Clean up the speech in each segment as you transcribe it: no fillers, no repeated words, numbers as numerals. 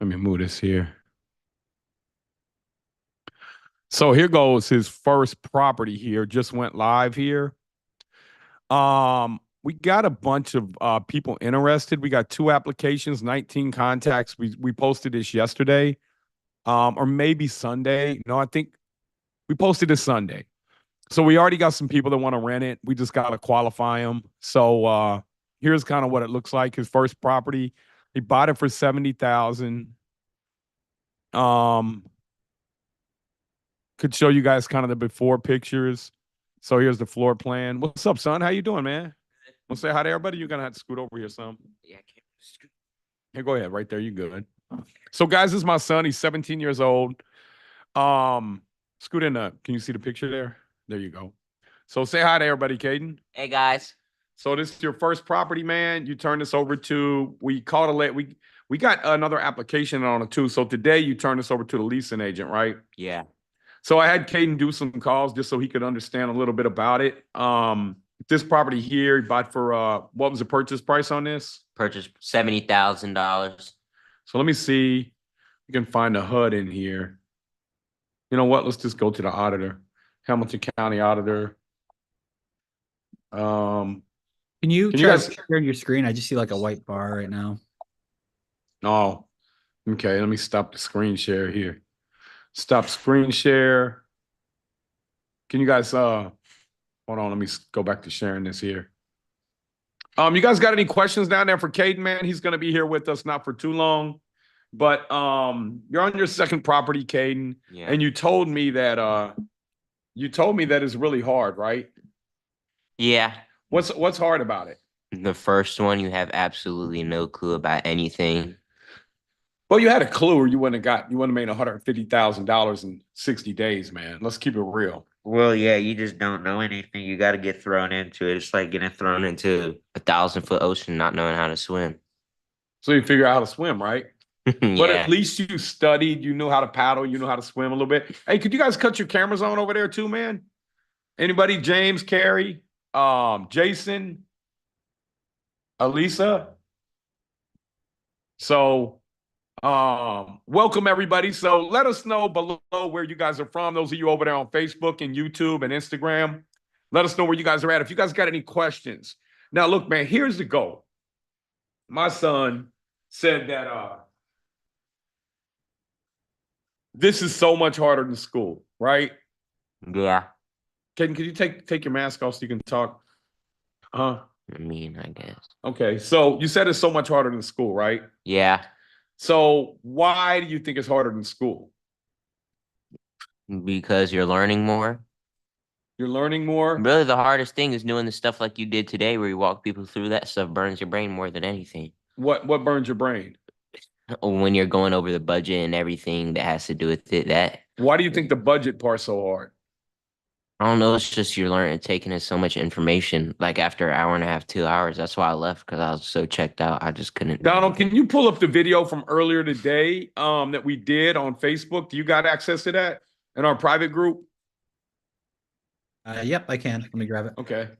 Let me move this here. So here goes his first property here. Just went live here. We got a bunch of people interested. We got 2 applications, 19 contacts. We posted this yesterday, or maybe Sunday. No, I think we posted this Sunday. So we already got some people that want to rent it. We just got to qualify them. So here's kind of what it looks like. His first property, he bought it for 70,000. Um, could show you guys kind of the before pictures. So here's the floor plan. What's up, son? How you doing, man? Want to say hi to everybody? You're gonna have to scoot over here some. Yeah, I can't scoot. Here, go ahead. Right there, you good. So, guys, this is my son. He's 17 years old. Scoot in. Can you see the picture there? There you go. So say hi to everybody, Caden. Hey guys. So this is your first property, man. You turn this over to. We called a let. We got another application on it too. So today you turn this over to the leasing agent, right? Yeah. So I had Caden do some calls just so he could understand a little bit about it. This property here, he bought for what was the purchase price on this? Purchased $70,000. So let me see. You can find the HUD in here. You know what? Let's just go to the auditor, Hamilton County auditor. Can you guys share your screen? I just see like a white bar right now. Oh, okay. Let me stop the screen share here. Stop screen share. Can you guys hold on? Let me go back to sharing this here. You guys got any questions down there for Caden, man? He's gonna be here with us not for too long. But you're on your second property, Caden, Yeah. and you told me that it's really hard, right? Yeah. What's hard about it? The first one, you have absolutely no clue about anything. Well, you had a clue, or you wouldn't have made $150,000 in 60 days, man. Let's keep it real. Well, yeah, you just don't know anything. You got to get thrown into it. It's like getting thrown into a 1,000-foot ocean, not knowing how to swim. So you figure out how to swim, right? Yeah. But at least you studied, you knew how to paddle, you knew how to swim a little bit. Hey, could you guys cut your cameras on over there too, man? Anybody? James, Carrie, Jason, Elisa. So welcome everybody. So let us know below where you guys are from. Those of you over there on Facebook and YouTube and Instagram, let us know where you guys are at. If you guys got any questions. Now, look, man, here's the goal. My son said that this is so much harder than school, right? Yeah. Could you take your mask off so you can talk? I mean, I guess. Okay, so you said it's so much harder than school, right? Yeah. So why do you think it's harder than school? Because you're learning more. You're learning more? Really, the hardest thing is doing the stuff like you did today, where you walk people through. That stuff burns your brain more than anything. What burns your brain? When you're going over the budget and everything that has to do with it. Why do you think the budget part's so hard? I don't know. It's just you're learning, taking in so much information. Like after an hour and a half, 2 hours. That's why I left, because I was so checked out. I just couldn't. Donald, can you pull up the video from earlier today that we did on Facebook? Do you got access to that in our private group? Yep, I can. Let me grab it. Okay.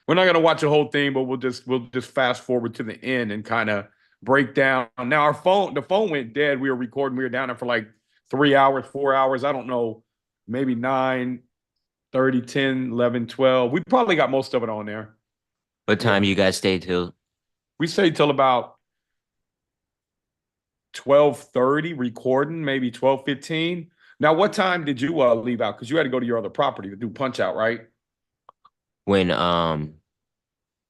We're not gonna watch the whole thing, but we'll just fast forward to the end and kind of break down. Now the phone went dead. We were recording. We were down there for like 3 hours, 4 hours. I don't know, maybe 9, 30, 10, 11, 12. We probably got most of it on there. What time you guys stayed till? We stayed till about 12:30 recording, maybe 12:15. Now, what time did you leave out? Because you had to go to your other property to do punch out, right? When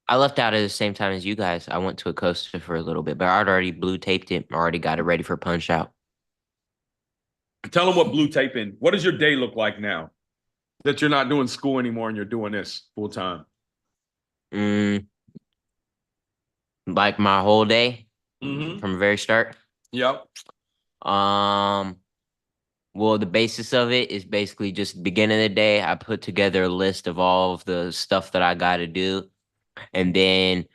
I left out at the same time as you guys. I went to a coaster for a little bit, but I'd already blue taped it. Already got it ready for punch out. Tell them what blue taping. What does your day look like now that you're not doing school anymore and you're doing this full time? Like my whole day Mm-hmm. from the very start. Yep. Well, the basis of it is basically just beginning of the day. I put together a list of all of the stuff that I got to do. And then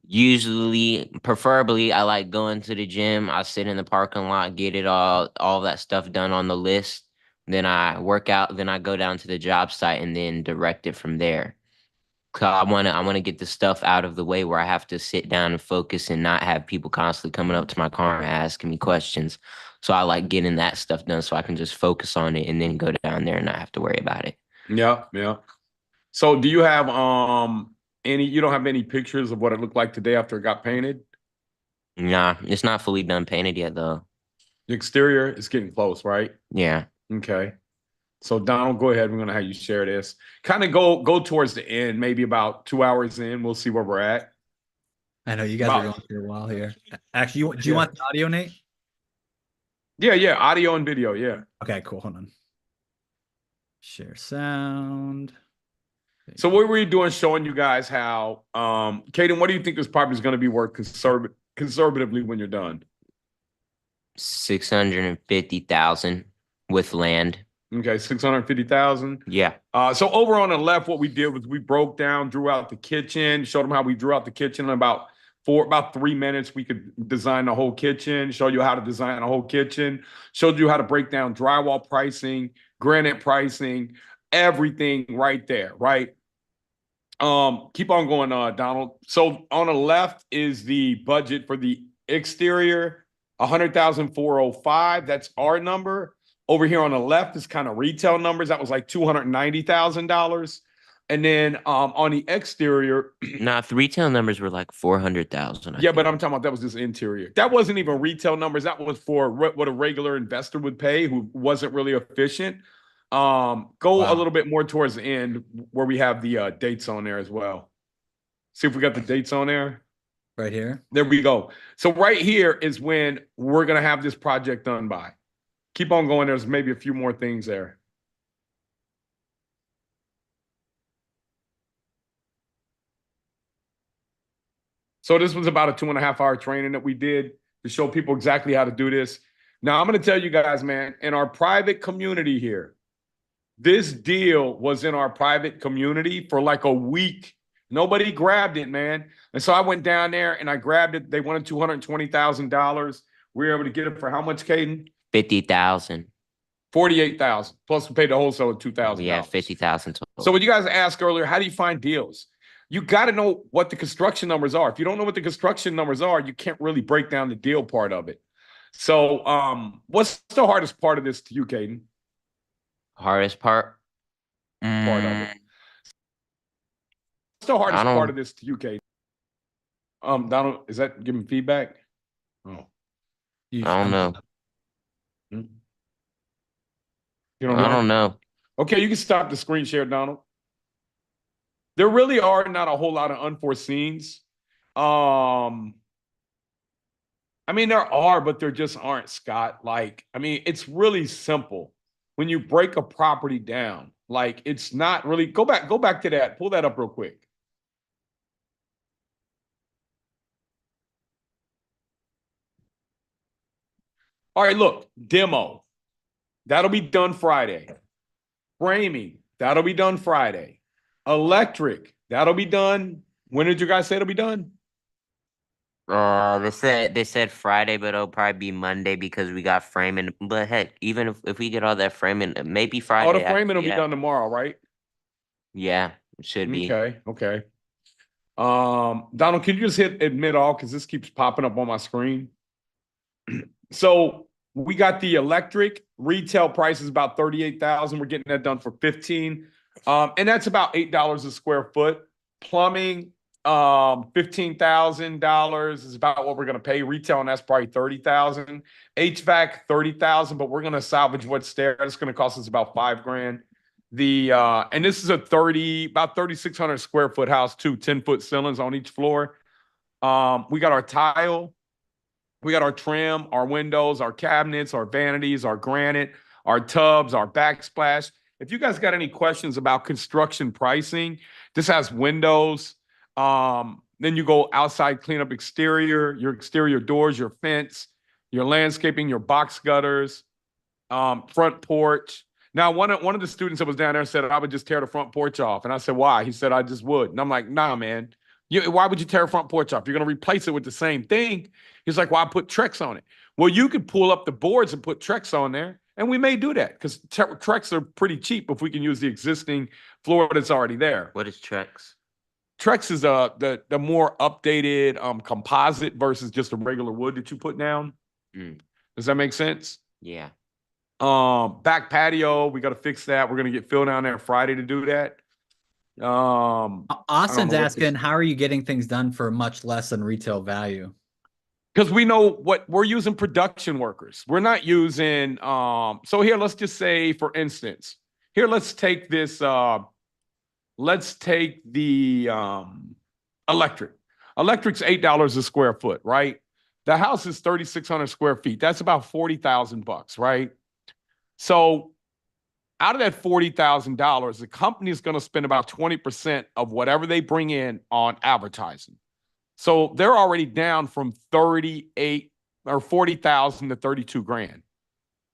usually, preferably, I like going to the gym. I sit in the parking lot, get it all that stuff done on the list. Then I work out. Then I go down to the job site and then direct it from there. So I wanna get the stuff out of the way where I have to sit down and focus and not have people constantly coming up to my car and asking me questions. So I like getting that stuff done so I can just focus on it and then go down there and not have to worry about it. Yeah, yeah. So do you have any you don't have any pictures of what it looked like today after it got painted? Nah, it's not fully done painted yet though. The exterior is getting close, right? Yeah. Okay. So Donald, go ahead. We're gonna have you share this. Kind of go towards the end, maybe about 2 hours in. We'll see where we're at. I know you guys are going for a while here. Actually, do you want the audio, Nate? Yeah, audio and video, yeah. Okay, cool. Hold on. Share sound. So what were you doing showing you guys how Caden, what do you think this property is going to be worth conservatively when you're done? 650,000 with land. Okay, 650,000. Yeah. So over on the left, what we did was we broke down, drew out the kitchen, showed them how we drew out the kitchen in about 3 minutes. We could design the whole kitchen, show you how to design a whole kitchen, showed you how to break down drywall pricing, granite pricing, everything right there, right? Keep on going, Donald. So on the left is the budget for the exterior, 100,405. That's our number. Over here on the left is kind of retail numbers. That was like $290,000. And then on the exterior, Nah, the retail numbers were like 400,000. yeah, but I'm talking about that was just interior. That wasn't even retail numbers. That was for what a regular investor would pay who wasn't really efficient. Go a little bit more towards the end where we have the dates on there as well. See if we got the dates on there. Right here. There we go. So right here is when we're gonna have this project done by. Keep on going. There's maybe a few more things there. So this was about a 2.5 hour training that we did to show people exactly how to do this. Now I'm gonna tell you guys, man, in our private community here, this deal was in our private community for like a week. Nobody grabbed it, man. And so I went down there and I grabbed it. They wanted $220,000. We were able to get it for how much, Caden? 50,000. 48,000. Plus we paid the wholesale of $2,000. Yeah, 50,000 total. So what you guys asked earlier, how do you find deals? You got to know what the construction numbers are. If you don't know what the construction numbers are, you can't really break down the deal part of it. So what's the hardest part of this to you, Caden? Hardest part? Part of it. What's the hardest part of this to you, Caden? Donald, is that giving feedback? Oh. I don't know. You I don't know. Okay, you can stop the screen share, Donald. There really are not a whole lot of unforeseens. I mean, there are, but there just aren't, Scott. Like, I mean, it's really simple. When you break a property down, like it's not really go back to that. Pull that up real quick. All right, look, demo. That'll be done Friday. Framing, that'll be done Friday. Electric, that'll be done. When did you guys say it'll be done? They said Friday, but it'll probably be Monday because we got framing. But heck, even if we get all that framing, maybe Friday. Oh, the framing will be done tomorrow, right? Yeah, it should be. Okay. Donald, can you just hit admit all because this keeps popping up on my screen? So we got the electric retail price is about 38,000. We're getting that done for 15. And that's about $8 a square foot. Plumbing, $15,000 is about what we're gonna pay. Retail, and that's probably 30,000. HVAC, 30,000, but we're gonna salvage what's there. It's gonna cost us about $5,000. And this is about 3,600 square foot house, 10-foot ceilings on each floor. We got our tile. We got our trim, our windows, our cabinets, our vanities, our granite, our tubs, our backsplash. If you guys got any questions about construction pricing, this has windows. Then you go outside, clean up exterior, your exterior doors, your fence, your landscaping, your box gutters, front porch. Now, one of the students that was down there said I would just tear the front porch off. And I said, why? He said, I just would. And I'm like, nah, man. Why would you tear a front porch off? You're going to replace it with the same thing. He's like, well, I put Trex on it. Well, you could pull up the boards and put Trex on there, and we may do that because Trex are pretty cheap if we can use the existing floor that's already there. What is Trex? Trex is the more updated composite versus just a regular wood that you put down. Does that make sense? Yeah. Back patio, we got to fix that. We're gonna get Phil down there Friday to do that. Austin's asking, how are you getting things done for much less than retail value? Because we know what we're using production workers. We're not using so here, let's just say, for instance, here, let's take this, let's take the electric. Electric's $8 a square foot, right? The house is 3,600 square feet. That's about $40,000, right? So out of that $40,000, the company is going to spend about 20% of whatever they bring in on advertising. So they're already down from 38 or 40,000 to 32 grand,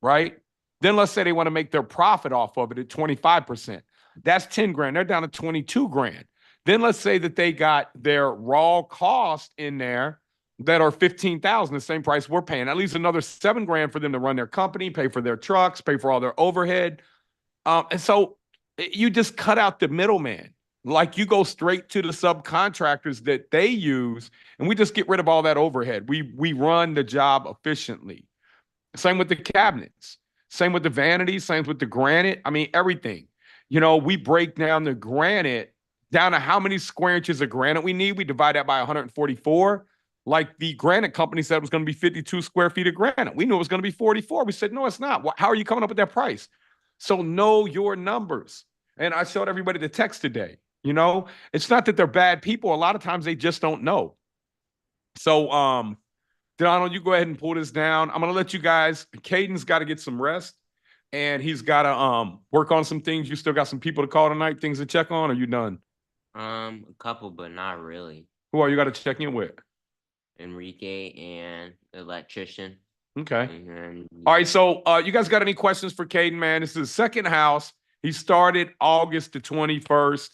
right? Then let's say they want to make their profit off of it at 25%. That's 10 grand. They're down to 22 grand. Then let's say that they got their raw cost in there that are 15,000, the same price we're paying. At least another 7 grand for them to run their company, pay for their trucks, pay for all their overhead. And so you just cut out the middleman. Like, you go straight to the subcontractors that they use, and we just get rid of all that overhead. We run the job efficiently. Same with the cabinets. Same with the vanities. Same with the granite. I mean, everything. You know, we break down the granite down to how many square inches of granite we need. We divide that by 144. Like, the granite company said it was going to be 52 square feet of granite. We knew it was going to be 44. We said, no, it's not. How are you coming up with that price? So know your numbers. And I showed everybody the text today. You know, it's not that they're bad people. A lot of times they just don't know. So, Donald, you go ahead and pull this down. I'm going to let you guys, Caden's got to get some rest, and he's got to work on some things. You still got some people to call tonight, things to check on, or you done? A couple, but not really. Who are you got to check in with? Enrique and the electrician. Okay. All right, so you guys got any questions for Caden, man? This is his second house. He started August the 21st.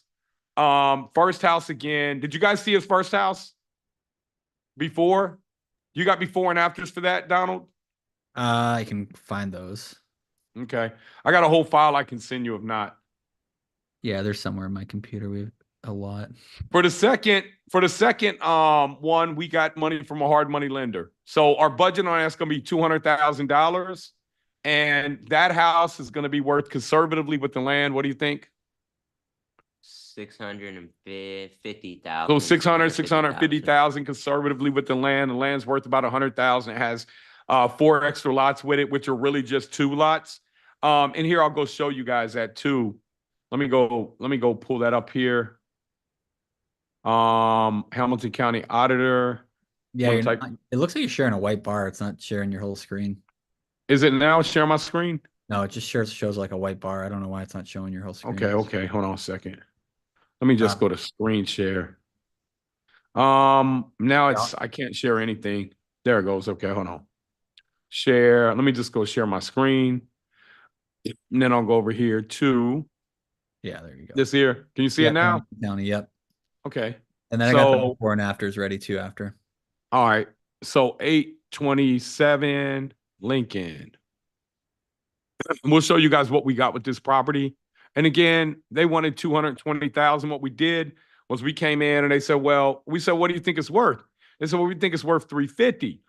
First house again. Did you guys see his first house before? You got before and afters for that, Donald? I can find those. Okay. I got a whole file I can send you if not. Yeah, there's somewhere in my computer. We have a lot. For the second one, we got money from a hard money lender. So our budget on that's going to be $200,000. And that house is going to be worth conservatively with the land. What do you think? 650,000. So 650,000 conservatively with the land. The land's worth about 100,000. It has 4 extra lots with it, which are really just 2 lots. And here I'll go show you guys that too. Let me go pull that up here. Hamilton County Auditor. Yeah, it looks like you're sharing a white bar. It's not sharing your whole screen. Is it now share my screen? No, it just shows like a white bar. I don't know why it's not showing your whole screen. Okay. Hold on a second. Let me just go to screen share. Now I can't share anything. There it goes. Okay, hold on. Share. Let me just go share my screen. And then I'll go over here to. Yeah, there you go. This here. Can you see it now? County, yep. Okay. And then I got the before and afters ready too after. All right. So 827 Lincoln. We'll show you guys what we got with this property. And again, they wanted 220,000. What we did was we came in and they said, well, we said, what do you think it's worth? They said, well, we think it's worth 350.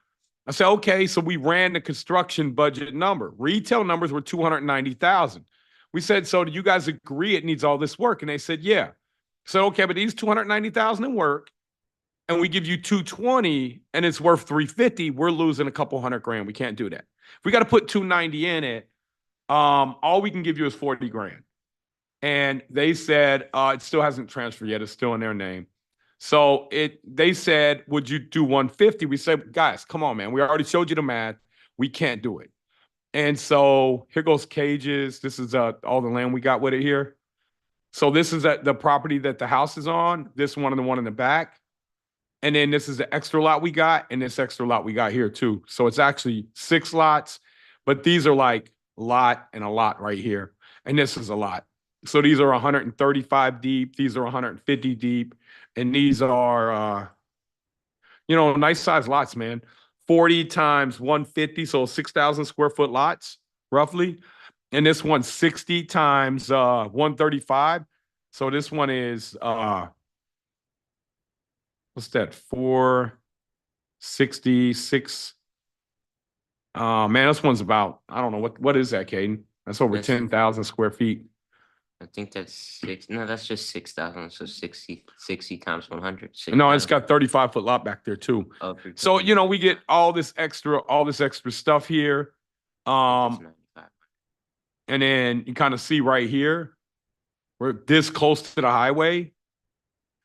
I said, okay. So we ran the construction budget number. Retail numbers were 290,000. We said, so do you guys agree it needs all this work? And they said, yeah. So, okay, but these 290,000 in work, and we give you 220 and it's worth 350, we're losing a couple $100,000. We can't do that. If we got to put 290 in it, all we can give you is 40 grand. And they said, it still hasn't transferred yet. It's still in their name. So they said, would you do 150? We said, guys, come on, man. We already showed you the math. We can't do it. And so here goes cages. This is all the land we got with it here. So this is the property that the house is on. This one and the one in the back. And then this is the extra lot we got. And this extra lot we got here too. So it's actually 6 lots. But these are like lot and a lot right here. And this is a lot. So these are 135 deep. These are 150 deep. And these are, nice size lots, man. 40 times 150. So 6,000 square foot lots, roughly. And this one's 60 times 135. So this one is what's that? 466. Man, this one's about, I don't know what is that, Caden? That's over 10,000 square feet. I think that's six. No, that's just 6,000. So 60 times 100. No, it's got 35-foot lot back there too. Oh, so, we get all this extra stuff here. And then you kind of see right here, we're this close to the highway.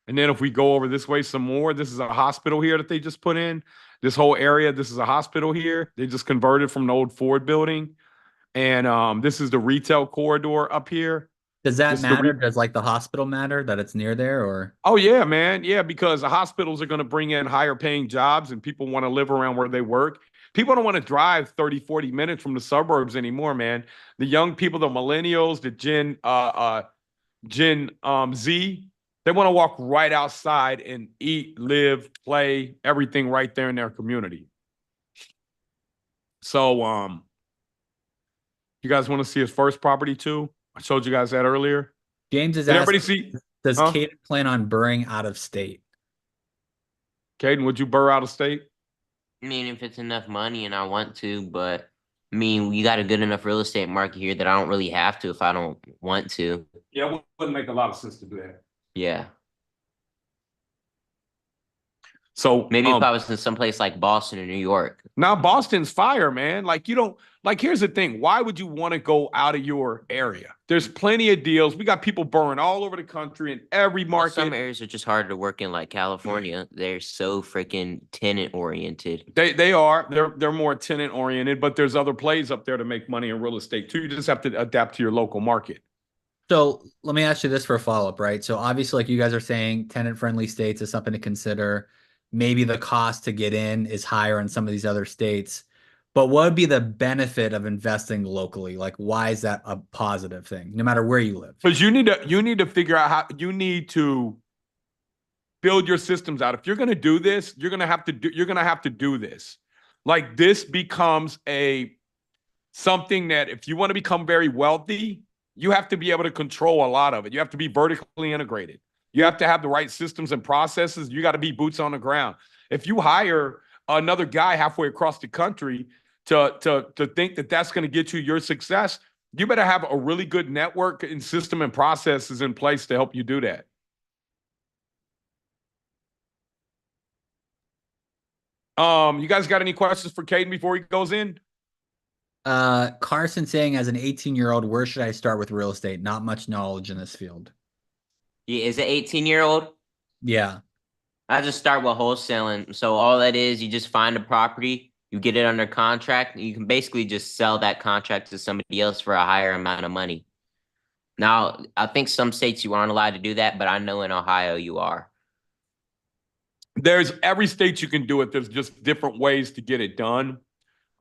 And then if we go over this way some more, this is a hospital here that they just put in. This whole area, this is a hospital here. They just converted from the old Ford building. And this is the retail corridor up here. Does that matter? Does like the hospital matter that it's near there, or? Oh yeah, man. Yeah, because the hospitals are going to bring in higher paying jobs and people want to live around where they work. People don't want to drive 30, 40 minutes from the suburbs anymore, man. The young people, the millennials, the Gen Z, they want to walk right outside and eat, live, play, everything right there in their community. So you guys want to see his first property too? I showed you guys that earlier. James is asking, does Caden plan on BRRRRing out of state? Caden, would you BRRRR out of state? I mean, if it's enough money and I want to, but I mean, we got a good enough real estate market here that I don't really have to if I don't want to. Yeah, it wouldn't make a lot of sense to do that. Yeah. So maybe if I was in someplace like Boston or New York. Now Boston's fire, man. Like you don't here's the thing. Why would you want to go out of your area? There's plenty of deals. We got people burning all over the country in every market. Some areas are just harder to work in, like California. They're so freaking tenant oriented. They are. They're more tenant oriented, but there's other plays up there to make money in real estate too. You just have to adapt to your local market. So let me ask you this for a follow-up, right? So obviously, like you guys are saying, tenant-friendly states is something to consider. Maybe the cost to get in is higher in some of these other states, but what would be the benefit of investing locally? Like, why is that a positive thing, no matter where you live? Because you need to figure out how you need to build your systems out. If you're going to do this, you're going to have to do this. Like this becomes something that if you want to become very wealthy, you have to be able to control a lot of it. You have to be vertically integrated. You have to have the right systems and processes. You got to be boots on the ground. If you hire another guy halfway across the country to think that that's going to get you your success, you better have a really good network and system and processes in place to help you do that. You guys got any questions for Caden before he goes in? Carson saying, as an 18-year-old, where should I start with real estate? Not much knowledge in this field. Yeah, is it 18-year-old? Yeah. I just start with wholesaling. So all that is, you just find a property, you get it under contract, and you can basically just sell that contract to somebody else for a higher amount of money. Now, I think some states you aren't allowed to do that, but I know in Ohio you are. There's every state you can do it. There's just different ways to get it done.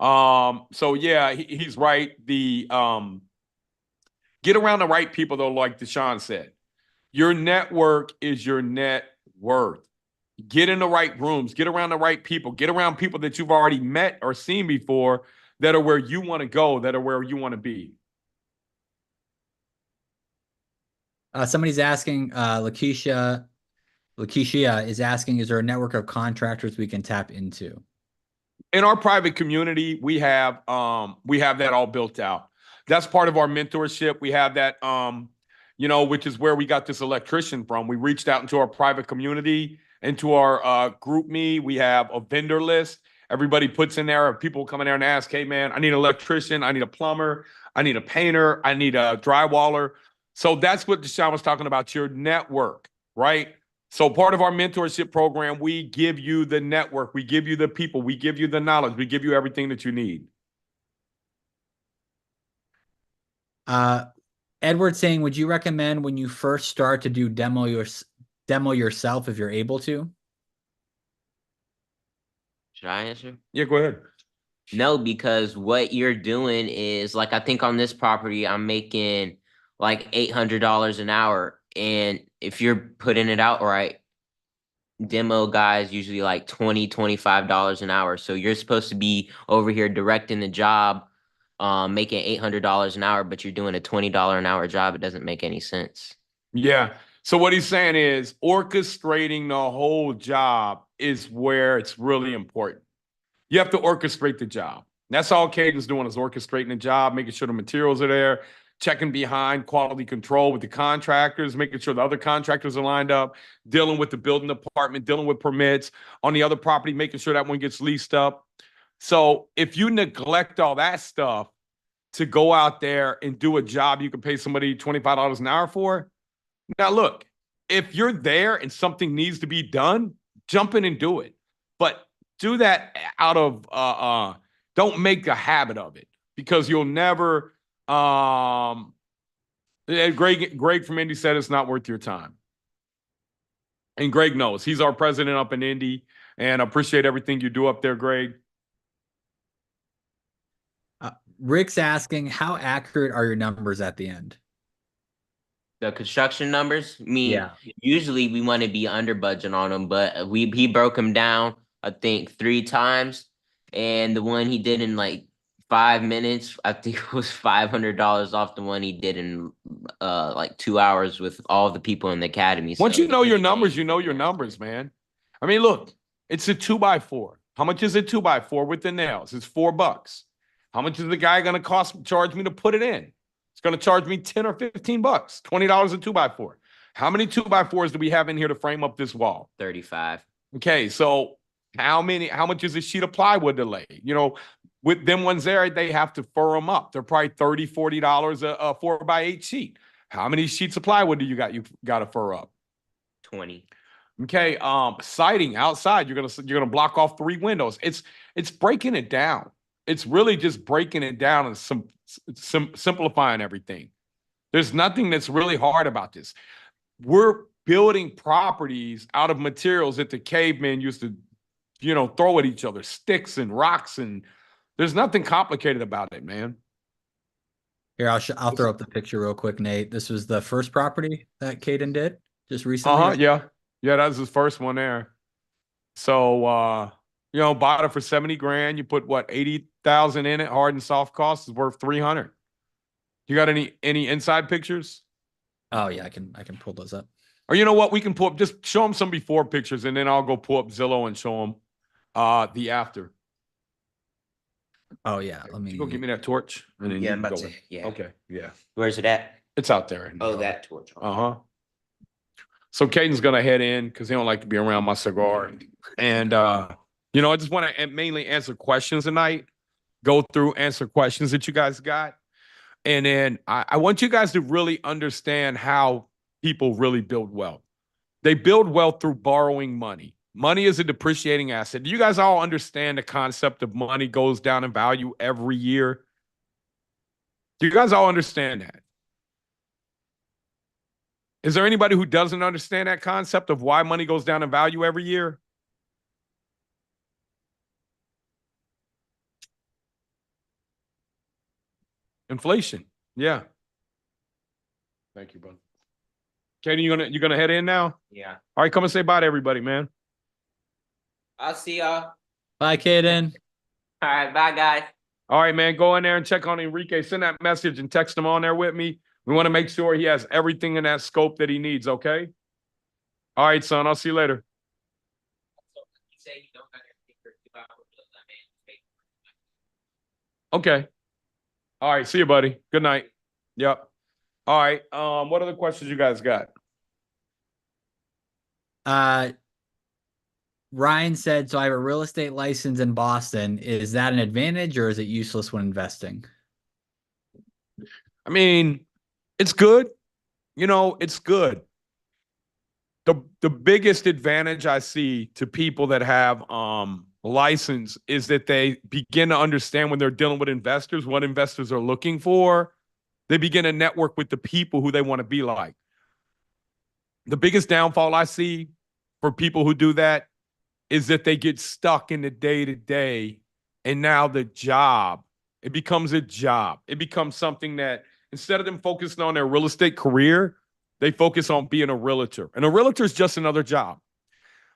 So yeah, he's right. The get around the right people though, like Deshaun said. Your network is your net worth. Get in the right rooms, get around the right people, get around people that you've already met or seen before that are where you want to go, that are where you want to be. Somebody's asking, Lakeisha is asking, is there a network of contractors we can tap into? In our private community, we have that all built out. That's part of our mentorship. We have that, which is where we got this electrician from. We reached out into our private community, into our group me. We have a vendor list. Everybody puts in there. People come in there and ask, hey, man, I need an electrician. I need a plumber. I need a painter. I need a drywaller. So that's what Deshaun was talking about, your network, right? So part of our mentorship program, we give you the network. We give you the people. We give you the knowledge. We give you everything that you need. Edward saying, would you recommend when you first start to do demo yourself if you're able to? Should I answer? Yeah, go ahead. No, because what you're doing is, like, I think on this property, I'm making like $800 an hour. And if you're putting it out right, demo guys usually like $20, $25 an hour. So you're supposed to be over here directing the job, making $800 an hour, but you're doing a $20 an hour job. It doesn't make any sense. Yeah. So what he's saying is orchestrating the whole job is where it's really important. You have to orchestrate the job. That's all Caden's doing is orchestrating the job, making sure the materials are there, checking behind quality control with the contractors, making sure the other contractors are lined up, dealing with the building department, dealing with permits on the other property, making sure that one gets leased up. So if you neglect all that stuff to go out there and do a job you can pay somebody $25 an hour for, now look, if you're there and something needs to be done, jump in and do it. But do that out of don't make a habit of it because you'll never Greg from Indy said it's not worth your time. And Greg knows. He's our president up in Indy, and I appreciate everything you do up there, Greg. Rick's asking, how accurate are your numbers at the end? The construction numbers, I mean, Yeah. usually we want to be under budget on them, but he broke them down, I think, 3 times. And the one he did in like 5 minutes, I think it was $500 off the one he did in like 2 hours with all the people in the academy. Once So you know your numbers, you know your numbers, man. I mean, look, it's a 2x4. How much is a 2x4 with the nails? It's $4. How much is the guy going to charge me to put it in? It's going to charge me 10 or 15 bucks, $20 a 2x4. How many 2x4s do we have in here to frame up this wall? 35. Okay, so how much is a sheet of plywood to lay? You know, with them ones there, they have to fur them up. They're probably $30, $40 a 4x8 sheet. How many sheets of plywood do you got to fur up? 20. Okay, siding outside, you're gonna block off 3 windows. It's breaking it down. It's really just breaking it down and simplifying everything. There's nothing that's really hard about this. We're building properties out of materials that the cavemen used to, throw at each other, sticks and rocks, and there's nothing complicated about it, man. Here, I'll throw up the picture real quick, Nate. This was the first property that Caden did just recently. Right? Yeah, that was his first one there. So bought it for 70 grand. You put what, 80,000 in it, hard and soft costs is worth 300. You got any inside pictures? Oh yeah, I can pull those up. Or you know what, we can pull up, just show them some before pictures, and then I'll go pull up Zillow and show them the after. Oh yeah, let me go give me that torch. And then Yeah, you I'm can about go to. in. Yeah. Okay, yeah. Where's it at? It's out there. Oh, that torch. Uh-huh. So Caden's gonna head in because he don't like to be around my cigar. And I just want to mainly answer questions tonight. Go through, answer questions that you guys got. And then I want you guys to really understand how people really build wealth. They build wealth through borrowing money. Money is a depreciating asset. Do you guys all understand the concept of money goes down in value every year? Do you guys all understand that? Is there anybody who doesn't understand that concept of why money goes down in value every year? Inflation. Yeah. Thank you, bud. Katie, you gonna head in now? Yeah. All right, come and say bye to everybody, man. I'll see y'all. Bye, Caden. All right, bye, guys. All right, man. Go in there and check on Enrique. Send that message and text him on there with me. We want to make sure he has everything in that scope that he needs, okay? All right, son. I'll see you later. Okay. All right. See you, buddy. Good night. Yep. All right. What other questions you guys got? Ryan said, so I have a real estate license in Boston. Is that an advantage or is it useless when investing? I mean, it's good. It's good. The biggest advantage I see to people that have license is that they begin to understand when they're dealing with investors, what investors are looking for. They begin to network with the people who they want to be like. The biggest downfall I see for people who do that is that they get stuck in the day-to-day, and now the job, it becomes a job. It becomes something that instead of them focusing on their real estate career, they focus on being a realtor. And a realtor is just another job.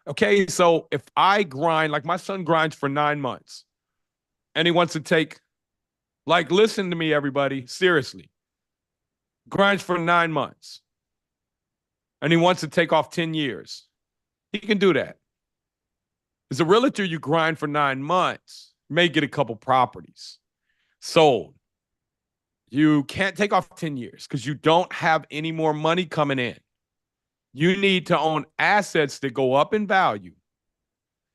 Okay, so if I grind, like my son grinds for 9 months, and he wants to take, listen to me, everybody, seriously. Grinds for 9 months. and he wants to take off 10 years. He can do that. As a realtor, you grind for 9 months, you may get a couple properties sold. You can't take off 10 years because you don't have any more money coming in. You need to own assets that go up in value,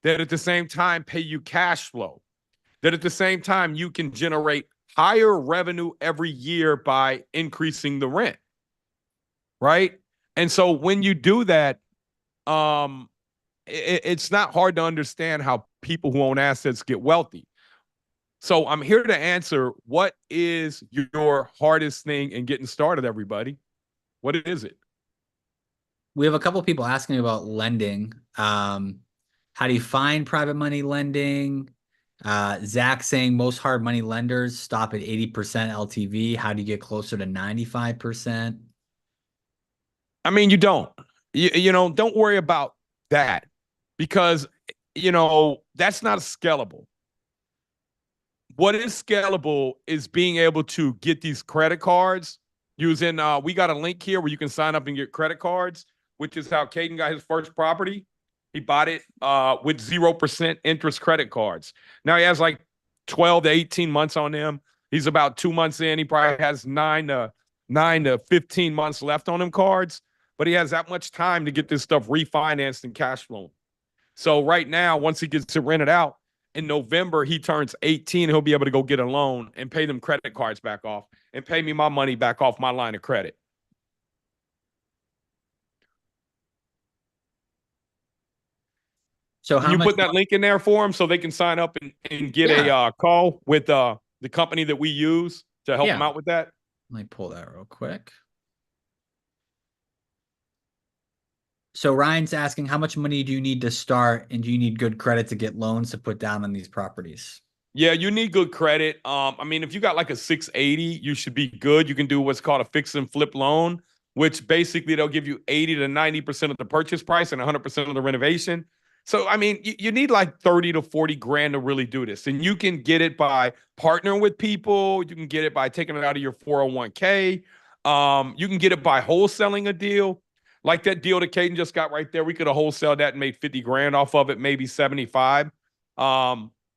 that at the same time pay you cash flow, that at the same time you can generate higher revenue every year by increasing the rent, right? And so when you do that, it's not hard to understand how people who own assets get wealthy. So I'm here to answer, what is your hardest thing in getting started, everybody? What is it? We have a couple people asking about lending. How do you find private money lending? Zach saying most hard money lenders stop at 80% LTV. How do you get closer to 95%? I mean, you don't. Don't worry about that because, that's not scalable. What is scalable is being able to get these credit cards using, we got a link here where you can sign up and get credit cards, which is how Caden got his first property. He bought it with 0% interest credit cards. Now he has like 12 to 18 months on them. He's about 2 months in. He probably has 9 to 15 months left on them cards, but he has that much time to get this stuff refinanced and cash flow. So right now, once he gets it rented out, in November, he turns 18. He'll be able to go get a loan and pay them credit cards back off and pay me my money back off my line of credit. So Can you put that link in there for them so they can sign up and get a call with the company that we use to help them out with that? Let me pull that real quick. So Ryan's asking, how much money do you need to start, and do you need good credit to get loans to put down on these properties? Yeah, you need good credit. I mean, if you got like a 680, you should be good. You can do what's called a fix and flip loan, which basically they'll give you 80 to 90% of the purchase price and 100% of the renovation. So, I mean, you need like 30 to 40 grand to really do this. And you can get it by partnering with people. You can get it by taking it out of your 401k. You can get it by wholesaling a deal. Like that deal that Caden just got right there. We could have wholesaled that and made 50 grand off of it, maybe 75.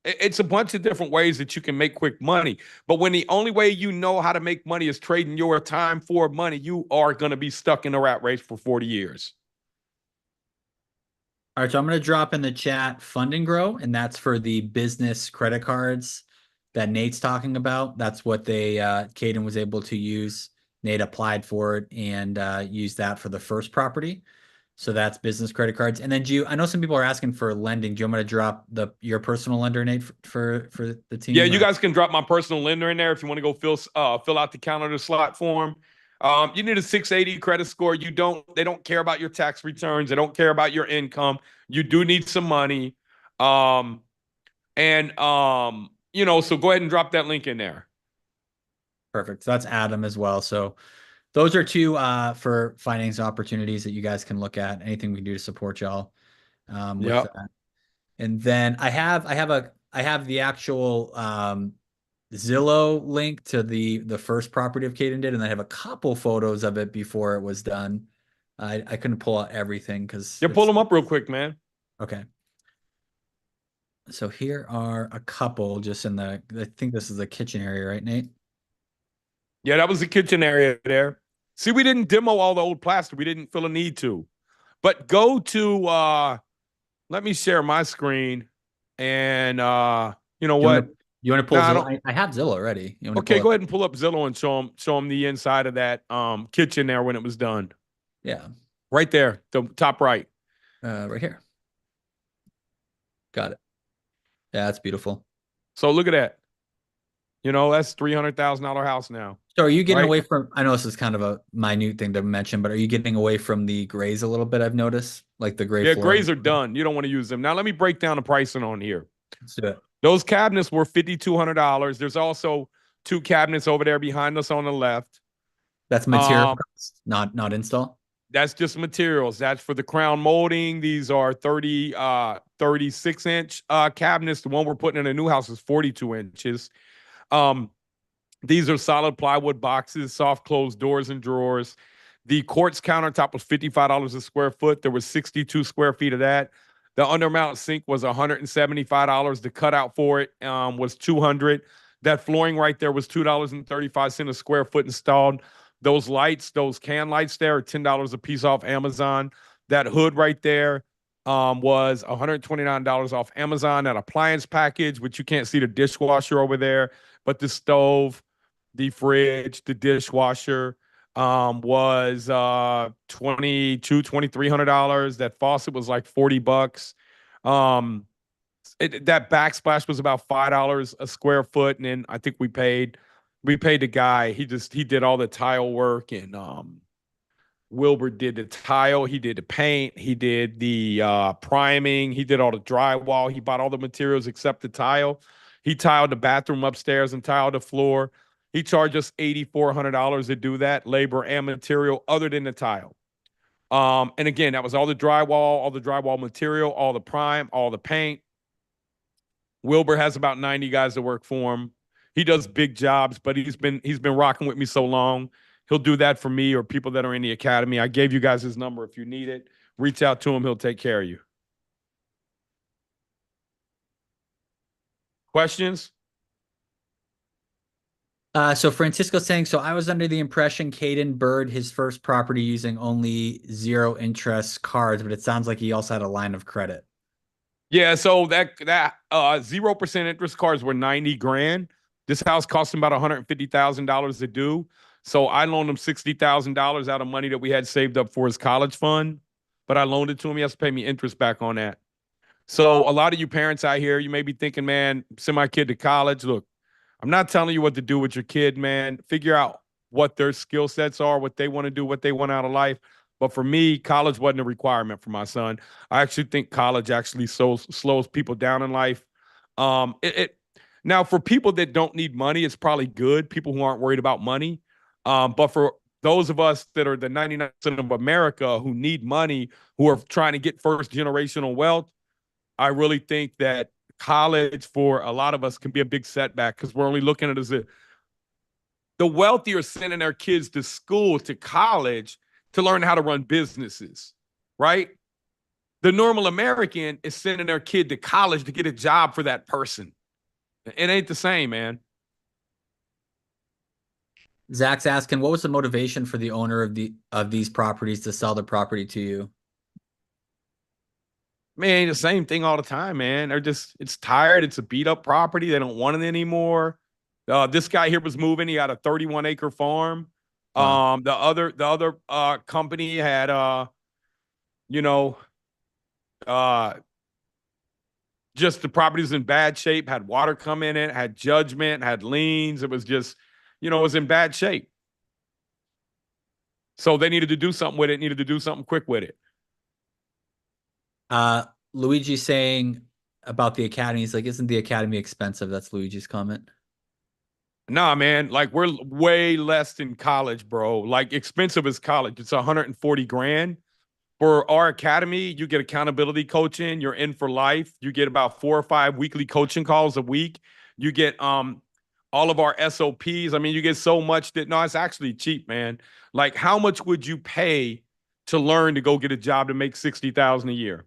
It's a bunch of different ways that you can make quick money. But when the only way you know how to make money is trading your time for money, you are going to be stuck in a rat race for 40 years. All right, so I'm going to drop in the chat Fund and Grow, and that's for the business credit cards that Nate's talking about. That's what Caden was able to use. Nate applied for it and used that for the first property. So that's business credit cards. And then I know some people are asking for lending. Do you want me to drop your personal lender, Nate, for the team? Yeah, you guys can drop my personal lender in there if you want to go fill out the calendar slot form. You need a 680 credit score. They don't care about your tax returns. They don't care about your income. You do need some money. So go ahead and drop that link in there. Perfect. So that's Adam as well. So those are two for financing opportunities that you guys can look at. Anything we can do to support y'all with that. And then I have the actual Zillow link to the first property of Caden did, and I have a couple photos of it before it was done. I couldn't pull out everything because pull them up real quick, man. Okay. So here are a couple just in I think this is the kitchen area, right, Nate? Yeah, that was the kitchen area there. See, we didn't demo all the old plaster. We didn't feel a need to. But go to let me share my screen, and you know what? You want to pull Zillow? I have Zillow already. Okay, go ahead and pull up Zillow and show them the inside of that kitchen there when it was done. Yeah. Right there, the top right. Right here. Got it. Yeah, that's beautiful. So look at that. That's $300,000 house now. So are you getting away from, I know this is kind of a minute thing to mention, but are you getting away from the grays a little bit? I've noticed, like the gray. Yeah, grays are done. You don't want to use them. Now let me break down the pricing on here. Let's do it. Those cabinets were $5,200. There's also 2 cabinets over there behind us on the left. That's material, not install. That's just materials. That's for the crown molding. These are 36-inch cabinets. The one we're putting in a new house is 42 inches. These are solid plywood boxes, soft closed doors and drawers. The quartz countertop was $55 a square foot. There was 62 square feet of that. The undermount sink was $175. The cutout for it was $200. That flooring right there was $2.35 a square foot installed. Those lights, those can lights there are $10 a piece off Amazon. That hood right there was $129 off Amazon. That appliance package, which you can't see the dishwasher over there, but the stove, the fridge, the dishwasher was $2,300. That faucet was like $40. That backsplash was about $5 a square foot, and then I think we paid the guy. He did all the tile work, and Wilbur did the tile, he did the paint, he did the priming, he did all the drywall, he bought all the materials except the tile. He tiled the bathroom upstairs and tiled the floor. He charged us $8,400 to do that, labor and material, other than the tile. And again, that was all the drywall material, all the prime, all the paint. Wilbur has about 90 guys that work for him. He does big jobs, but he's been rocking with me so long. He'll do that for me or people that are in the academy. I gave you guys his number. If you need it, reach out to him. He'll take care of you. Questions? So Francisco's saying, so I was under the impression Caden bird his first property using only zero interest cards, but it sounds like he also had a line of credit. Yeah, so that 0% interest cards were 90 grand. This house cost him about $150,000 to do. So I loaned him $60,000 out of money that we had saved up for his college fund, but I loaned it to him. He has to pay me interest back on that. So a lot of you parents out here, you may be thinking, man, send my kid to college. Look, I'm not telling you what to do with your kid, man. Figure out what their skill sets are, what they want to do, what they want out of life. But for me, college wasn't a requirement for my son. I actually think college actually slows people down in life. Now, for people that don't need money, it's probably good, people who aren't worried about money. But for those of us that are the 99% of America who need money, who are trying to get first generational wealth, I really think that college for a lot of us can be a big setback because we're only looking at it as the wealthy are sending their kids to school, to college, to learn how to run businesses, right? The normal American is sending their kid to college to get a job for that person. It ain't the same, man. Zach's asking, what was the motivation for the owner of these properties to sell the property to you? Man, the same thing all the time, man. It's tired. It's a beat up property. They don't want it anymore. This guy here was moving. He had a 31-acre farm. Wow. The other company had just the property's in bad shape, had water come in it, had judgment, had liens. It was just, it was in bad shape. So they needed to do something with it, needed to do something quick with it. Luigi's saying about the academy, he's like, isn't the academy expensive? That's Luigi's comment. Nah, man, like we're way less than college, bro. Like expensive as college. It's 140 grand. For our academy, you get accountability coaching. You're in for life. You get about 4 or 5 weekly coaching calls a week. You get all of our SOPs. I mean, you get so much that no, it's actually cheap, man. Like, how much would you pay to learn to go get a job to make 60,000 a year?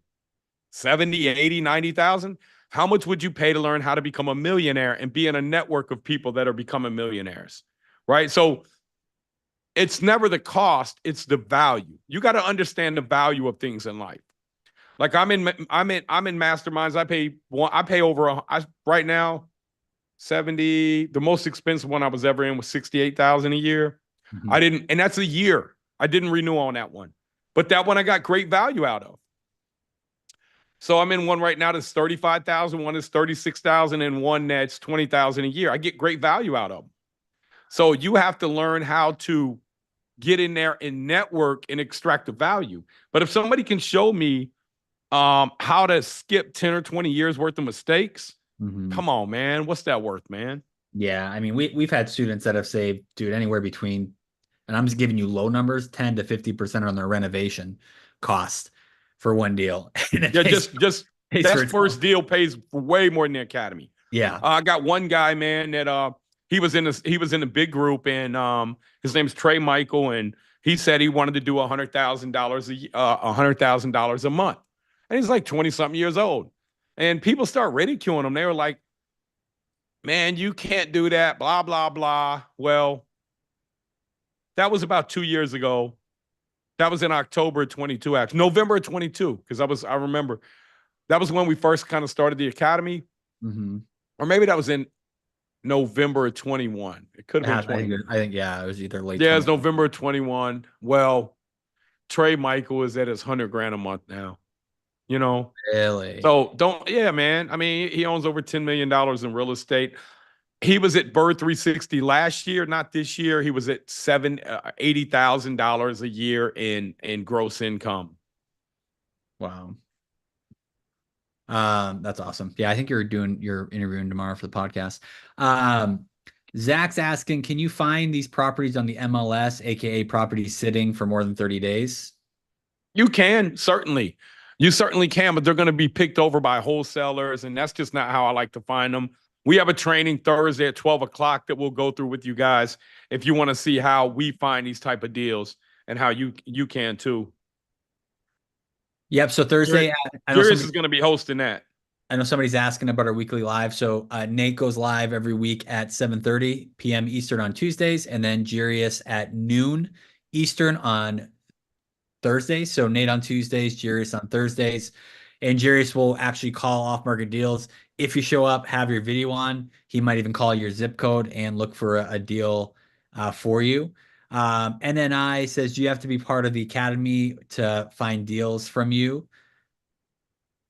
70, 80, 90,000? How much would you pay to learn how to become a millionaire and be in a network of people that are becoming millionaires? Right? So it's never the cost, it's the value. You got to understand the value of things in life. Like I'm in masterminds. I pay over right now 70. The most expensive one I was ever in was 68,000 a year. Mm-hmm. And that's a year. I didn't renew on that one. But that one I got great value out of. So I'm in one right now that's 35,000, one is 36,000, and one that's 20,000 a year. I get great value out of them. So you have to learn how to get in there and network and extract the value. But if somebody can show me how to skip 10 or 20 years worth of mistakes, come on, man. What's that worth, man? Yeah, I mean, we've had students that have saved, dude, anywhere between, and I'm just giving you low numbers, 10 to 50% on their renovation cost for one deal. Yeah, just that first deal pays for way more than the academy. Yeah. I got one guy, man, that he was in the big group, and his name's Trey Michael, and He said he wanted to do $100,000 a month, and he's like 20 something years old. And people start ridiculing him. They were like, "Man, you can't do that." Blah blah blah. Well, that was about 2 years ago. That was in October 22, actually, November 22, because I remember that was when we first kind of started the academy, or maybe that was in November of 21. It could have been 21. I think yeah, it was either late Yeah, it's 20. November 21. Well, Trey Michael is at his 100 grand a month now. You know, Really? so don't. Yeah, man. I mean, he owns over $10 million in real estate. He was at BRRRR 360 last year, not this year. He was at $80,000 a year in gross income. Wow. That's awesome. Yeah, I think you're interviewing tomorrow for the podcast. Zach's asking, can you find these properties on the MLS, aka properties sitting for more than 30 days? You can, certainly. You certainly can, but they're going to be picked over by wholesalers, and that's just not how I like to find them. We have a training Thursday at 12 o'clock that we'll go through with you guys if you want to see how we find these type of deals and how you can too. Yep. So Thursday, Juris is going to be hosting that. I know somebody's asking about our weekly live. So Nate goes live every week at 7:30 p.m. Eastern on Tuesdays, and then Jirius at noon Eastern on Thursdays. So Nate on Tuesdays, Jirius on Thursdays. And Jirius will actually call off-market deals. If you show up, have your video on, he might even call your zip code and look for a deal for you. And then I says, do you have to be part of the academy to find deals from you?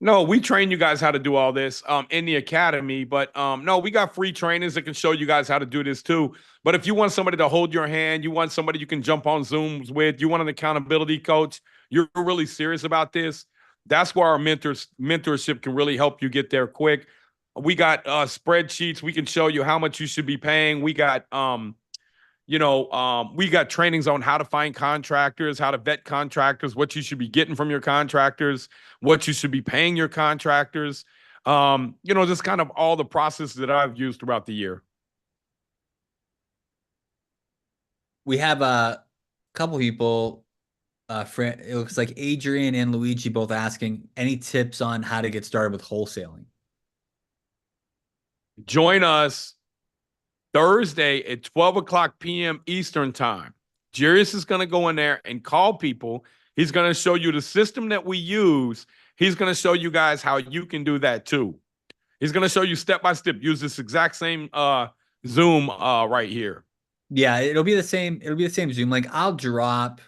No, we train you guys how to do all this in the academy, but no, we got free trainers that can show you guys how to do this too. But if you want somebody to hold your hand, you want somebody you can jump on Zooms with, you want an accountability coach, you're really serious about this, that's where our mentorship can really help you get there quick. We got spreadsheets. We can show you how much you should be paying. We got we got trainings on how to find contractors, how to vet contractors, what you should be getting from your contractors, what you should be paying your contractors. Just kind of all the processes that I've used throughout the year. We have a couple people, it looks like Adrian and Luigi both asking any tips on how to get started with wholesaling. Join us Thursday at 12 o'clock p.m. Eastern time. Jarius is going to go in there and call people. He's going to show you the system that we use. He's going to show you guys how you can do that too. He's going to show you step by step. Use this exact same Zoom right here. Yeah, it'll be the same. It'll be the same Zoom. Like I'll drop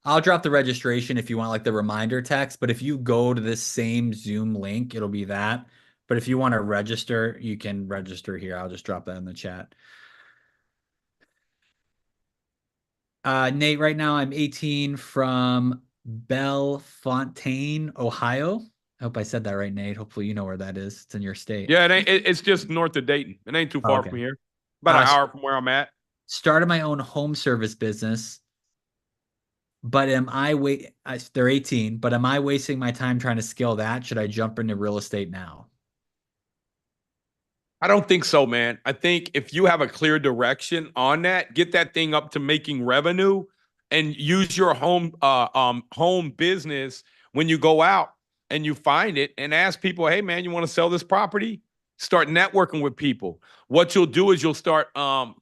the registration if you want like the reminder text. But if you go to this same Zoom link, it'll be that. But if you want to register, you can register here. I'll just drop that in the chat. Nate, right now I'm 18 from Bellefontaine, Ohio. I hope I said that right, Nate. Hopefully you know where that is. It's in your state. Yeah, it's just north of Dayton. It ain't too far from here. About an hour from where I'm at. Started my own home service business. But they're 18, but am I wasting my time trying to scale that? Should I jump into real estate now? I don't think so, man. I think if you have a clear direction on that, get that thing up to making revenue and use your home business when you go out and you find it and ask people, hey, man, you want to sell this property? Start networking with people. What you'll do is you'll start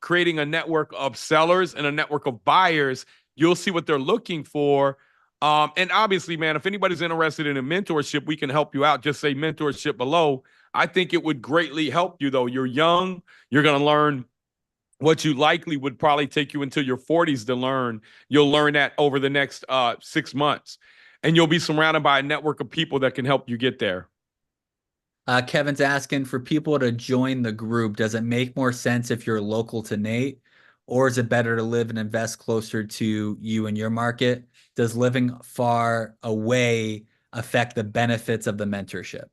creating a network of sellers and a network of buyers. You'll see what they're looking for. And obviously, man, if anybody's interested in a mentorship, we can help you out. Just say mentorship below. I think it would greatly help you, though. You're young. You're going to learn what you likely would probably take you into your 40s to learn. You'll learn that over the next 6 months. And you'll be surrounded by a network of people that can help you get there. Kevin's asking for people to join the group. Does it make more sense if you're local to Nate? Or is it better to live and invest closer to you and your market? Does living far away affect the benefits of the mentorship?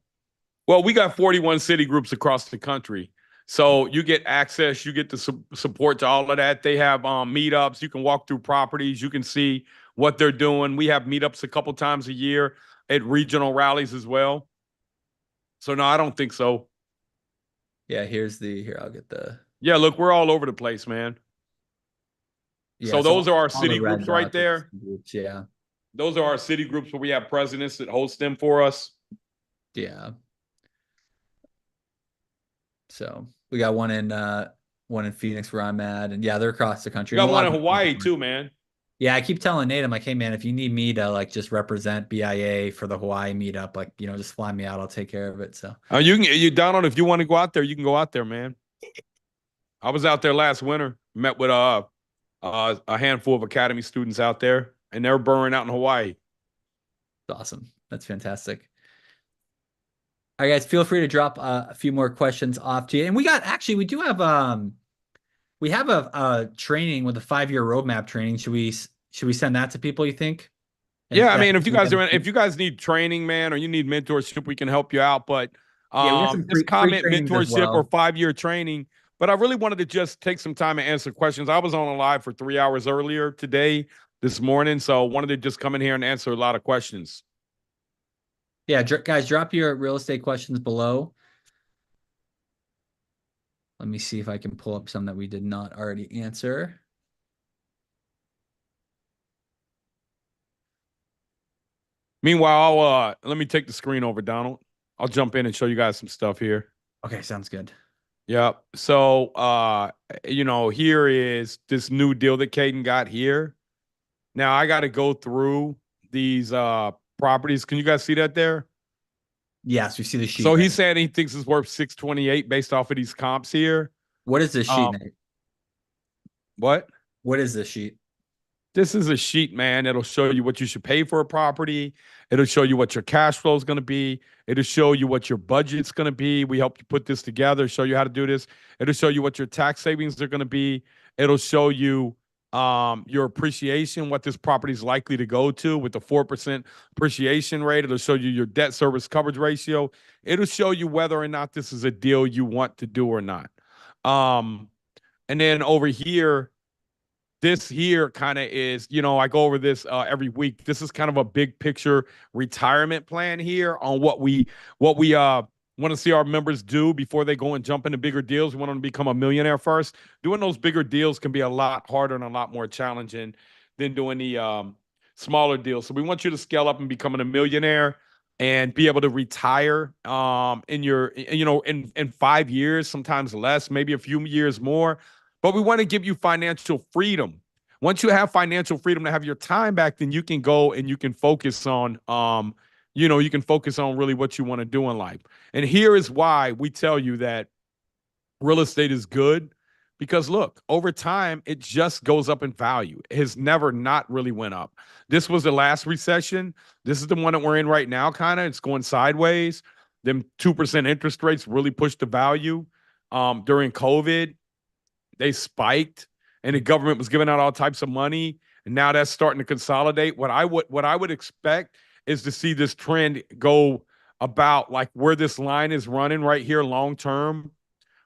Well, we got 41 city groups across the country. So you get access, you get the support to all of that. They have meetups. You can walk through properties. You can see what they're doing. We have meetups a couple times a year at regional rallies as well. So no, I don't think so. Yeah, here, I'll get the. Yeah, look, we're all over the place, man. Yeah, So so those are our all the city red groups right dots are there. groups, yeah. Those are our city groups where we have presidents that host them for us. Yeah. So we got one in Phoenix where I'm at, and yeah, they're across the We country, and a got lot one of in people. Hawaii too, man. Yeah, I keep telling Nate, I'm like, hey man, if you need me to like just represent BIA for the Hawaii meetup, like just fly me out, I'll take care of it. So Donald, if you want to go out there, you can go out there, man. I was out there last winter, met with a handful of academy students out there, and they're burrowing out in Hawaii. it's awesome. That's fantastic. All right, guys, feel free to drop a few more questions off to you. And we do have a training with a 5-year roadmap training. Should we send that to people, you think? And Yeah, I that mean, if you guys need training, man, or you need mentorship, we can help you out. But yeah, we got some just free comment trainings as mentorship or well. 5-year training. But I really wanted to just take some time and answer questions. I was on a live for 3 hours earlier this morning, so wanted to just come in here and answer a lot of questions. Yeah, guys, drop your real estate questions below. Let me see if I can pull up some that we did not already answer. Meanwhile, let me take the screen over, Donald. I'll jump in and show you guys some stuff here. Okay, sounds good. Yep. So, here is this new deal that Caden got here. Now I got to go through these properties. Can you guys see that there? Yes, we see the sheet. So right he's saying he thinks it's worth 628 based off of these comps here. What is this sheet, Um, Nate? What? What is this sheet? This is a sheet, man. It'll show you what you should pay for a property. It'll show you what your cash flow is going to be. It'll show you what your budget's going to be. We help you put this together, show you how to do this. It'll show you what your tax savings are going to be. It'll show you your appreciation, what this property is likely to go to with the 4% appreciation rate. It'll show you your debt service coverage ratio. It'll show you whether or not this is a deal you want to do or not. And then over here, this here kind of is, I go over this every week. This is kind of a big picture retirement plan here on what we want to see our members do before they go and jump into bigger deals. We want them to become a millionaire first. Doing those bigger deals can be a lot harder and a lot more challenging than doing the smaller deals. So we want you to scale up and becoming a millionaire and be able to retire in 5 years, sometimes less, maybe a few years more. But we want to give you financial freedom. Once you have financial freedom to have your time back, then you can go and you can focus on really what you want to do in life. And here is why we tell you that real estate is good, because look, over time it just goes up in value. It has never not really went up. This was the last recession. This is the one that we're in right now. Kind of, it's going sideways. Them 2% interest rates really pushed the value. During COVID, they spiked, and the government was giving out all types of money, and now that's starting to consolidate. What I would expect is to see this trend go about like where this line is running right here long term.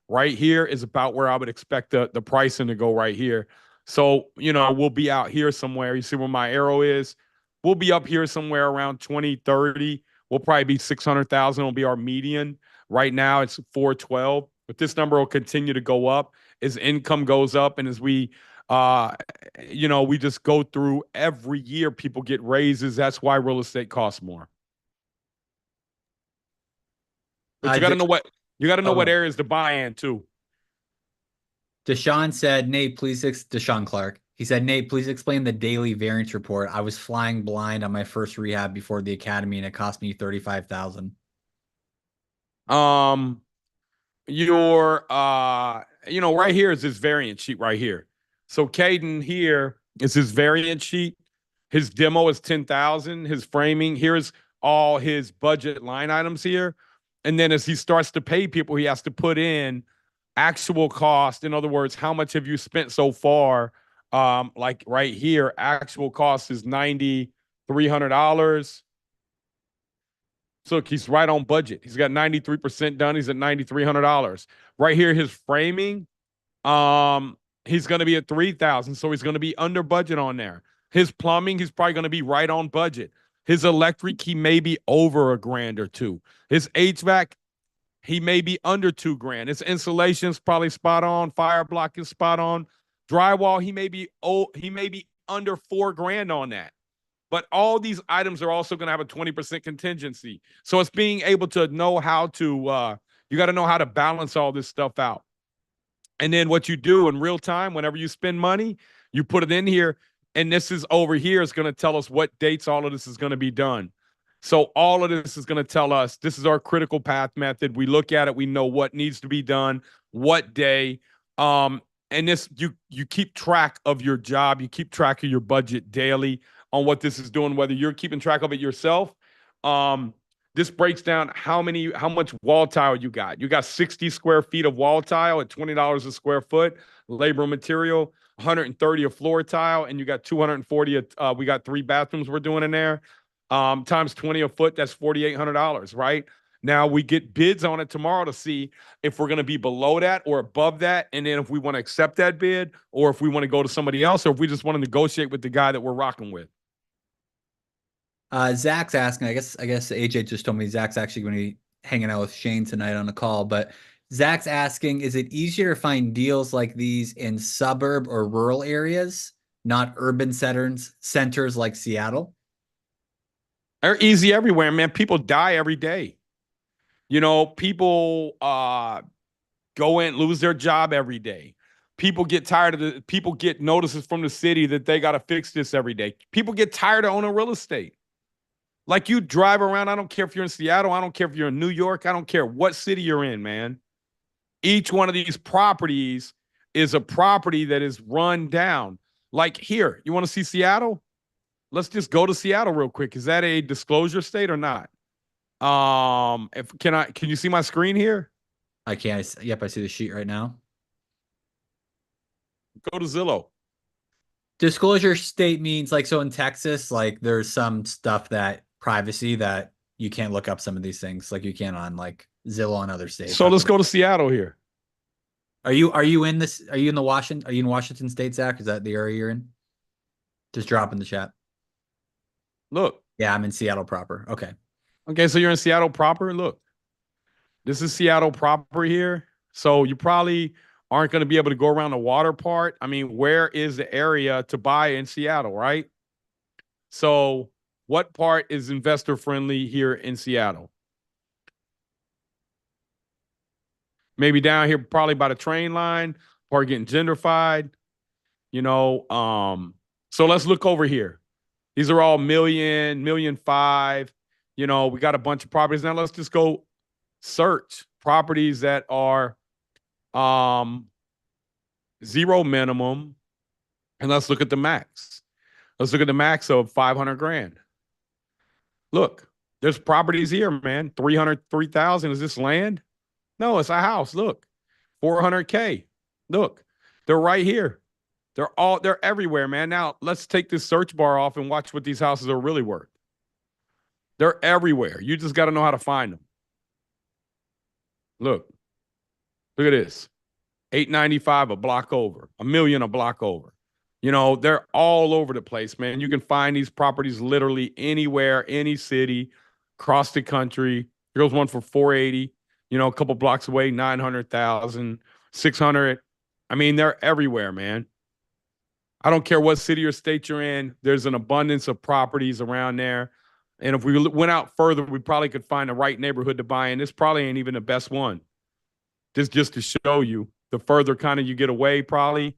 Right here is about where I would expect the pricing to go right here. So, we'll be out here somewhere. You see where my arrow is? We'll be up here somewhere around 2030. We'll probably be 600,000 will be our median. Right now it's 412, but this number will continue to go up as income goes up and as we just go through every year, people get raises. That's why real estate costs more. But you got to know what areas to buy in too. Deshaun said, Nate, Deshaun Clark. He said, Nate, please explain the daily variance report. I was flying blind on my first rehab before the academy, and it cost me $35,000. Right here is his variance sheet right here. So Caden here is his variance sheet. His demo is 10,000. His framing, here's all his budget line items here. And then as he starts to pay people, he has to put in actual cost. In other words, how much have you spent so far? Like right here, actual cost is $9,300. So look, he's right on budget. He's got 93% done. He's at $9,300. Right here, his framing, he's going to be at 3,000. So he's going to be under budget on there. His plumbing, he's probably going to be right on budget. His electric, he may be over $1,000 or $2,000. His HVAC, he may be under $2,000. His insulation's probably spot on. Fire block is spot on. Drywall, he may be under $4,000 on that. But all these items are also going to have a 20% contingency. So it's being able to know how to, you got to know how to balance all this stuff out. And then what you do in real time, whenever you spend money, you put it in here. And this is over here is going to tell us what dates all of this is going to be done. So all of this is going to tell us this is our critical path method. We look at it, we know what needs to be done, what day. And this you keep track of your job, you keep track of your budget daily on what this is doing, whether you're keeping track of it yourself. This breaks down how much wall tile you got. You got 60 square feet of wall tile at $20 a square foot, labor and material, 130 of floor tile, and you got 240. We got 3 bathrooms we're doing in there. Times 20 a foot, that's $4,800, right? Now we get bids on it tomorrow to see if we're going to be below that or above that, and then if we want to accept that bid, or if we want to go to somebody else, or if we just want to negotiate with the guy that we're rocking with. Zach's asking, I guess AJ just told me Zach's actually going to be hanging out with Shane tonight on the call, but Zach's asking, is it easier to find deals like these in suburb or rural areas, not urban centers like Seattle? They're easy everywhere, man. People die every day. People go in, lose their job every day. People get tired of people get notices from the city that they got to fix this every day. People get tired of owning real estate. Like, you drive around, I don't care if you're in Seattle, I don't care if you're in New York, I don't care what city you're in, man. Each one of these properties is a property that is run down. Like, here, you want to see Seattle? Let's just go to Seattle real quick. Is that a disclosure state or not? Can you see my screen here? I can. Yep, I see the sheet right now. Go to Zillow. Disclosure state means, like, so in Texas, like, there's some stuff that privacy that you can't look up some of these things like you can on like Zillow and other states. So let's go to Seattle here. Are you in this? Are you in Washington State, Zach? Is that the area you're in? Just drop in the chat. Look. Yeah, I'm in Seattle proper. Okay. Okay, so you're in Seattle proper. Look, this is Seattle proper here. So you probably aren't going to be able to go around the water part. I mean, where is the area to buy in Seattle, right? So what part is investor friendly here in Seattle? Maybe down here, probably by the train line, part getting gentrified, So let's look over here. These are all $1.5 million. We got a bunch of properties. Now let's just go search properties that are zero minimum, and let's look at the max. Let's look at the max of 500 grand. Look, there's properties here, man. 303,000. Is this land? No, it's a house. Look, 400K. Look, they're right here. They're everywhere, man. Now let's take this search bar off and watch what these houses are really worth. They're everywhere. You just got to know how to find them. Look at this. 895 a block over, $1 million a block over. They're all over the place, man. You can find these properties literally anywhere, any city, across the country. Here goes one for 480, a couple blocks away, 900,000, 600. I mean, they're everywhere, man. I don't care what city or state you're in. There's an abundance of properties around there. And if we went out further, we probably could find the right neighborhood to buy in. This probably ain't even the best one. Just to show you, the further kind of you get away probably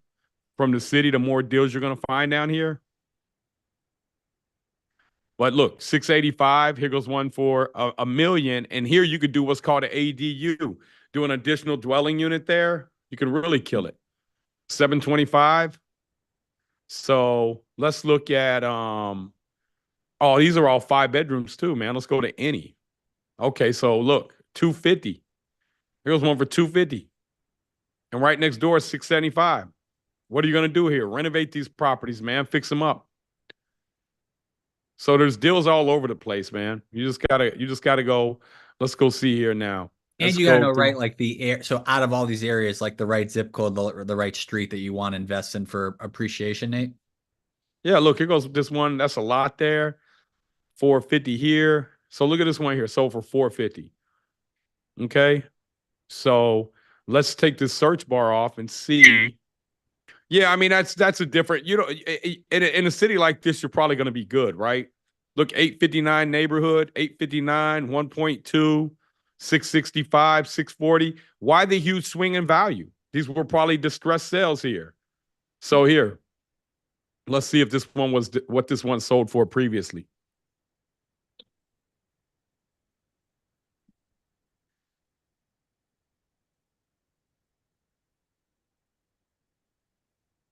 from the city, the more deals you're going to find down here. But look, 685, here goes one for a million. And here you could do what's called an ADU, do an additional dwelling unit there. You can really kill it. 725. So let's look at, these are all 5 bedrooms too, man. Let's go to any. Okay, so look, 250. Here's one for 250. And right next door is 675. What are you going to do here? Renovate these properties, man. Fix them up. So there's deals all over the place, man. You just gotta go. Let's go see here now. And you gotta know, right, like so out of all these areas, like the right zip code, the right street that you want to invest in for appreciation, Nate. Yeah, look, here goes this one. That's a lot there. 450 here. So look at this one here. Sold for 450. Okay. So let's take this search bar off and see Yeah, I mean that's a different. In a city like this, you're probably going to be good, right? Look, 859 neighborhood, 859, 1.2, 665, 640. Why the huge swing in value? These were probably distressed sales here. So here, let's see if this one was what this one sold for previously.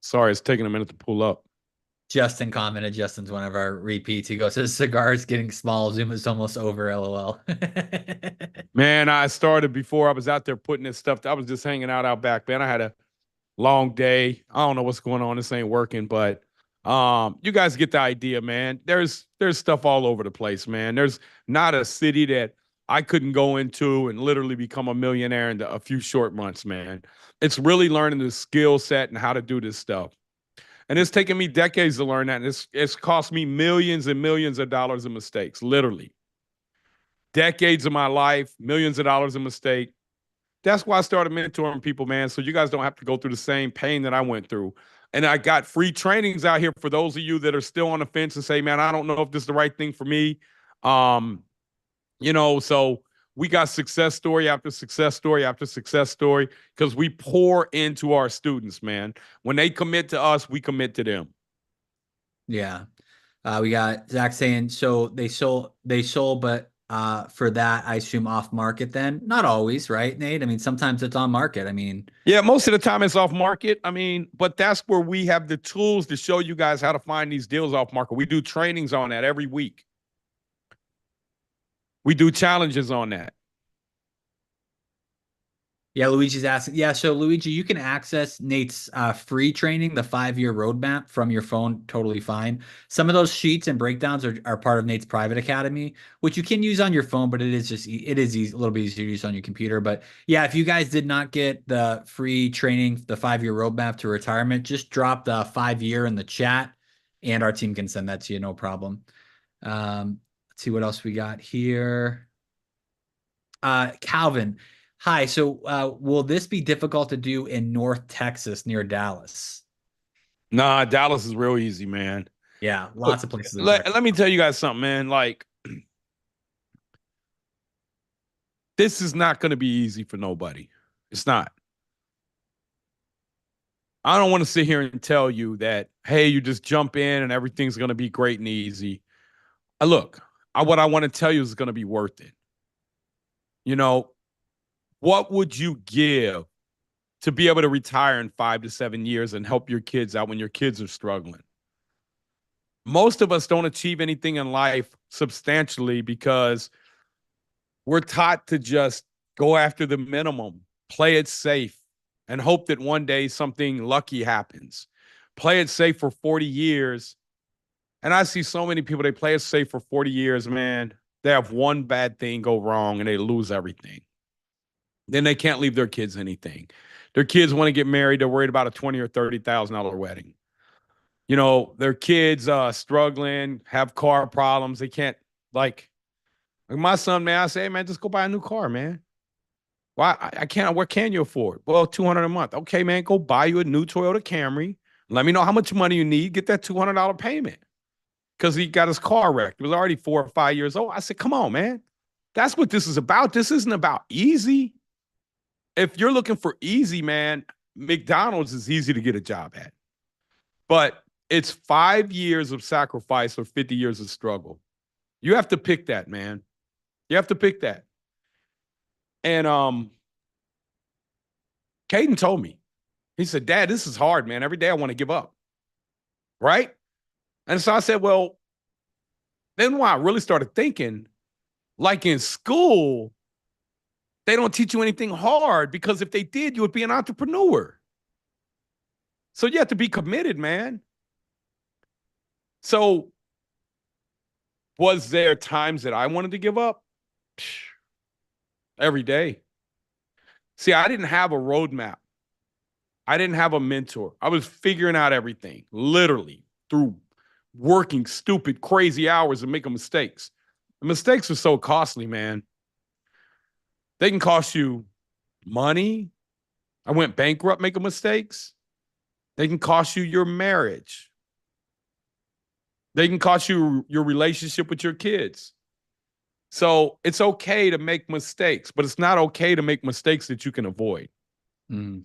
Sorry, it's taking a minute to pull up. Justin commented, Justin's one of our repeats. He goes, his cigar is getting small. Zoom is almost over, LOL. Man, I started before I was out there putting this stuff. I was just hanging out back, man. I had a long day. I don't know what's going on. This ain't working, but you guys get the idea, man. There's stuff all over the place, man. There's not a city that I couldn't go into and literally become a millionaire in a few short months, man. It's really learning the skill set and how to do this stuff. And it's taken me decades to learn that. And it's cost me millions and millions of dollars in mistakes, literally. Decades of my life, millions of dollars in mistake. That's why I started mentoring people, man. So you guys don't have to go through the same pain that I went through. And I got free trainings out here for those of you that are still on the fence and say, man, I don't know if this is the right thing for me. Um, so we got success story after success story after success story because we pour into our students, man. When they commit to us, we commit to them. Yeah. We got Zach saying, so they sold, but for that, I assume off market then. Not always, right, Nate? I mean, sometimes it's on market. I mean, yeah, most of the time it's off market. I mean, but that's where we have the tools to show you guys how to find these deals off market. We do trainings on that every week. We do challenges on that. yeah, Luigi's asking. Yeah, so Luigi, you can access Nate's free training, the 5-year roadmap from your phone, totally fine. Some of those sheets and breakdowns are part of Nate's private academy, which you can use on your phone, but it is easy, a little bit easier to use on your computer. But yeah, if you guys did not get the free training, the 5-year roadmap to retirement, just drop the 5-year in the chat, and our team can send that to you, no problem. Let's see what else we got here. Calvin. Hi. So, will this be difficult to do in North Texas near Dallas? Nah, Dallas is real easy, man. Yeah, Look, lots of places. let me tell you guys something, man. Like, this is not going to be easy for nobody. It's not. I don't want to sit here and tell you that, hey, you just jump in and everything's going to be great and easy. Look, what I want to tell you is going to be worth it. You know, what would you give to be able to retire in 5 to 7 years and help your kids out when your kids are struggling? Most of us don't achieve anything in life substantially because we're taught to just go after the minimum, play it safe, and hope that one day something lucky happens. Play it safe for 40 years. And I see so many people, they play it safe for 40 years, man. They have one bad thing go wrong and they lose everything. Then they can't leave their kids anything. Their kids want to get married. They're worried about a $20,000 or $30,000 wedding. Their kids struggling, have car problems. They can't, like my son, man, I say, hey, man, just go buy a new car, man. Why? I can't. What can you afford? Well, 200 a month. Okay, man, go buy you a new Toyota Camry. Let me know how much money you need. Get that $200 payment because he got his car wrecked. He was already 4 or 5 years old. I said, come on, man. That's what this is about. This isn't about easy. If you're looking for easy, man, McDonald's is easy to get a job at. But it's 5 years of sacrifice or 50 years of struggle. You have to pick that, man. You have to pick that. And Caden told me, he said, Dad, this is hard, man. Every day I want to give up. Right? And so I said, well, then when I really started thinking, like in school, they don't teach you anything hard because if they did, you would be an entrepreneur. So you have to be committed, man. So was there times that I wanted to give up? Every day. See, I didn't have a roadmap. I didn't have a mentor. I was figuring out everything, literally, through working stupid, crazy hours and making mistakes. The mistakes are so costly, man. They can cost you money. I went bankrupt making mistakes. They can cost you your marriage. They can cost you your relationship with your kids. So it's okay to make mistakes, but it's not okay to make mistakes that you can avoid. Mm.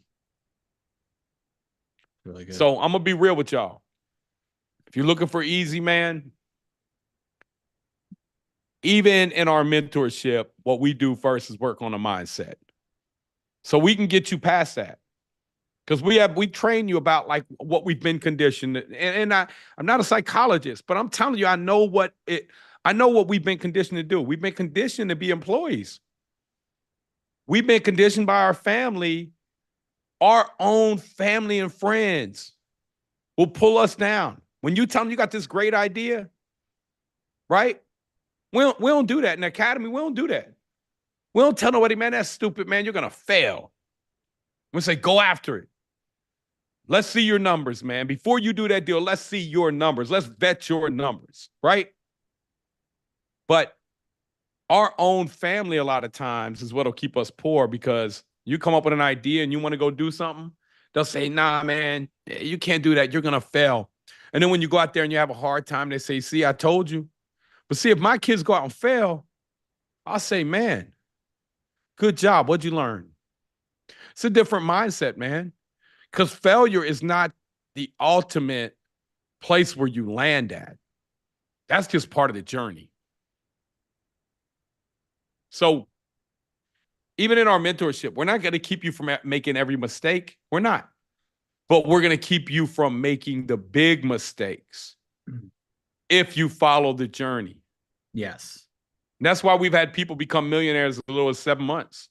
Really good. So I'm going to be real with y'all. If you're looking for easy, man, even in our mentorship, what we do first is work on a mindset. So we can get you past that. Because we train you about like what we've been conditioned. And I'm not a psychologist, but I'm telling you, I know what we've been conditioned to do. We've been conditioned to be employees. We've been conditioned by our family, our own family and friends will pull us down. When you tell them you got this great idea, right? We don't do that in the academy. We don't do that. We don't tell nobody, man, that's stupid, man. You're going to fail. We say, go after it. Let's see your numbers, man. Before you do that deal, let's see your numbers. Let's vet your numbers, right? But our own family, a lot of times, is what'll keep us poor because you come up with an idea and you want to go do something. They'll say, nah, man, you can't do that. You're going to fail. And then when you go out there and you have a hard time, they say, see, I told you. But see, if my kids go out and fail, I'll say, man, good job. What'd you learn? It's a different mindset, man. Because failure is not the ultimate place where you land at. That's just part of the journey. So even in our mentorship, we're not going to keep you from making every mistake. We're not. But we're going to keep you from making the big mistakes if you follow the journey. Yes. And that's why we've had people become millionaires as little as 7 months.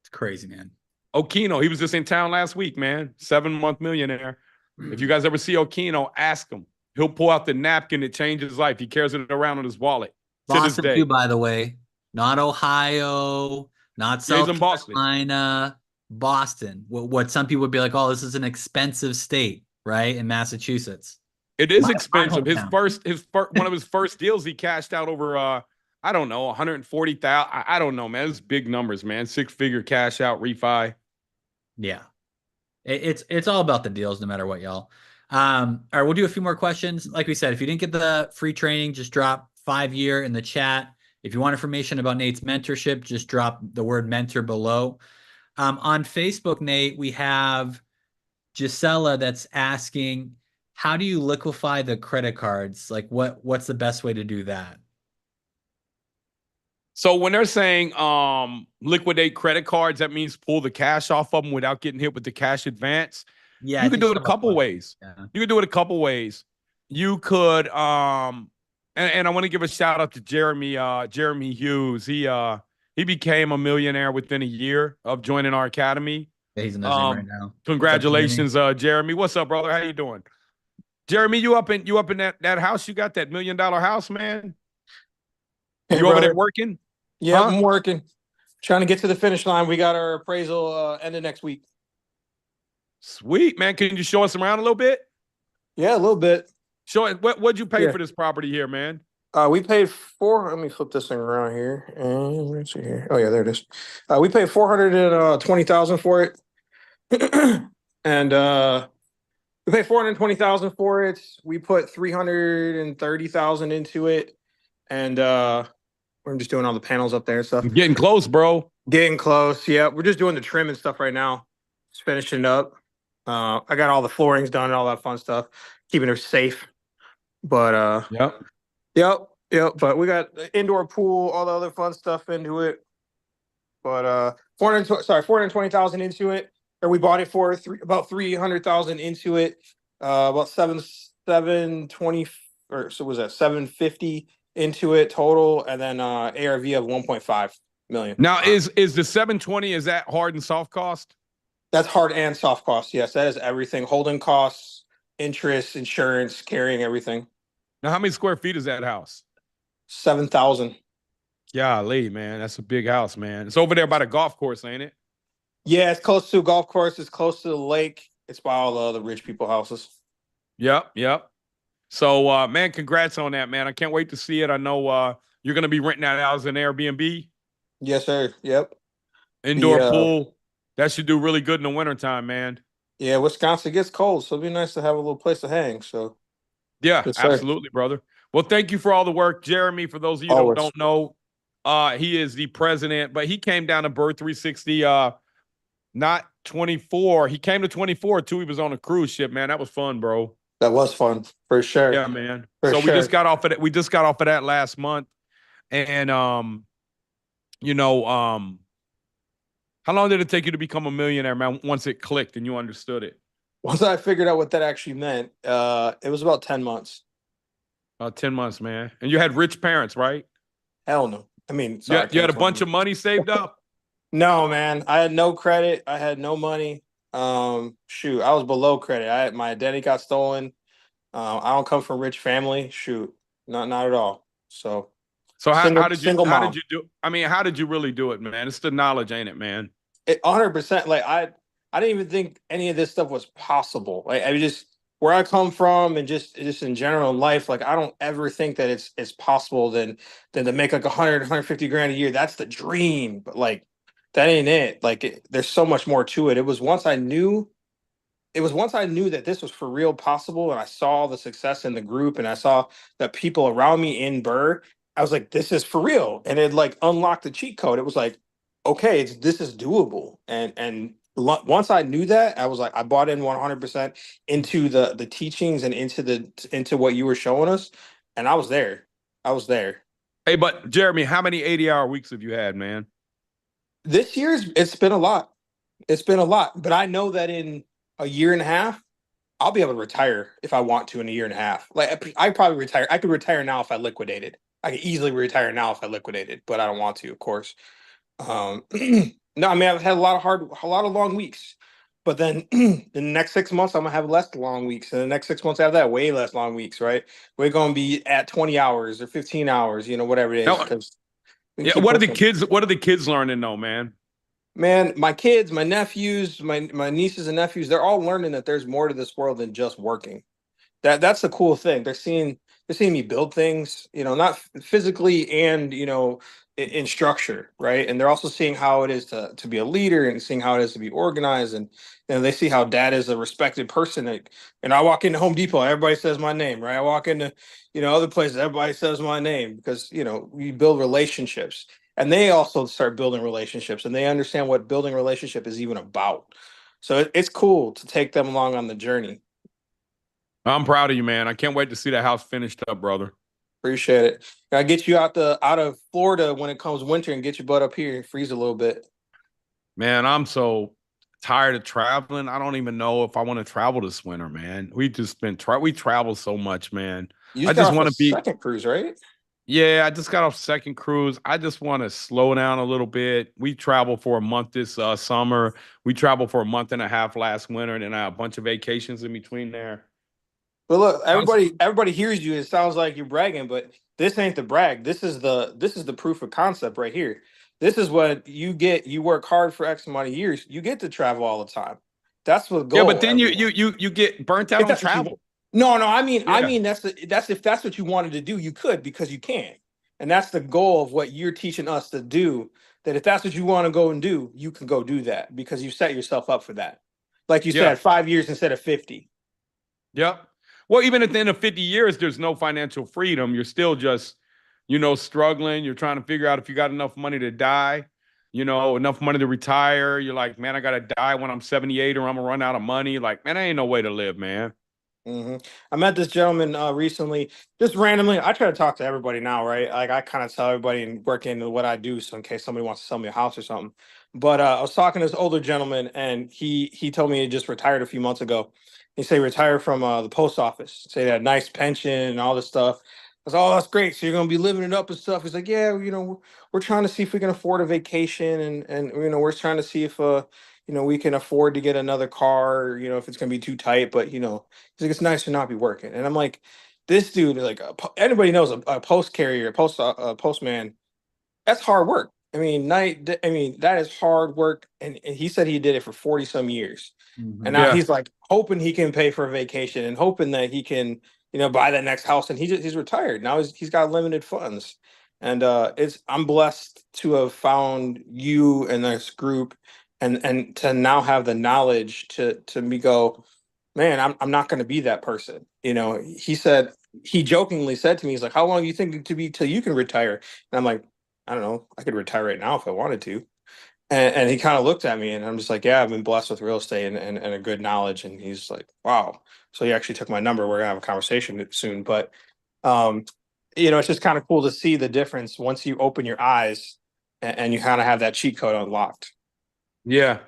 It's crazy, man. Okino, he was just in town last week, man. 7-month millionaire. If you guys ever see Okino, ask him. He'll pull out the napkin that changed his life. He carries it around in his wallet to this Boston day. too, by the way. Not Ohio, not South Carolina, Boston. What some people would be like, oh, this is an expensive state, right? In Massachusetts. It is expensive. My His first one of his first deals, he cashed out over I don't know, 140,000. I don't know, man. It's big numbers, man. 6-figure cash out refi. Yeah. It's all about the deals, no matter what, y'all. All right, we'll do a few more questions. Like we said, if you didn't get the free training, just drop 5-year in the chat. If you want information about Nate's mentorship, just drop the word mentor below. On Facebook, Nate, we have Gisela that's asking, how do you liquefy the credit cards? Like what's the best way to do that? So when they're saying liquidate credit cards, that means pull the cash off of them without getting hit with the cash advance. Yeah, You can do it a couple ways. Yeah. You can do it a couple ways. You could and I want to give a shout out to Jeremy Hughes. He became a millionaire within a year of joining our academy. Yeah, he's in the Zoom right now. Congratulations, Jeremy. What's up, brother? How you doing? Jeremy, you up in that house? You got that $1 million house, man? Hey, you over there working? Yeah, huh? I'm working. Trying to get to the finish line. We got our appraisal end of next week. Sweet, man. Can you show us around a little bit? Yeah, a little bit. Show it. What'd you pay for this property here, man? We paid let me flip this thing around here. And let's see here. Oh yeah, there it is. We paid $420,000 for it. And we paid $420,000 for it. We put $330,000 into it. And we're just doing all the panels up there and stuff. Getting close, bro. Getting close. Yeah, we're just doing the trim and stuff right now. Just finishing it up. I got all the floorings done and all that fun stuff, keeping it safe. But yep. But we got the indoor pool, all the other fun stuff into it. But $420,000 into it, or we bought it for about $300,000 into it. About 720, or so was that 750 into it total, and then ARV of 1.5 million. Now is the 720, is that hard and soft cost? That's hard and soft costs. Yes, that is everything. Holding costs, interest, insurance, carrying everything. Now, how many square feet is that house? 7,000. Golly, man, that's a big house, man. It's over there by the golf course, ain't it? Yeah, it's close to a golf course. It's close to the lake. It's by all the rich people houses. Yep. So, man, congrats on that, man. I can't wait to see it. I know you're going to be renting that out as an Airbnb. Yes, sir. Yep. Indoor pool. That should do really good in the wintertime, man. Yeah, Wisconsin gets cold, so it'd be nice to have a little place to hang. So, Yeah, yes, sir. absolutely, brother. Well, thank you for all the work, Jeremy. For those of you who Always. don't know, he is the president, but he came down to BRRRR 360, not 24. He came to 24 too. He was on a cruise ship, man. That was fun, bro. That was fun for sure. Yeah, man. For So we sure. just got off of that. We just got off of that last month. And you know, how long did it take you to become a millionaire, man, once it clicked and you understood it? Once I figured out what that actually meant, it was about 10 months. 10 months, man. And you had rich parents, right? Hell no. I mean, Yeah, sorry, I you had can't a bunch claim of money saved up. No, man. I had no credit. I had no money. Shoot, I was below credit. My identity got stolen. I don't come from a rich family. Shoot, not at all. So So single single how did mom. you do? I mean, how did you really do it, man? It's the knowledge, ain't it, man? 100%. Like I didn't even think any of this stuff was possible. Like I just where I come from and just in general in life, like I don't ever think that it's possible than to make like 150 grand a year. That's the dream. But like that ain't it. Like there's so much more to it. It was once I knew that this was for real possible and I saw the success in the group and I saw the people around me in Burr, I was like, this is for real. And it like unlocked the cheat code. It was like, okay, this is doable. Once I knew that, I was like, I bought in 100% into the teachings and into what you were showing us. And I was there. I was there. Hey, but Jeremy, how many 80-hour weeks have you had, man? This year's it's been a lot. It's been a lot, but I know that in a year and a half, I'll be able to retire if I want to in a year and a half. Like I probably retire. I could retire now if I liquidated. I could easily retire now if I liquidated, but I don't want to, of course. No, I mean I've had a lot of long weeks, but then in the next 6 months I'm gonna have less long weeks, and the next 6 months after that way less long weeks. Right? We're gonna be at 20 hours or 15 hours, whatever it is, Now, because we can yeah, keep pushing. what are the kids learning though, man? Man, my kids, my nephews, my nieces and nephews, they're all learning that there's more to this world than just working. That's the cool thing. They're seeing me build things, not physically and in structure, right? And they're also seeing how it is to be a leader and seeing how it is to be organized, and they see how dad is a respected person. And I walk into Home Depot, everybody says my name, right? I walk into other places, everybody says my name because we build relationships, and they also start building relationships, and they understand what building relationship is even about. So it's cool to take them along on the journey. I'm proud of you, man. I can't wait to see that house finished up, brother. Appreciate it. Gotta get you out of Florida when it comes winter and get your butt up here and freeze a little bit. Man, I'm so tired of traveling. I don't even know if I want to travel this winter, man. We travel so much, man. You I just got just off a want to be second cruise, right? Yeah, I just got off second cruise. I just want to slow down a little bit. We traveled for a month this summer. We traveled for a month and a half last winter, and then I had a bunch of vacations in between there. But look, I'm everybody hears you. It sounds like you're bragging, but this ain't the brag. This is the proof of concept right here. This is what you get. You work hard for X amount of years. You get to travel all the time. That's the Yeah, but goal, then everyone. you get burnt out If on that's what you want. travel. No, no, I Yeah. mean that's if that's what you wanted to do, you could because you can. And that's the goal of what you're teaching us to do. That if that's what you want to go and do, you can go do that because you set yourself up for that. Like you Yeah. said, 5 years instead of 50. Yep. Well, even at the end of 50 years, there's no financial freedom. You're still just, struggling. You're trying to figure out if you got enough money to die, enough money to retire. You're like, man, I got to die when I'm 78 or I'm going to run out of money. Like, man, that ain't no way to live, man. I met this gentleman recently, just randomly. I try to talk to everybody now, right? Like I kind of tell everybody and work into what I do, so in case somebody wants to sell me a house or something. But I was talking to this older gentleman, and he told me he just retired a few months ago. He said he retired from the post office. Say he had a nice pension and all this stuff. I was, oh, that's great. So you're gonna be living it up and stuff. He's like, yeah, we're trying to see if we can afford a vacation, and we're trying to see if we can afford to get another car, or, if it's gonna be too tight, but he's like, it's nice to not be working. And I'm like, this dude, like, anybody knows a post carrier, a postman, that's hard work. I mean, that is hard work. And he said he did it for 40 some years. And now Yeah. he's like hoping he can pay for a vacation and hoping that he can, buy that next house. And he's retired. Now he's got limited funds. And I'm blessed to have found you and this group and to now have the knowledge to me go, man, I'm not going to be that person. You know, he jokingly said to me, he's like, how long do you think it to be till you can retire? And I'm like, I don't know, I could retire right now if I wanted to. And he kind of looked at me, and I'm just like, yeah, I've been blessed with real estate and a good knowledge. And he's like, wow. So he actually took my number. We're gonna have a conversation soon. But um, it's just kind of cool to see the difference once you open your eyes and you kind of have that cheat code unlocked. Yeah.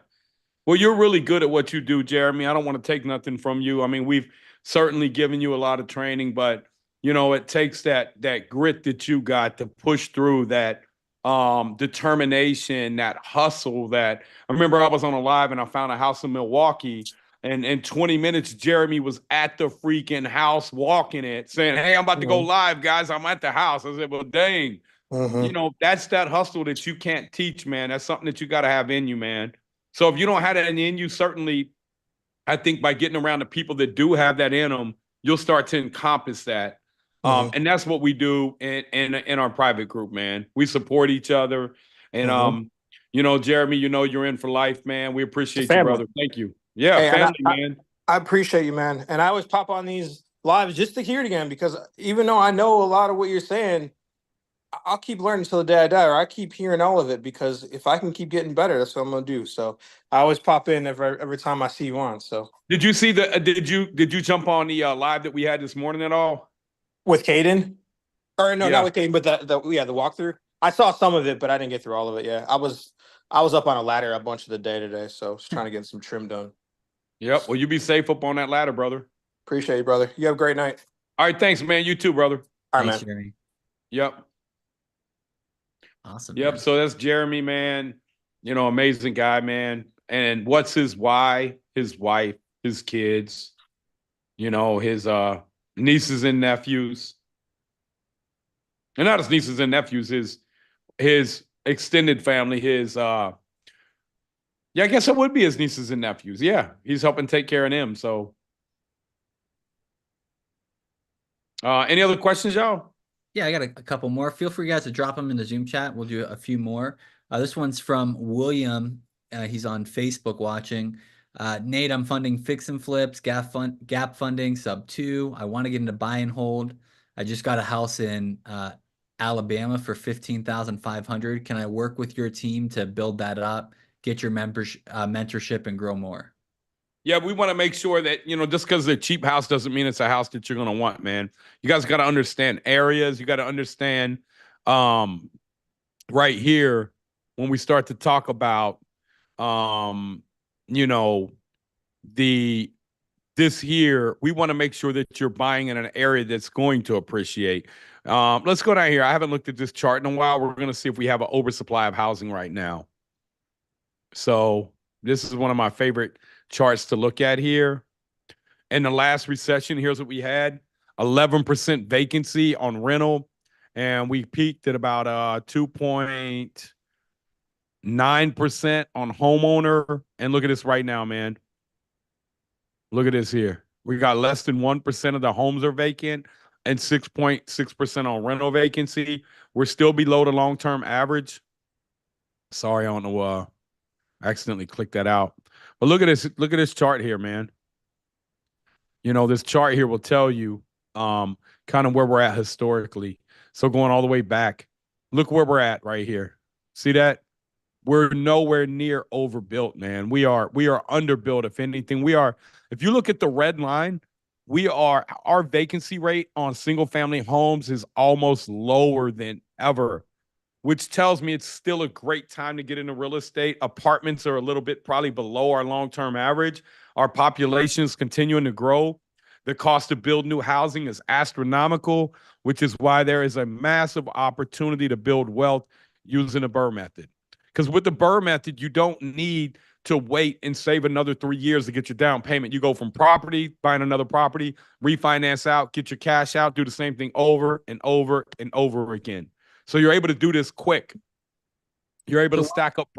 Well, you're really good at what you do, Jeremy. I don't want to take nothing from you. I mean, we've certainly given you a lot of training, but it takes that grit that you got to push through, that determination, that hustle. That I remember I was on a live and I found a house in Milwaukee, and in 20 minutes, Jeremy was at the freaking house walking it, saying, "Hey, I'm about to go live, guys. I'm at the house." I said, "Well, dang." That's that hustle that you can't teach, man. That's something that you got to have in you, man. So if you don't have that in you, certainly, I think by getting around the people that do have that in them, you'll start to encompass that. And that's what we do in our private group, man. We support each other. And, Jeremy, you're in for life, man. We appreciate you, brother. Thank you. Yeah, hey, family, man. I appreciate you, man. And I always pop on these lives just to hear it again, because even though I know a lot of what you're saying, I'll keep learning till the day I die, or I keep hearing all of it, because if I can keep getting better, that's what I'm gonna do. So I always pop in every time I see you on. So did you see did you jump on the live that we had this morning at all? With Caden? Or no, not with Caden, but the walkthrough. I saw some of it, but I didn't get through all of it. Yeah. I was up on a ladder a bunch of the day today, so I was trying to get some trim done. Yep. Well, you be safe up on that ladder, brother. Appreciate you, brother. You have a great night. All right, thanks, man. You too, brother. All right, Thanks, man. Jeremy. Yep. Awesome. Yep. Man. So that's Jeremy, man. Amazing guy, man. And what's his why? His wife, his kids, his nieces and nephews. And not his nieces and nephews, his extended family, I guess it would be his nieces and nephews. Yeah. He's helping take care of them. So any other questions, y'all? Yeah, I got a couple more. Feel free, guys, to drop them in the Zoom chat. We'll do a few more. This one's from William. He's on Facebook watching. Nate, I'm funding fix and flips, gap funding, sub 2. I want to get into buy and hold. I just got a house in Alabama for $15,500. Can I work with your team to build that up, get your mentorship, and grow more? Yeah, we want to make sure that, just because it's a cheap house doesn't mean it's a house that you're going to want, man. You guys got to understand areas. You got to understand right here when we start to talk about, this here, we want to make sure that you're buying in an area that's going to appreciate. Let's go down here. I haven't looked at this chart in a while. We're going to see if we have an oversupply of housing right now. So this is one of my favorite charts to look at here. In the last recession, here's what we had: 11% vacancy on rental, and we peaked at about 2.9% on homeowner. And look at this right now, man. Look at this here. We got less than 1% of the homes are vacant and 6.6% on rental vacancy. We're still below the long-term average. Sorry, I don't know. I accidentally clicked that out. But look at this. Look at this chart here, man. This chart here will tell you kind of where we're at historically. So going all the way back, look where we're at right here. See that? We're nowhere near overbuilt, man. We are underbuilt. If anything, if you look at the red line, our vacancy rate on single family homes is almost lower than ever, which tells me it's still a great time to get into real estate. Apartments are a little bit probably below our long-term average. Our population is continuing to grow. The cost to build new housing is astronomical, which is why there is a massive opportunity to build wealth using the BRRRR method. Because with the BRRRR method, you don't need to wait and save another 3 years to get your down payment. You go from property, buying another property, refinance out, get your cash out, do the same thing over and over and over again. So you're able to do this quick. You're able to stack up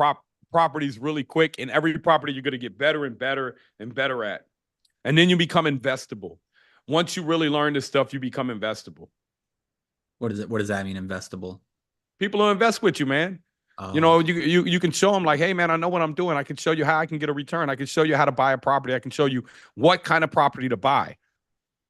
properties really quick, and every property you're going to get better and better and better at. And then you become investable. Once you really learn this stuff, you become investable. What does that mean, investable? People will invest with you, man. You know, you can show them like, hey man, I know what I'm doing. I can show you how I can get a return. I can show you how to buy a property. I can show you what kind of property to buy.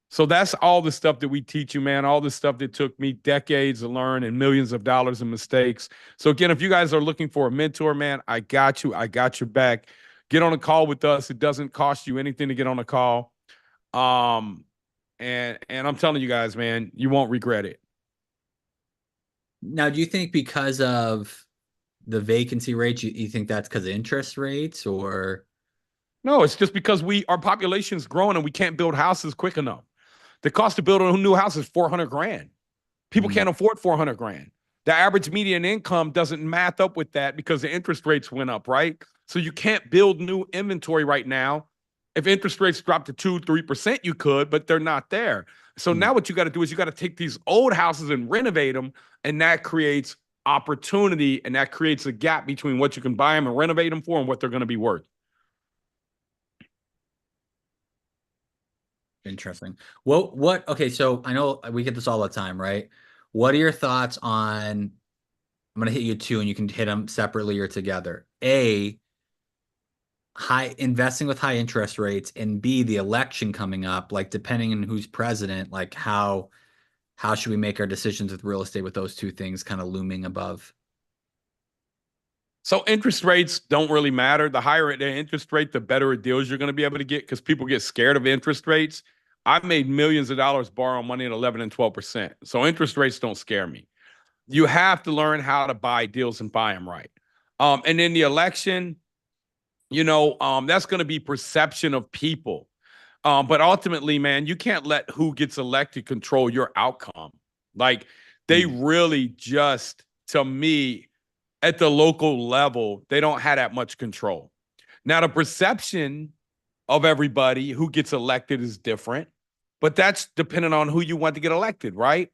So that's all the stuff that we teach you, man. All the stuff that took me decades to learn and millions of dollars in mistakes. So again, if you guys are looking for a mentor, man, I got you. I got your back. Get on a call with us. It doesn't cost you anything to get on a call. And I'm telling you guys, man, you won't regret it. Now, do you think because of the vacancy rate, you think that's because of interest rates, or? No, it's just because our population is growing and we can't build houses quick enough. The cost to build a new house is 400 grand. People can't afford 400 grand. The average median income doesn't math up with that because the interest rates went up, right? So you can't build new inventory right now. If interest rates drop to 2-3%, you could, but they're not there. So now what you got to do is you got to take these old houses and renovate them, and that creates opportunity, and that creates a gap between what you can buy them and renovate them for and what they're going to be worth. Interesting. Okay, so I know we get this all the time, right? What are your thoughts on, I'm going to hit you two and you can hit them separately or together. A, investing with high interest rates, and B, the election coming up, like depending on who's president, like how should we make our decisions with real estate with those two things kind of looming above? So interest rates don't really matter. The higher the interest rate, the better deals you're going to be able to get because people get scared of interest rates. I've made millions of dollars borrowing money at 11 and 12%. So interest rates don't scare me. You have to learn how to buy deals and buy them right. And in the election, that's going to be perception of people. But ultimately, man, you can't let who gets elected control your outcome. Like they really just, to me, at the local level, they don't have that much control. Now, the perception of everybody who gets elected is different, but that's dependent on who you want to get elected, right?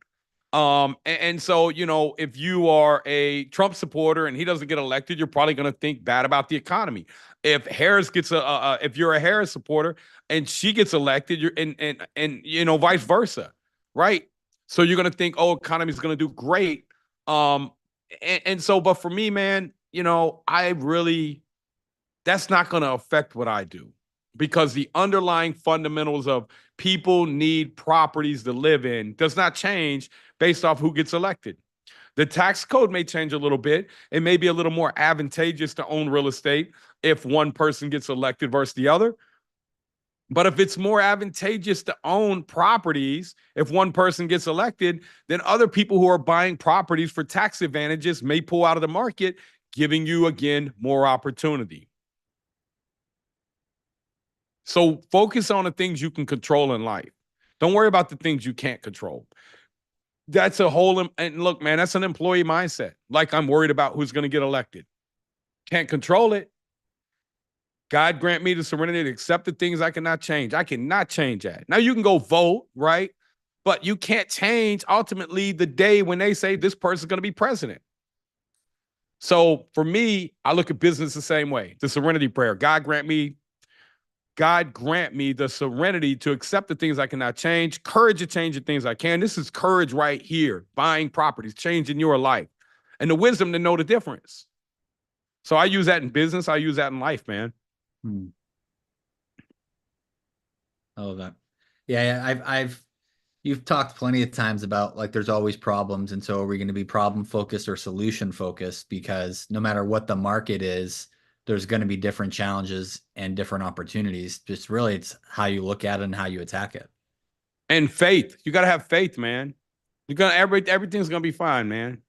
And so, if you are a Trump supporter and he doesn't get elected, you're probably going to think bad about the economy. If Harris gets if you're a Harris supporter and she gets elected, you're and vice versa, right? So you're going to think, oh, economy is going to do great. And so, but for me, man, that's not going to affect what I do because the underlying fundamentals of people need properties to live in does not change based off who gets elected. The tax code may change a little bit. It may be a little more advantageous to own real estate if one person gets elected versus the other. But if it's more advantageous to own properties, if one person gets elected, then other people who are buying properties for tax advantages may pull out of the market, giving you, again, more opportunity. So focus on the things you can control in life. Don't worry about the things you can't control. That's a whole, and look, man, that's an employee mindset. Like I'm worried about who's going to get elected. Can't control it. God grant me the serenity to accept the things I cannot change. I cannot change that. Now you can go vote, right? But you can't change ultimately the day when they say this person's going to be president. So for me, I look at business the same way. The serenity prayer. God grant me the serenity to accept the things I cannot change, courage to change the things I can. This is courage right here, buying properties, changing your life, and the wisdom to know the difference. So I use that in business. I use that in life, man. I love that. Yeah, you've talked plenty of times about like there's always problems, and so are we going to be problem focused or solution focused? Because no matter what the market is, there's going to be different challenges and different opportunities. Just really, it's how you look at it and how you attack it. And faith. You got to have faith, man. Everything's going to be fine, man.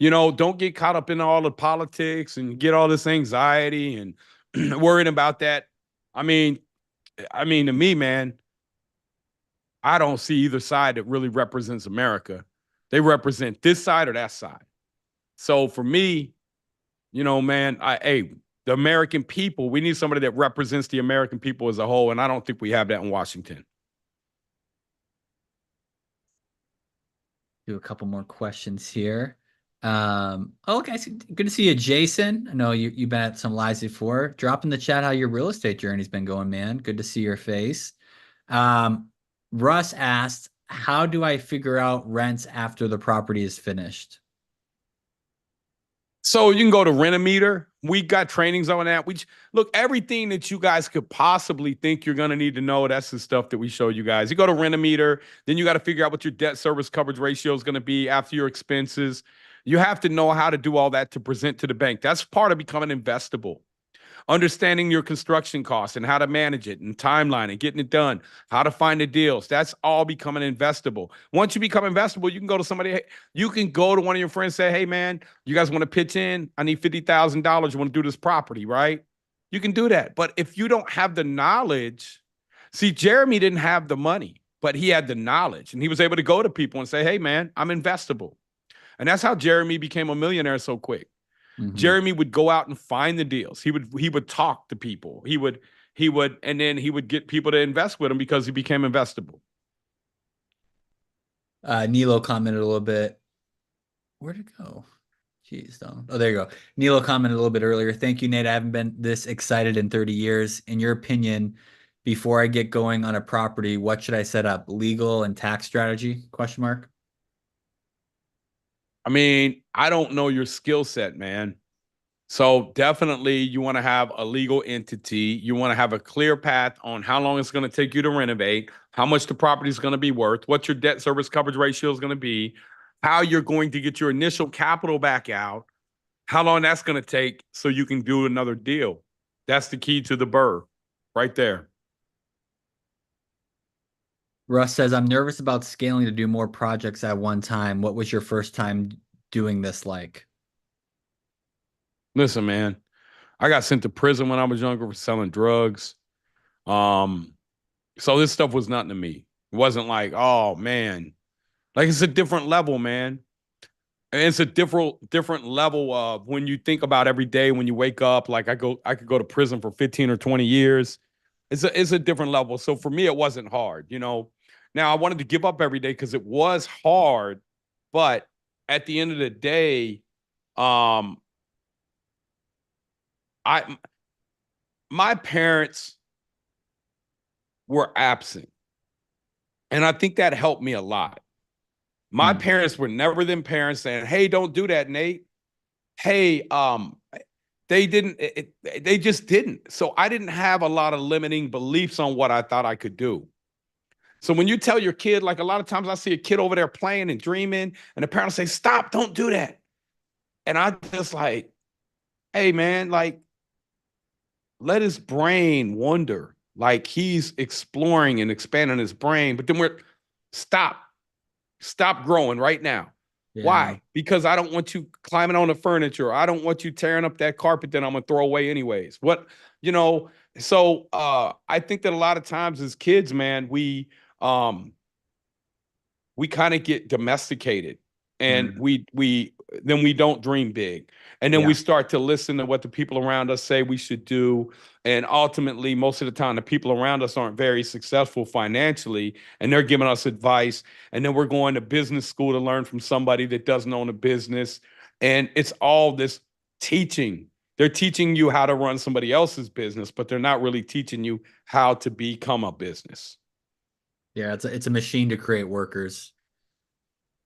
Don't get caught up in all the politics and get all this anxiety and worrying about that. I mean, to me, man, I don't see either side that really represents America. They represent this side or that side. So for me, man, the American people, we need somebody that represents the American people as a whole, and I don't think we have that in Washington. Do a couple more questions here. Okay, good to see you, Jason. I know you've been at some lives before. Drop in the chat how your real estate journey's been going, man. Good to see your face. Russ asked, how do I figure out rents after the property is finished? So you can go to Rent-A-Meter. We got trainings on that. Look, everything that you guys could possibly think you're going to need to know, that's the stuff that we show you guys. You go to Rent-A-Meter, then you got to figure out what your debt service coverage ratio is going to be after your expenses. You have to know how to do all that to present to the bank. That's part of becoming investable. Understanding your construction costs and how to manage it and timeline and getting it done, how to find the deals. That's all becoming investable. Once you become investable, you can go to somebody, you can go to one of your friends and say, hey, man, you guys want to pitch in? I need $50,000. You want to do this property, right? You can do that. But if you don't have the knowledge, see, Jeremy didn't have the money, but he had the knowledge and he was able to go to people and say, hey, man, I'm investable. And that's how Jeremy became a millionaire so quick. Mm-hmm. Jeremy would go out and find the deals. He would talk to people. And then he would get people to invest with him because he became investable. Nilo commented a little bit. Where'd it go? Jeez, Don. Oh, there you go. Nilo commented a little bit earlier. Thank you, Nate. I haven't been this excited in 30 years. In your opinion, before I get going on a property, what should I set up? Legal and tax strategy? Question mark. I mean, I don't know your skill set, man. So definitely you want to have a legal entity. You want to have a clear path on how long it's going to take you to renovate, how much the property is going to be worth, what your debt service coverage ratio is going to be, how you're going to get your initial capital back out, how long that's going to take so you can do another deal. That's the key to the BRRRR right there. Russ says, I'm nervous about scaling to do more projects at one time. What was your first time doing this like? Listen, man, I got sent to prison when I was younger for selling drugs. So this stuff was nothing to me. It wasn't like, oh, man. Like, it's a different level, man. And it's a different level of when you think about every day when you wake up, like I could go to prison for 15 or 20 years. It's a different level. So for me, it wasn't hard, you know. Now I wanted to give up every day because it was hard, but at the end of the day, my parents were absent, and I think that helped me a lot. My parents were never them parents saying, "Hey, don't do that, Nate." Hey, they didn't. They just didn't. So I didn't have a lot of limiting beliefs on what I thought I could do. So when you tell your kid, like a lot of times I see a kid over there playing and dreaming, and the parents say, "Stop! Don't do that." And I just like, "Hey, man, like, let his brain wander. Like he's exploring and expanding his brain." But then stop growing right now. Yeah. Why? Because I don't want you climbing on the furniture. I don't want you tearing up that carpet that I'm gonna throw away anyways. What, you know? So I think that a lot of times as kids, man, we kind of get domesticated, and we don't dream big, and then we start to listen to what the people around us say we should do, and ultimately most of the time the people around us aren't very successful financially, and they're giving us advice, and then we're going to business school to learn from somebody that doesn't own a business, and it's all this teaching. They're teaching you how to run somebody else's business, but they're not really teaching you how to become a business. Yeah, it's a machine to create workers.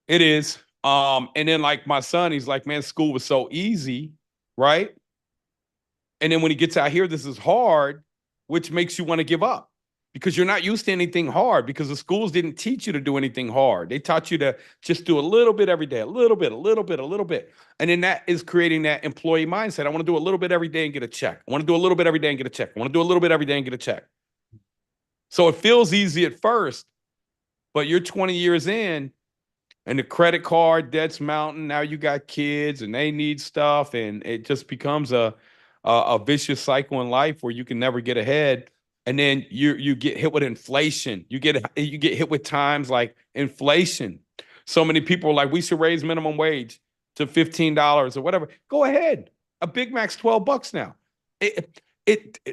It is. And then like my son, he's like, man, school was so easy, right? And then when he gets out here, this is hard, which makes you want to give up because you're not used to anything hard because the schools didn't teach you to do anything hard. They taught you to just do a little bit every day, a little bit, a little bit, a little bit. And then that is creating that employee mindset. I want to do a little bit every day and get a check. I want to do a little bit every day and get a check. I want to do a little bit every day and get a check. So it feels easy at first, but you're 20 years in, and the credit card debt's mounting. Now you got kids and they need stuff, and it just becomes a vicious cycle in life where you can never get ahead. And then you get hit with inflation. You get hit with times like inflation. So many people are like, we should raise minimum wage to $15 or whatever. Go ahead. A Big Mac's $12 now.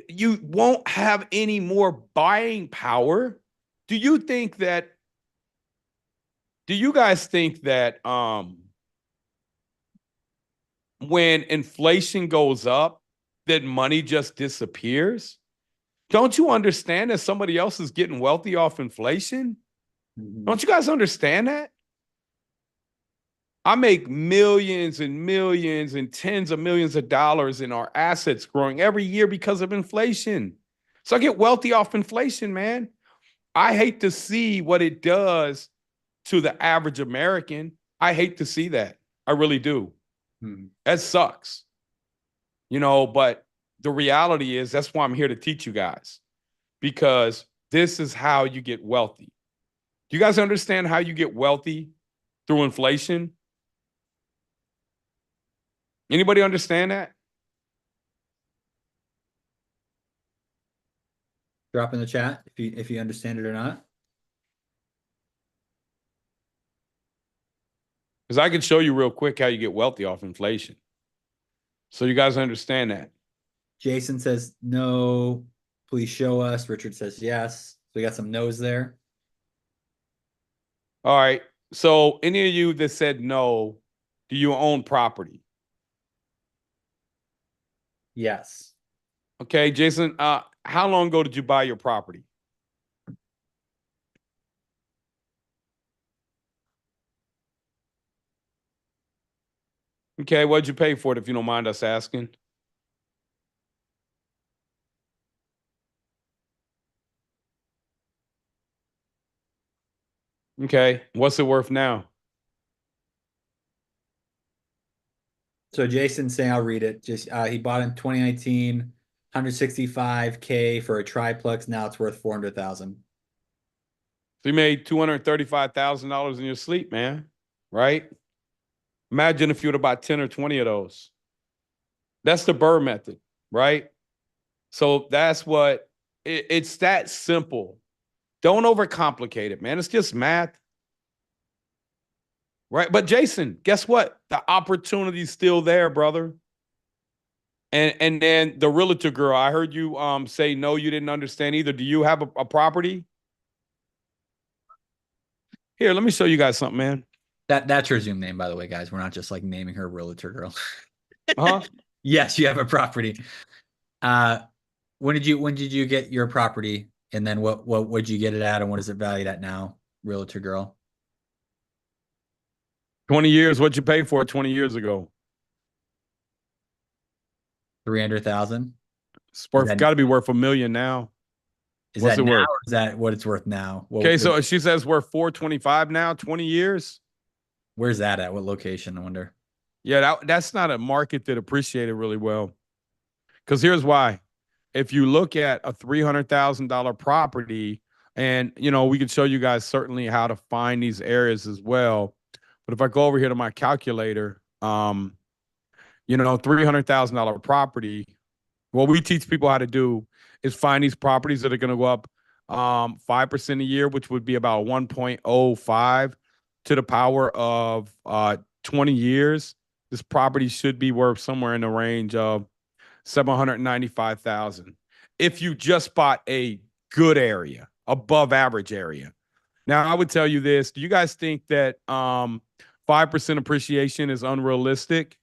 You won't have any more buying power. Do you guys think that when inflation goes up, that money just disappears? Don't you understand that somebody else is getting wealthy off inflation? Mm-hmm. Don't you guys understand that? I make millions and millions and tens of millions of dollars in our assets growing every year because of inflation. So I get wealthy off inflation, man. I hate to see what it does to the average American. I hate to see that. I really do. That sucks. But the reality is that's why I'm here to teach you guys, because this is how you get wealthy. Do you guys understand how you get wealthy through inflation? Anybody understand that? Drop in the chat if you understand it or not. Because I can show you real quick how you get wealthy off inflation. So you guys understand that. Jason says no. Please show us. Richard says yes. So we got some no's there. All right. So any of you that said no, do you own property? Yes. Okay, Jason, how long ago did you buy your property? Okay, what'd you pay for it, if you don't mind us asking? Okay, what's it worth now? So Jason's saying, I'll read it. Just he bought in 2019, $165K for a triplex. Now it's worth 400,000. So you made $235,000 in your sleep, man. Right? Imagine if you would have bought 10 or 20 of those. That's the BRRRR method, right? So that's what it's that simple. Don't overcomplicate it, man. It's just math. Right? But Jason, guess what? The opportunity's still there, brother. And then the realtor girl, I heard you say no, you didn't understand either. Do you have a property? Here, let me show you guys something, man. That's her Zoom name, by the way, guys. We're not just like naming her realtor girl. Huh? Yes, you have a property. When did you get your property? And then what would you get it at, and what is it valued at now, realtor girl? 20 years. What'd you pay for it 20 years ago? 300,000. It's got to be worth $1 million now. What's it worth? Or is that what it's worth now? Okay, so she says worth 425 now, 20 years. Where's that at? What location? I wonder. Yeah, that's not a market that appreciated really well. Because here's why. If you look at a $300,000 property, and we could show you guys certainly how to find these areas as well. But if I go over here to my calculator, $300,000 property, what we teach people how to do is find these properties that are going to go up 5% a year, which would be about 1.05 to the power of 20 years. This property should be worth somewhere in the range of $795,000 if you just bought a good area, above average area. Now, I would tell you this. Do you guys think that 5% appreciation is unrealistic?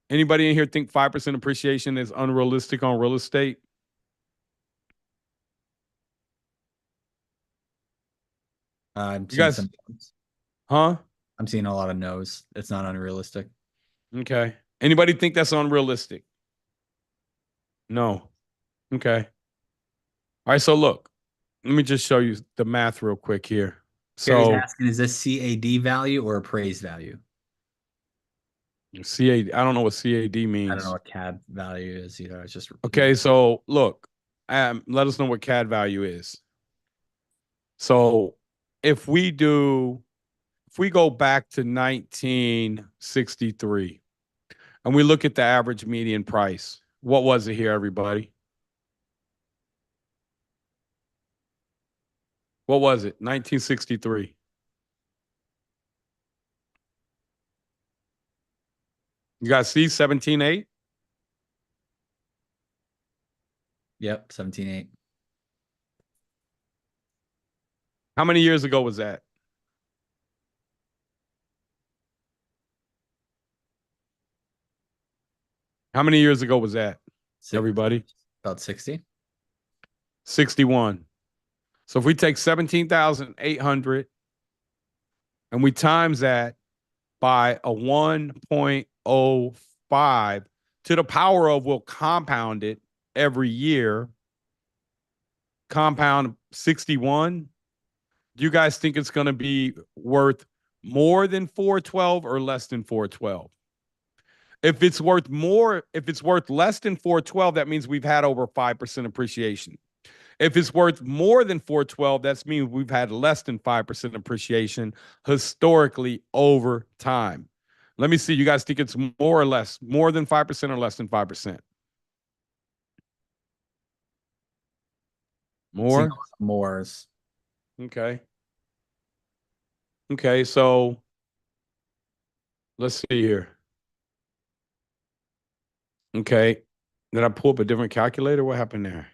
Anybody in here think 5% appreciation is unrealistic on real estate? I'm seeing some no's. Huh? I'm seeing a lot of no's. It's not unrealistic. Okay. Anybody think that's unrealistic? No. Okay. All right. So look, let me just show you the math real quick here. So he's asking, is this CAD value or appraised value? CAD. I don't know what CAD means. I don't know what CAD value is either. It's just okay. So look, let us know what CAD value is. So if we go back to 1963 and we look at the average median price, what was it here, everybody? What was it? 1963. You guys see 17.8? Yep, 17.8. How many years ago was that? How many years ago was that? Everybody? About 60. 61. So if we take 17,800 and we times that by a 1.05 to the power of, we'll compound it every year. Compound 61. Do you guys think it's going to be worth more than 412 or less than 412? If it's worth less than 412, that means we've had over 5% appreciation. If it's worth more than 412, that means we've had less than 5% appreciation historically over time. Let me see. You guys think it's more or less, more than 5% or less than 5%? More? Mores. Okay. Okay, so let's see here. Okay. Did I pull up a different calculator? What happened there?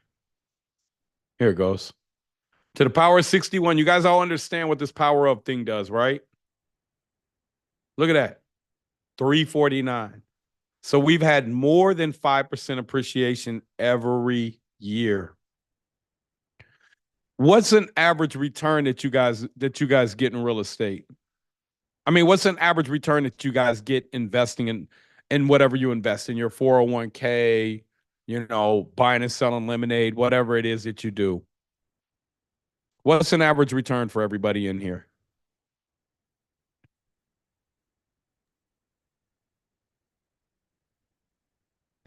Here it goes. To the power of 61. You guys all understand what this power of thing does, right? Look at that. 349. So we've had more than 5% appreciation every year. What's an average return that you guys get in real estate? I mean, what's an average return that you guys get investing in whatever you invest in, your 401k, buying and selling lemonade, whatever it is that you do? What's an average return for everybody in here?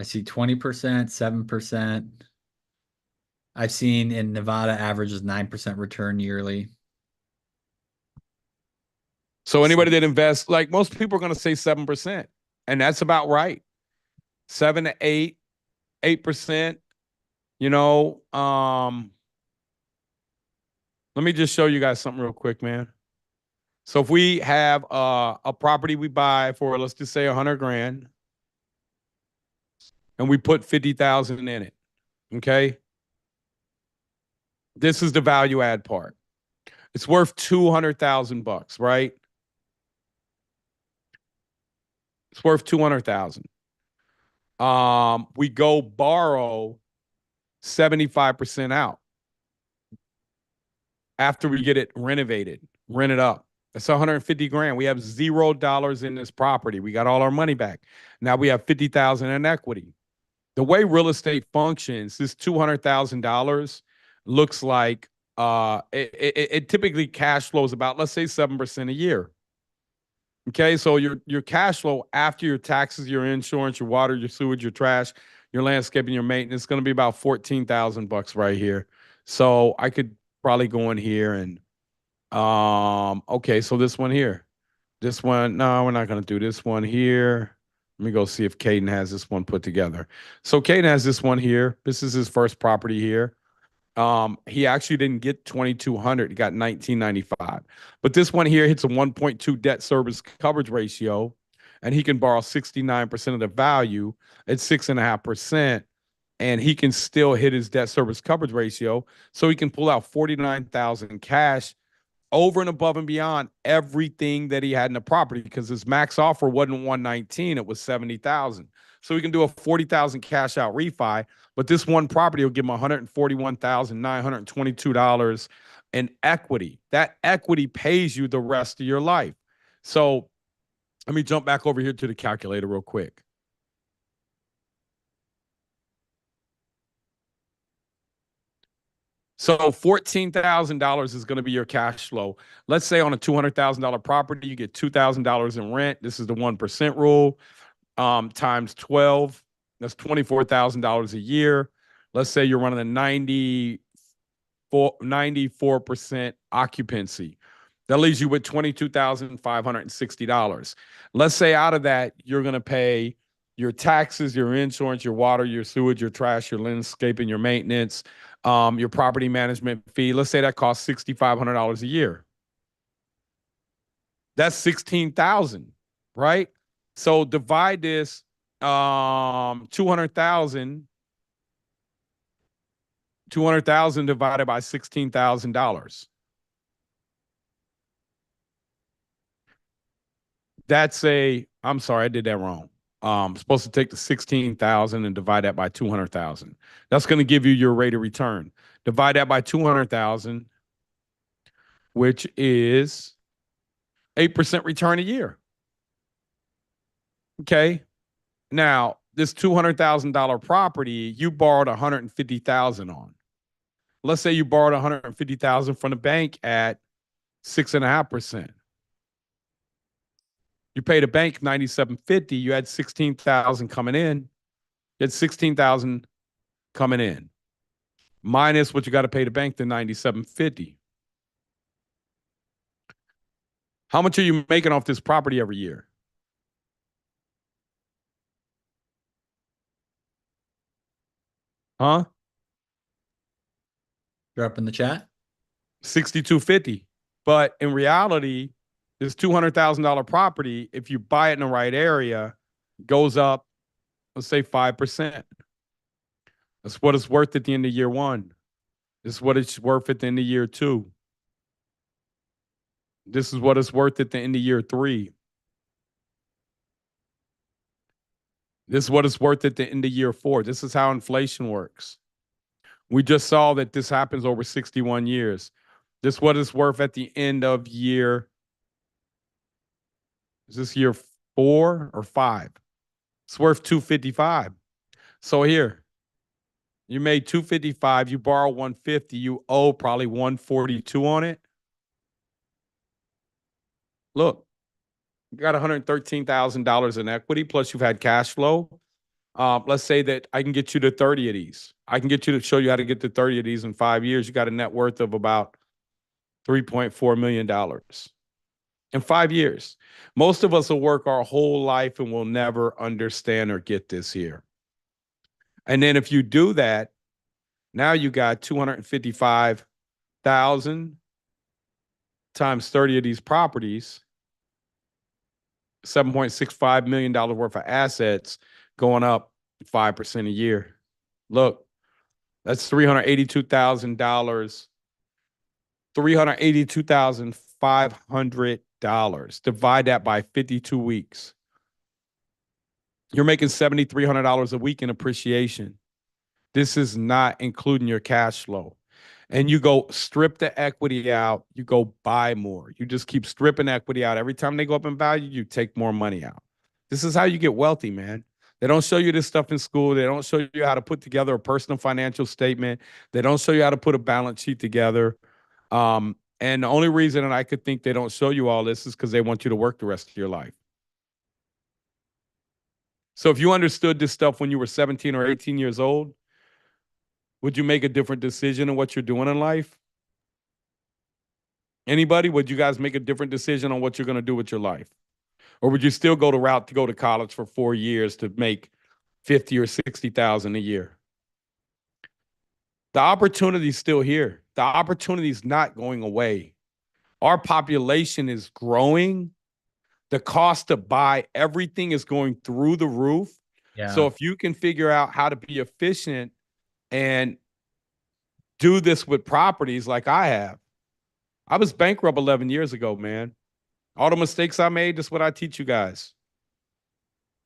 I see 20%, 7%. I've seen in Nevada averages 9% return yearly. So anybody that invests, like most people are going to say 7%, and that's about right. 7 to 8%. Let me just show you guys something real quick, man. So if we have a property we buy for, let's just say 100 grand, and we put 50,000 in it, okay? This is the value add part. It's worth 200,000 bucks, right? It's worth 200,000. We go borrow 75% out after we get it renovated, rent it up. It's 150 grand. We have $0 in this property. We got all our money back. Now we have 50,000 in equity. The way real estate functions, this $200,000 looks like it typically cash flows about, let's say, 7% a year. Okay, so your cash flow after your taxes, your insurance, your water, your sewage, your trash, your landscaping, your maintenance is going to be about 14,000 bucks right here. So I could probably go in here and okay, so this one here. This one, no, we're not going to do this one here. Let me go see if Caden has this one put together. So Caden has this one here. This is his first property here. He actually didn't get 2,200. He got 1,995. But this one here hits a 1.2 debt service coverage ratio, and he can borrow 69% of the value at 6.5%, and he can still hit his debt service coverage ratio. So he can pull out 49,000 cash over and above and beyond everything that he had in the property, because his max offer wasn't 119, it was 70,000. So we can do a 40,000 cash out refi, but this one property will give him $141,922 in equity. That equity pays you the rest of your life. So let me jump back over here to the calculator real quick. So $14,000 is going to be your cash flow. Let's say on a $200,000 property, you get $2,000 in rent. This is the 1% rule. Times 12, that's $24,000 a year. Let's say you're running a 94% occupancy. That leaves you with $22,560. Let's say out of that, you're going to pay your taxes, your insurance, your water, your sewage, your trash, your landscaping, your maintenance, your property management fee. Let's say that costs $6,500 a year. That's $16,000, right? So divide this 200,000 divided by $16,000. That's I'm sorry, I did that wrong. I'm supposed to take the 16,000 and divide that by 200,000. That's going to give you your rate of return. Divide that by 200,000, which is 8% return a year. Okay. Now, this $200,000 property, you borrowed $150,000 on. Let's say you borrowed $150,000 from the bank at 6.5%. You paid a bank $97.50. You had $16,000 coming in. You had $16,000 coming in, minus what you got to pay the bank, the $97.50. How much are you making off this property every year? Huh? Drop in the chat. 62.50. But in reality, this $200,000 property, if you buy it in the right area, goes up, let's say 5%. That's what it's worth at the end of year one. This is what it's worth at the end of year two. This is what it's worth at the end of year three. This is what it's worth at the end of year four. This is how inflation works. We just saw that this happens over 61 years. This is what it's worth at the end of year. Is this year 4 or 5? It's worth 255. So here, you made 255, you borrow 150, you owe probably 142 on it. Look, you got $113,000 in equity, plus you've had cash flow. Let's say that I can get you to 30 of these. I can get you to show you how to get to 30 of these in 5 years. You got a net worth of about $3.4 million in 5 years. Most of us will work our whole life and will never understand or get this here. And then if you do that, now you got 255,000 times 30 of these properties, $7.65 million worth of assets going up 5% a year. Look, that's $382,000, $382,500. Divide that by 52 weeks. You're making $7,300 a week in appreciation. This is not including your cash flow. And you go strip the equity out, you go buy more. You just keep stripping equity out. Every time they go up in value, you take more money out. This is how you get wealthy, man. They don't show you this stuff in school. They don't show you how to put together a personal financial statement. They don't show you how to put a balance sheet together. And the only reason that I could think they don't show you all this is because they want you to work the rest of your life. So if you understood this stuff when you were 17 or 18 years old, would you make a different decision in what you're doing in life? Anybody? Would you guys make a different decision on what you're going to do with your life? Or would you still go the route to go to college for 4 years to make 50 or 60,000 a year? The opportunity's still here. The opportunity's not going away. Our population is growing. The cost to buy everything is going through the roof. Yeah. So if you can figure out how to be efficient and do this with properties like I have. I was bankrupt 11 years ago, man. All the mistakes I made, that's what I teach you guys.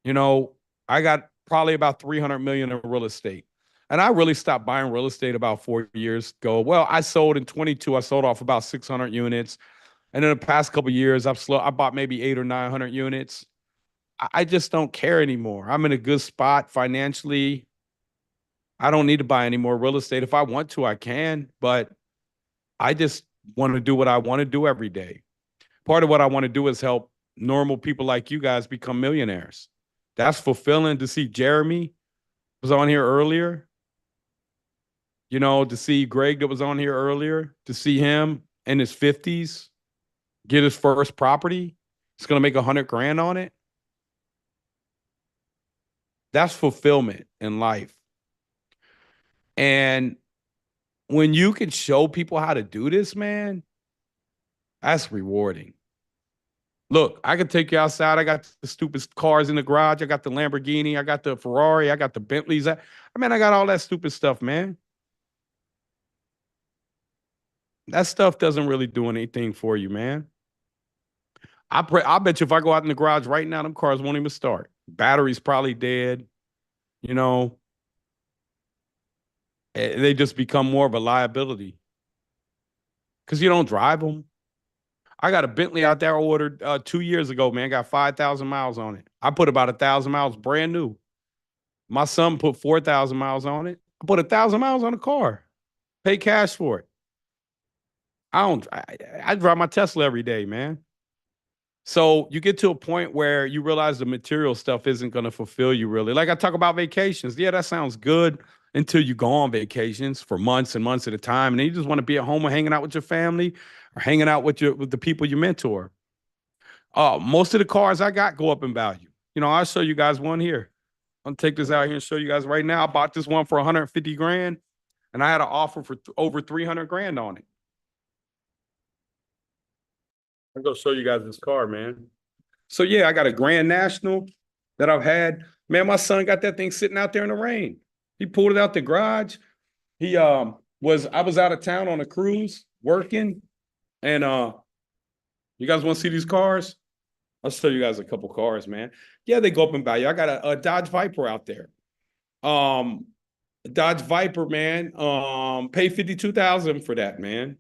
You know, I got probably about 300 million in real estate. And I really stopped buying real estate about 4 years ago. Well, I sold in 22. I sold off about 600 units. And in the past couple of years, I bought maybe 800 or 900 units. I just don't care anymore. I'm in a good spot financially. I don't need to buy any more real estate. If I want to, I can, but I just want to do what I want to do every day. Part of what I want to do is help normal people like you guys become millionaires. That's fulfilling to see Jeremy was on here earlier. You know, to see Greg that was on here earlier, to see him in his 50s get his first property. It's going to make 100 grand on it. That's fulfillment in life. And when you can show people how to do this, man, that's rewarding. Look, I can take you outside. I got the stupid cars in the garage. I got the Lamborghini. I got the Ferrari. I got the Bentleys. I got all that stupid stuff, man. That stuff doesn't really do anything for you, man. I bet you if I go out in the garage right now, them cars won't even start. Battery's probably dead. You know, they just become more of a liability because you don't drive them. I got a Bentley out there I ordered 2 years ago, man. Got 5,000 miles on it. I put about 1,000 miles brand new. My son put 4,000 miles on it. I put 1,000 miles on the car. Pay cash for it. I drive my Tesla every day, man. So you get to a point where you realize the material stuff isn't going to fulfill you really. Like I talk about vacations. Yeah, that sounds good until you go on vacations for months and months at a time. And then you just want to be at home or hanging out with your family or hanging out with the people you mentor. Most of the cars I got go up in value. I'll show you guys one here. I'll take this out here and show you guys right now. I bought this one for 150 grand and I had an offer for over 300 grand on it. I'm going to show you guys this car, man. So yeah, I got a Grand National that I've had. Man, my son got that thing sitting out there in the rain. He pulled it out the garage. I was out of town on a cruise working. And you guys want to see these cars? I'll show you guys a couple cars, man. Yeah, they go up in value. I got a Dodge Viper out there. Dodge Viper, man. Paid $52,000 for that, man.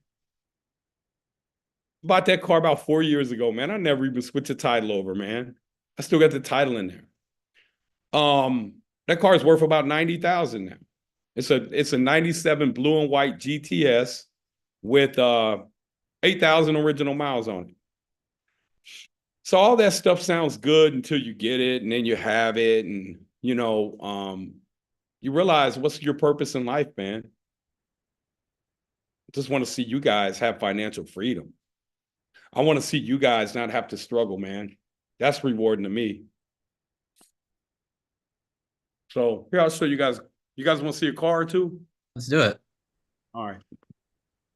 Bought that car about 4 years ago, man. I never even switched the title over, man. I still got the title in there. That car is worth about $90,000 now. It's a 97 blue and white GTS with 8,000 original miles on it. So all that stuff sounds good until you get it and then you have it and you realize what's your purpose in life, man. I just want to see you guys have financial freedom. I want to see you guys not have to struggle, man. That's rewarding to me. So here, I'll show you guys. You guys want to see a car or two? Let's do it. All right.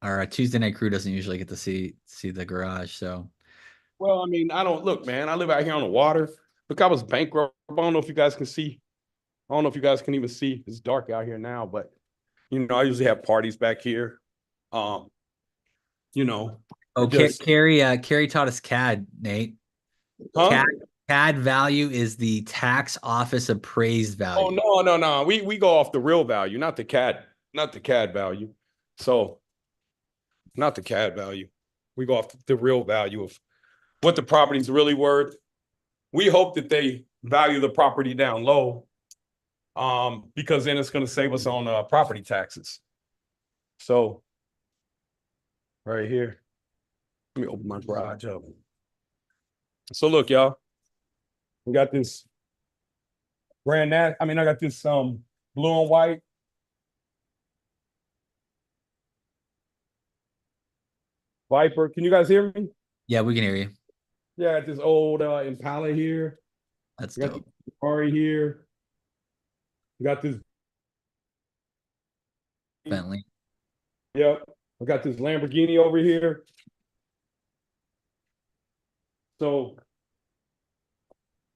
Our Tuesday night crew doesn't usually get to see the garage, so. Well, I mean, I don't look, man. I live out here on the water. Look, I was bankrupt. I don't know if you guys can see. I don't know if you guys can even see. It's dark out here now, but I usually have parties back here. Carrie taught us CAD, Nate. Huh? CAD value is the tax office appraised value. Oh, no. We go off the real value, not the CAD value. So not the CAD value. We go off the real value of what the property's really worth. We hope that they value the property down low, because then it's going to save us on property taxes. So right here, let me open my garage up. So look, y'all, we got this I got this blue and white Viper. Can you guys hear me? Yeah, we can hear you. Yeah, I got this old Impala here. That's got dope. the Ferrari here. We got this Bentley. Yep. I got this Lamborghini over here. So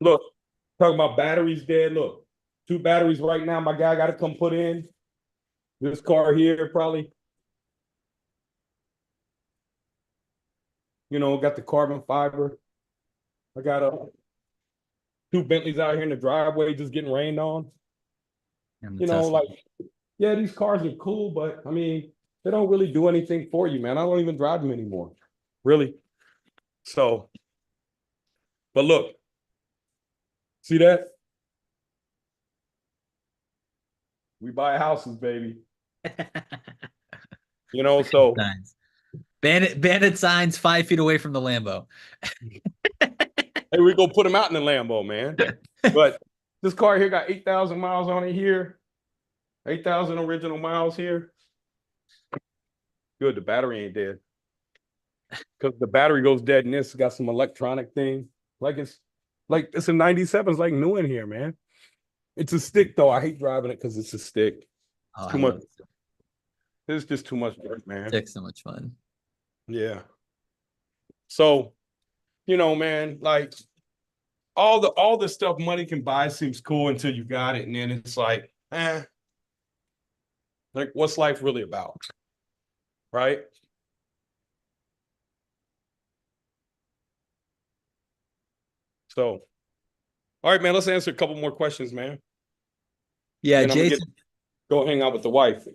look, talking about batteries dead. Look, 2 batteries right now. My guy got to come put in. This car here probably. Got the carbon fiber. I got 2 Bentleys out here in the driveway just getting rained on. Yeah, these cars are cool, but I mean, they don't really do anything for you, man. I don't even drive them anymore. Really. So, but look, see that? We buy houses, baby. So Signs. Bandit signs 5 feet away from the Lambo. Hey, we go put them out in the Lambo, man. But this car here got 8,000 miles on it here. 8,000 original miles here. Good, the battery ain't dead. Because the battery goes dead in this. It's got some electronic thing. It's a 97. It's like new in here, man. It's a stick, though. I hate driving it because it's a stick. It's too much. It's just too much work, man. Stick's so much fun. Yeah. So, man, like all the stuff money can buy seems cool until you got it, and then it's like, like what's life really about? Right? So, all right, man, let's answer a couple more questions, man. Yeah, Jason. Go hang out with the wife.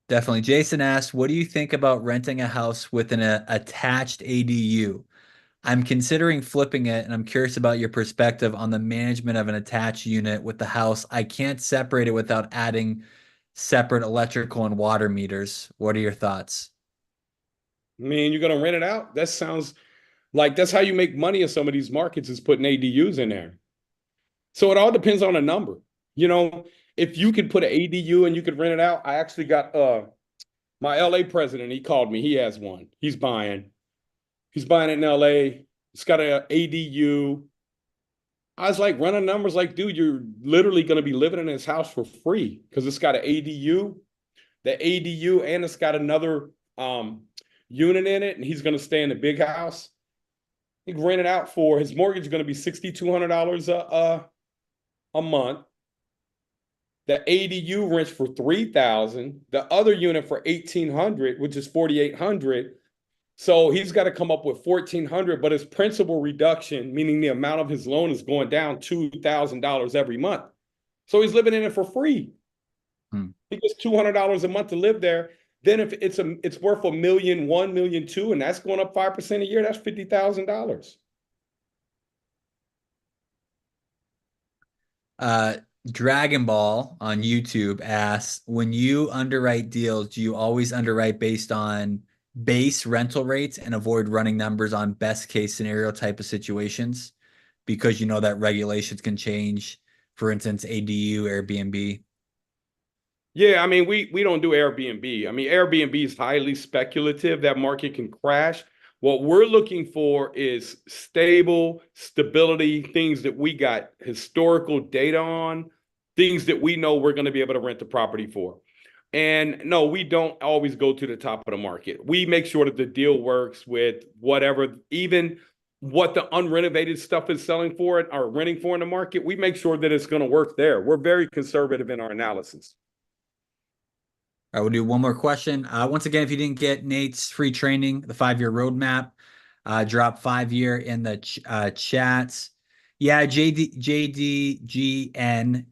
Definitely. Jason asked, what do you think about renting a house with an attached ADU? I'm considering flipping it, and I'm curious about your perspective on the management of an attached unit with the house. I can't separate it without adding separate electrical and water meters. What are your thoughts? I mean, you're gonna rent it out? That sounds like that's how you make money in some of these markets is putting ADUs in there. So it all depends on a number. You know, if you could put an ADU and you could rent it out, I actually got my LA president, he called me. He has one. He's buying. He's buying it in LA. It's got an ADU. I was like running numbers like, dude, you're literally going to be living in his house for free because it's got an ADU, the ADU, and it's got another unit in it, and he's going to stay in the big house. He can rent it out for his mortgage is going to be $6,200 a month. The ADU rents for $3,000. The other unit for $1,800, which is $4,800. So he's got to come up with $1,400, but his principal reduction, meaning the amount of his loan, is going down $2,000 every month. So he's living in it for free. He gets $200 a month to live there. Then if it's worth $1.1 million, $1.2 million, and that's going up 5% a year, that's $50,000. Dragon Ball on YouTube asks, when you underwrite deals, do you always underwrite based on base rental rates and avoid running numbers on best case scenario type of situations? Because you know that regulations can change, for instance, ADU, Airbnb. Yeah, I mean, we don't do Airbnb. I mean, Airbnb is highly speculative. That market can crash. What we're looking for is stability, things that we got historical data on, things that we know we're going to be able to rent the property for. And no, we don't always go to the top of the market. We make sure that the deal works with whatever, even what the unrenovated stuff is selling for it or renting for in the market. We make sure that it's going to work there. We're very conservative in our analysis. All right, we'll do one more question. Once again, if you didn't get Nate's free training, the 5-year roadmap, drop 5-year in the chats. Yeah, JDGN,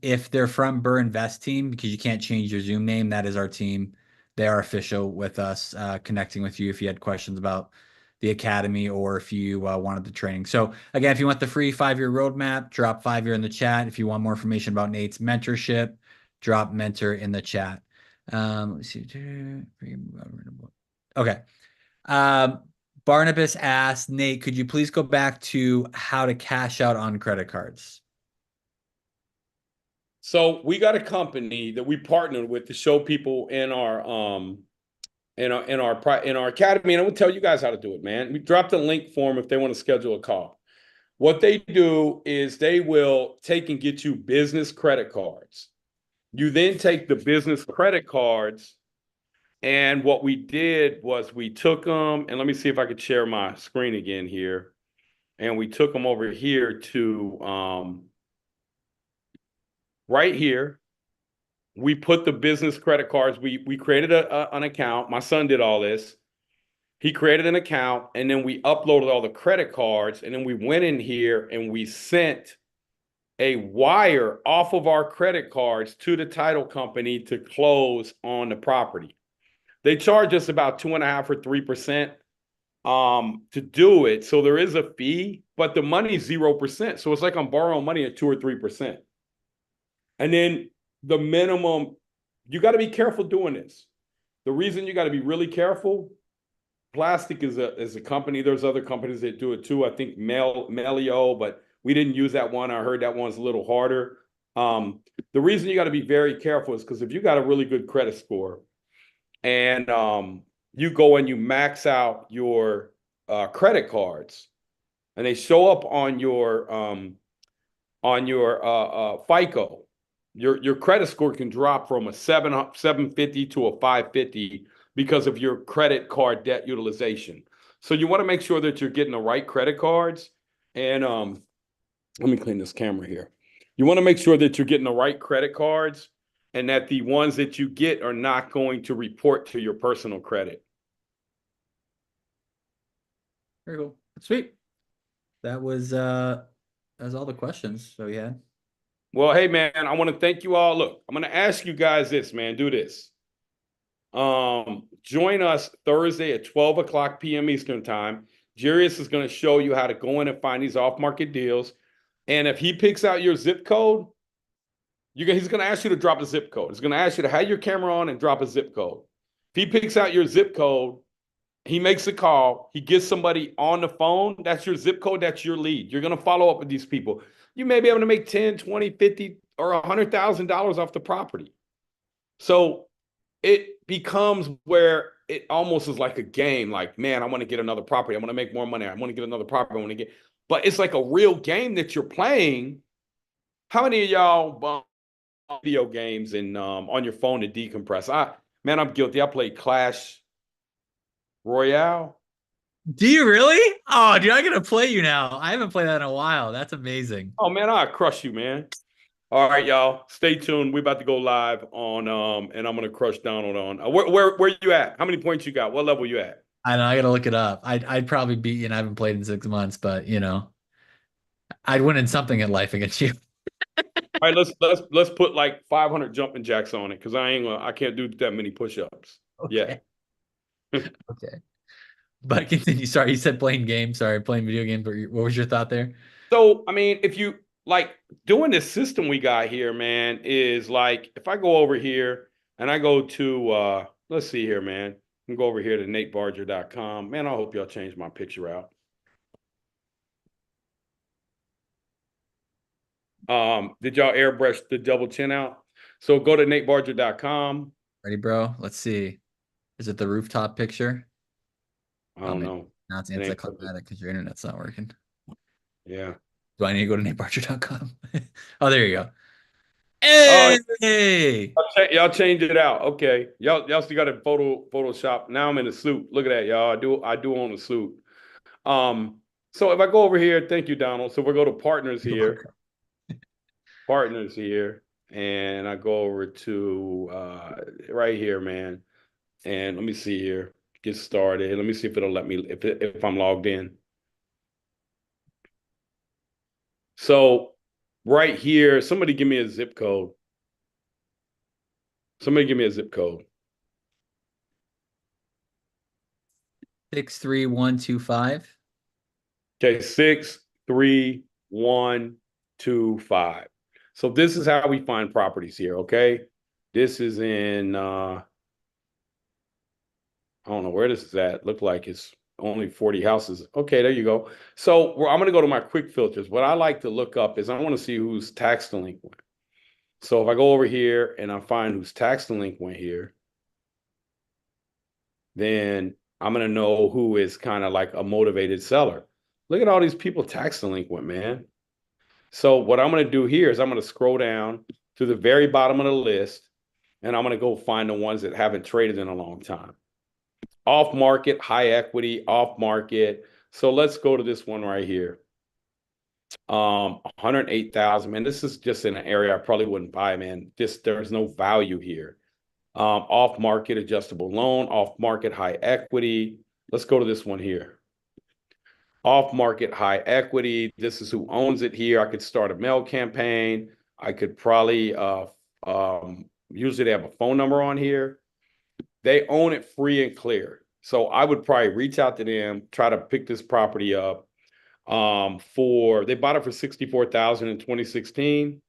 if they're from BRRRR Invest team, because you can't change your Zoom name, that is our team. They are official with us, connecting with you if you had questions about the academy or if you wanted the training. So again, if you want the free 5-year roadmap, drop 5-year in the chat. If you want more information about Nate's mentorship, drop mentor in the chat. Let me see. Okay. Barnabas asked, Nate, could you please go back to how to cash out on credit cards? So we got a company that we partnered with to show people in our academy, and I will tell you guys how to do it, man. We dropped a link for them if they want to schedule a call. What they do is they will take and get you business credit cards. You then take the business credit cards, and what we did was we took them, and let me see if I could share my screen again here. And we took them over here to right here. We put the business credit cards. We created an account. My son did all this. He created an account, and then we uploaded all the credit cards, and then we went in here and we sent a wire off of our credit cards to the title company to close on the property. They charge us about 2.5% or 3% to do it. So there is a fee, but the money is 0%. So it's like I'm borrowing money at 2 or 3%. And then the minimum, you got to be careful doing this. The reason you got to be really careful, Plastic is a company. There's other companies that do it too. I think Melio, but we didn't use that one. I heard that one's a little harder. The reason you got to be very careful is because if you got a really good credit score and you go and you max out your credit cards and they show up on your FICO, your credit score can drop from a 750 to a 550 because of your credit card debt utilization. So you want to make sure that you're getting the right credit cards. And let me clean this camera here. You want to make sure that you're getting the right credit cards and that the ones that you get are not going to report to your personal credit. Very cool. Sweet. That was all the questions that we had. Well, hey man, I want to thank you all. Look, I'm going to ask you guys this, man. Do this. Join us Thursday at 12 o'clock p.m. Eastern time. Jarius is going to show you how to go in and find these off-market deals. And if he picks out your zip code, he's going to ask you to drop a zip code. He's going to ask you to have your camera on and drop a zip code. If he picks out your zip code, he makes a call. He gets somebody on the phone. That's your zip code. That's your lead. You're going to follow up with these people. You may be able to make 10, 20, 50, or $100,000 off the property. So it becomes where it almost is like a game. Like, man, I want to get another property. I want to make more money. I want to get another property. I want to get, but it's like a real game that you're playing. How many of y'all video games and on your phone to decompress? I'm guilty. I played Clash Royale. Do you really? Oh, dude, I'm gonna play you now. I haven't played that in a while. That's amazing. Oh man, I'll crush you, man. All right, y'all. Stay tuned. We're about to go live on and I'm gonna crush Donald on. Where you at? How many points you got? What level you at? I know, I gotta look it up. I'd probably beat you, and I haven't played in 6 months, but I'd win in something in life against you. All right, let's put like 500 jumping jacks on it because I can't do that many push-ups. Okay. Yeah. Okay. But continue. Sorry, you said playing games. Sorry, playing video games. What was your thought there? So, I mean, if you like doing this system we got here, man, is like if I go over here and I go to let's see here, man. I can go over here to NateBRRRR.com. Man, I hope y'all change my picture out. Did y'all airbrush the double chin out? So go to NateBRRRR.com. Ready, bro? Let's see. Is it the rooftop picture? I don't know. Now it's anticlimactic because your internet's not working. Yeah. Do I need to go to NateBRRRR.com? Oh, there you go. Hey! Y'all changed it out. Okay. Y'all still got a Photoshop. Now I'm in a suit. Look at that, y'all. I do own a suit. So if I go over here, thank you, Donald. So we'll go to partners here. Partners here. And I go over to right here, man. And let me see here. Get started. Let me see if it'll let me if I'm logged in. So right here, somebody give me a zip code. Somebody give me a zip code. 63125. Okay, 63125. So this is how we find properties here, okay? This is in I don't know where this is at. Look like it's only 40 houses. Okay, there you go. So I'm going to go to my quick filters. What I like to look up is I want to see who's tax delinquent. So if I go over here and I find who's tax delinquent here, then I'm going to know who is kind of like a motivated seller. Look at all these people tax delinquent, man. So what I'm going to do here is I'm going to scroll down to the very bottom of the list, and I'm going to go find the ones that haven't traded in a long time. Off market, high equity, off market. So let's go to this one right here. 108,000, man. This is just in an area I probably wouldn't buy, man. There's no value here. Off market adjustable loan, off market high equity. Let's go to this one here. Off market high equity. This is who owns it here. I could start a mail campaign. I could probably usually they have a phone number on here. They own it free and clear. So I would probably reach out to them, try to pick this property up. They bought it for $64,000 in 2016.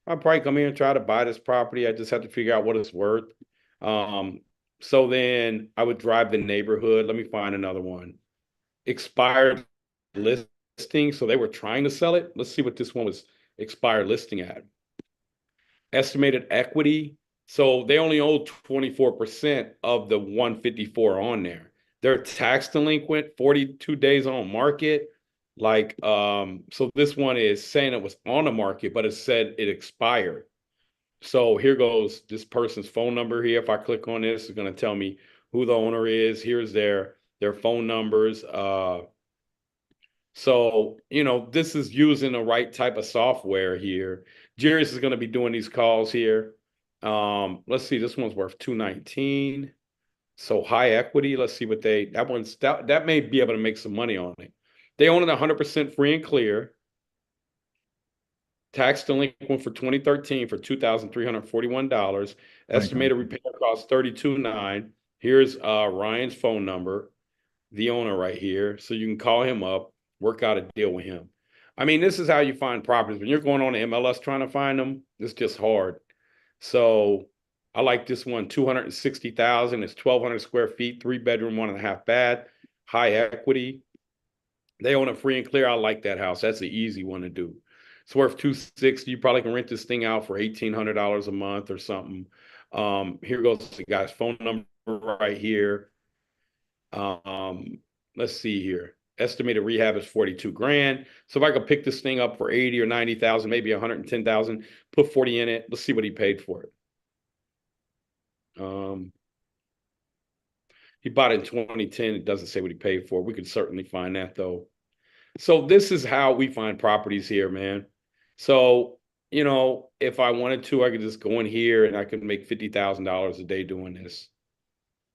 I'll probably come here and try to buy this property. I just have to figure out what it's worth. So then I would drive the neighborhood. Let me find another one. Expired listing. So they were trying to sell it. Let's see what this one was expired listing at. Estimated equity. So they only owe 24% of the 154 on there. They're tax delinquent, 42 days on market. Like, so this one is saying it was on the market, but it said it expired. So here goes this person's phone number here. If I click on this, it's going to tell me who the owner is. Here's their phone numbers. So, this is using the right type of software here. Jarius is going to be doing these calls here. Let's see, this one's worth 219. So high equity. Let's see what that may be able to make some money on it. They own it 100% free and clear. Tax delinquent for 2013 for $2,341. Estimated repair cost $32,900. Here's Ryan's phone number. the owner right here. So you can call him up, work out a deal with him. I mean, this is how you find properties. When you're going on the MLS trying to find them, it's just hard. So I like this one, 260,000. It's 1,200 square feet, 3 bedroom, 1.5 bath, high equity. They own it free and clear. I like that house. That's an easy one to do. It's worth 260. You probably can rent this thing out for $1,800 a month or something. Here goes the guy's phone number right here. Let's see here. Estimated rehab is 42 grand. So if I could pick this thing up for 80 or 90,000, maybe 110,000, put 40 in it. Let's see what he paid for it. He bought it in 2010. It doesn't say what he paid for. We could certainly find that though. So this is how we find properties here, man. So, if I wanted to, I could just go in here and I could make $50,000 a day doing this.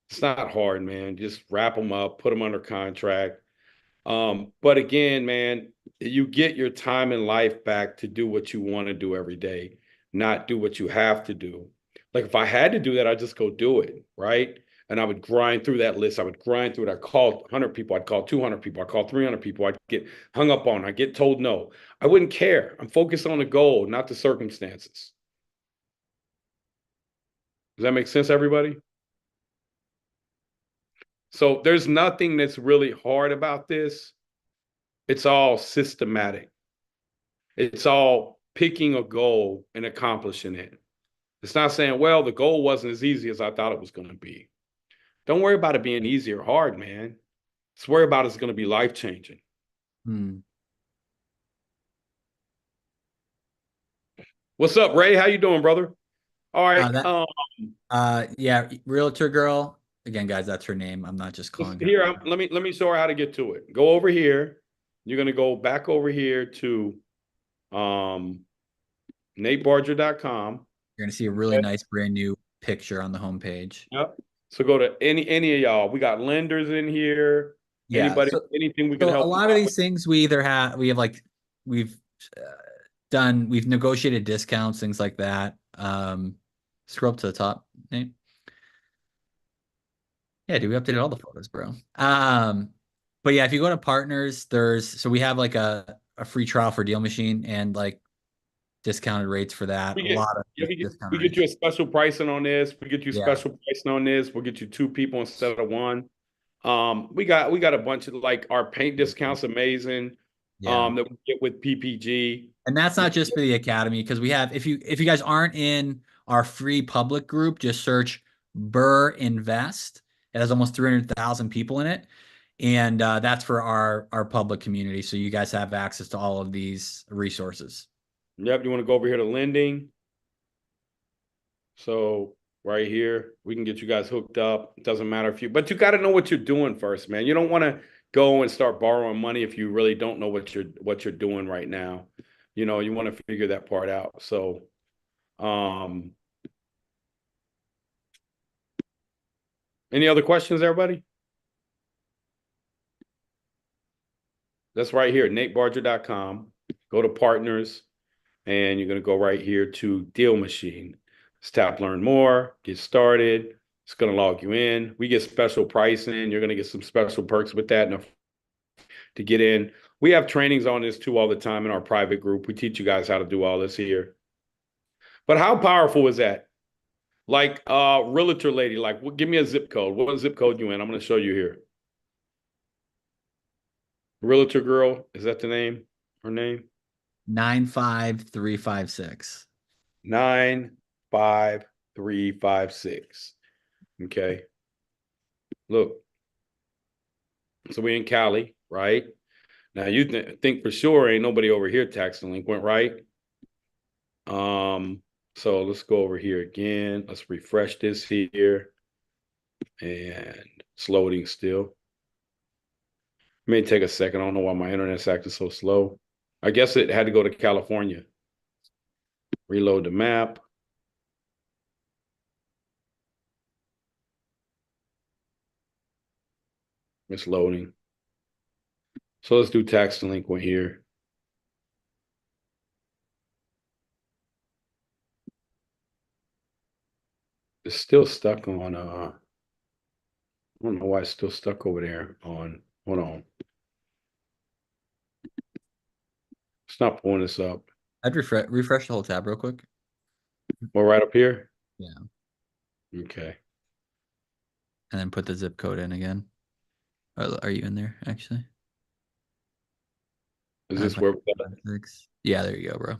It's not hard, man. Just wrap them up, put them under contract. But again, man, you get your time in life back to do what you want to do every day, not do what you have to do. Like if I had to do that, I'd just go do it, right? And I would grind through that list. I would grind through it. I'd call 100 people. I'd call 200 people. I'd call 300 people. I'd get hung up on. I'd get told no. I wouldn't care. I'm focused on the goal, not the circumstances. Does that make sense, everybody? So there's nothing that's really hard about this. It's all systematic. It's all picking a goal and accomplishing it. It's not saying, well, the goal wasn't as easy as I thought it was going to be. Don't worry about it being easy or hard, man. Just worry about it's going to be life-changing. What's up, Ray? How you doing, brother? All right. Yeah, Realtor Girl. Again, guys, that's her name. I'm not just calling her. Here, let me show her how to get to it. Go over here. You're going to go back over here to NateBarger.com. You're going to see a really nice brand new picture on the homepage. Yep. So go to any of y'all. We got lenders in here. Yeah. Anybody, anything we can help. A lot of these things we've negotiated discounts, things like that. Scroll up to the top, Nate. Yeah, dude, we updated all the photos, bro. But yeah, if you go to partners, we have like a free trial for Deal Machine and like discounted rates for that. We get you a special pricing on this. We get you special pricing on this. We'll get you 2 people instead of 1. We got a bunch of like our paint discounts, amazing. That we get with PPG. And that's not just for the academy, because we have, if you guys aren't in our free public group, just search BRRRR Invest. It has almost 300,000 people in it. And that's for our public community. So you guys have access to all of these resources. Yep. You want to go over here to lending. So right here, we can get you guys hooked up. It doesn't matter but you got to know what you're doing first, man. You don't want to go and start borrowing money if you really don't know what you're doing right now. You want to figure that part out. So, any other questions, everybody? That's right here, NateBarger.com. Go to partners, and you're going to go right here to Deal Machine. Just tap Learn More, get started. It's going to log you in. We get special pricing. You're going to get some special perks with that to get in. We have trainings on this too all the time in our private group. We teach you guys how to do all this here. But how powerful is that? Like realtor lady, like give me a zip code. What zip code you in? I'm going to show you here. Realtor girl, is that the name? Her name? 95356. 95356. Okay. Look. So we in Cali, right? Now you think for sure ain't nobody over here tax delinquent, right? So let's go over here again. Let's refresh this here. And it's loading still. It may take a second. I don't know why my internet's acting so slow. I guess it had to go to California. Reload the map. It's loading. So let's do tax delinquent here. It's still stuck on I don't know why it's still stuck over there hold on. It's not pulling this up. I'd refresh the whole tab real quick. Well, right up here? Yeah. Okay. And then put the zip code in again. Are you in there actually? Is this where? Yeah, there you go, bro.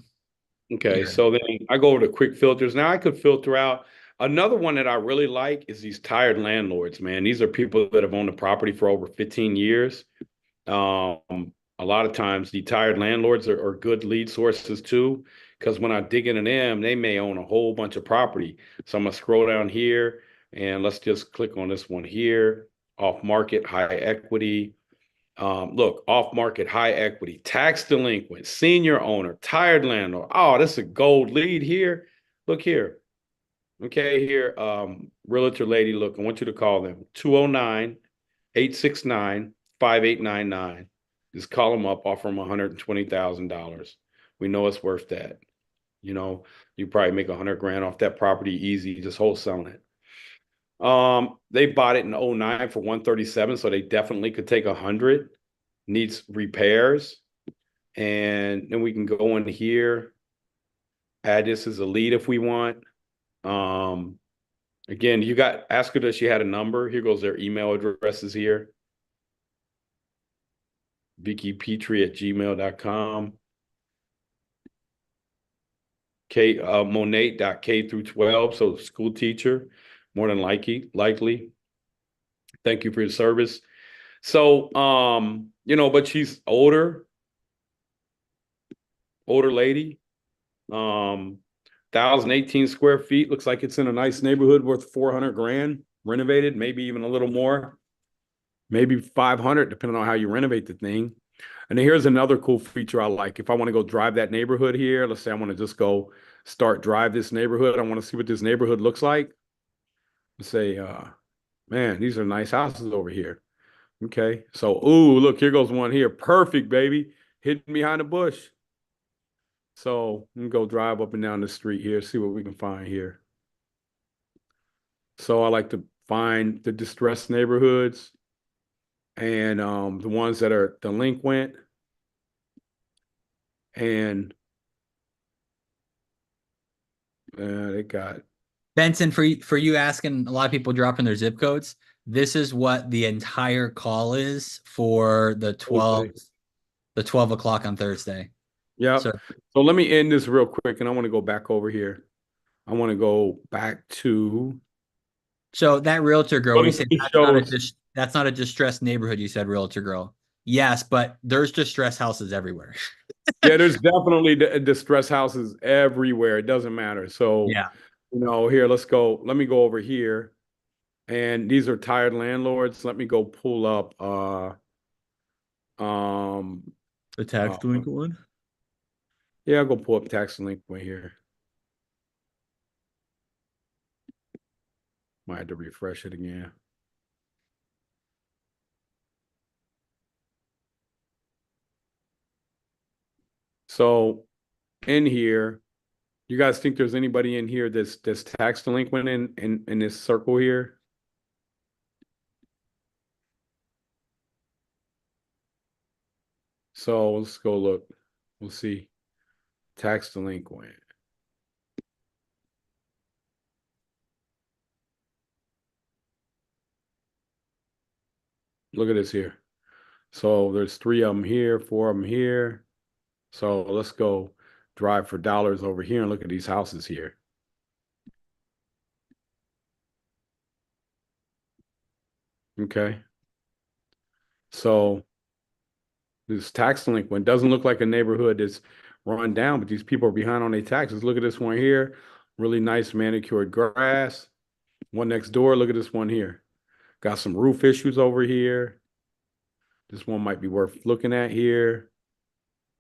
Okay, so then I go over to quick filters. Now I could filter out. Another one that I really like is these tired landlords, man. These are people that have owned the property for over 15 years. A lot of times the tired landlords are good lead sources too, because when I dig into them, they may own a whole bunch of property. So I'm gonna scroll down here and let's just click on this one here, off market, high equity. Look, off market, high equity, tax delinquent, senior owner, tired landlord. Oh, this is a gold lead here. Look here. Okay, here, realtor lady, look, I want you to call them 209-869-5899. Just call them up, offer them $120,000. We know it's worth that. You know, you probably make 100 grand off that property easy, just wholesaling it. They bought it in 09 for 137, so they definitely could take 100. Needs repairs. And then we can go in here, add this as a lead if we want. Again, you got, ask her, does she had a number? Here goes their email addresses here. VickyPetrie@gmail.com. Monate.k through 12, so school teacher, more than likely. Thank you for your service. So, but she's older lady. 1,018 square feet. Looks like it's in a nice neighborhood worth 400 grand, renovated, maybe even a little more, maybe 500, depending on how you renovate the thing. And then here's another cool feature I like. If I want to go drive that neighborhood here, let's say I want to just go drive this neighborhood. I want to see what this neighborhood looks like. Let's say, man, these are nice houses over here. Okay. So, ooh, look, here goes one here. Perfect, baby. Hidden behind a bush. So we can go drive up and down the street here, see what we can find here. So I like to find the distressed neighborhoods and the ones that are delinquent. And they got Benson, for you asking, a lot of people dropping their zip codes. This is what the entire call is for the 12 o'clock on Thursday. Yeah. So let me end this real quick, and I want to go back over here. I want to go back to. So that realtor girl, we said that's not a distressed neighborhood. You said realtor girl. Yes, but there's distressed houses everywhere. Yeah, there's definitely distressed houses everywhere. It doesn't matter. So yeah, here, let's go. Let me go over here. And these are tired landlords. Let me go pull up the tax delinquent one. Yeah, I'll go pull up tax delinquent here. Might have to refresh it again. So in here, you guys think there's anybody in here that's tax delinquent in this circle here? So let's go look. We'll see. Tax delinquent. Look at this here. So there's 3 of them here, 4 of them here. So let's go drive for dollars over here and look at these houses here. Okay. So this tax delinquent doesn't look like a neighborhood that's run down, but these people are behind on their taxes. Look at this one here. Really nice manicured grass. One next door. Look at this one here. Got some roof issues over here. This one might be worth looking at here.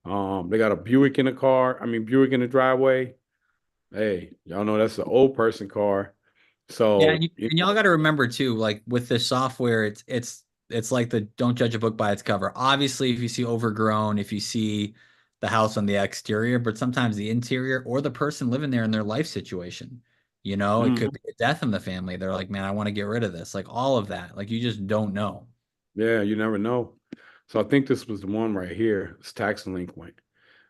They got a Buick in the car. Buick in the driveway. Hey, y'all know that's an old person car. So yeah, and y'all got to remember too, like with the software, it's like the don't judge a book by its cover. Obviously, if you see overgrown, if you see the house on the exterior, but sometimes the interior or the person living there in their life situation. You know, it could be a death in the family. They're like, man, I want to get rid of this. Like all of that. Like you just don't know. Yeah, you never know. So I think this was the one right here. It's tax delinquent.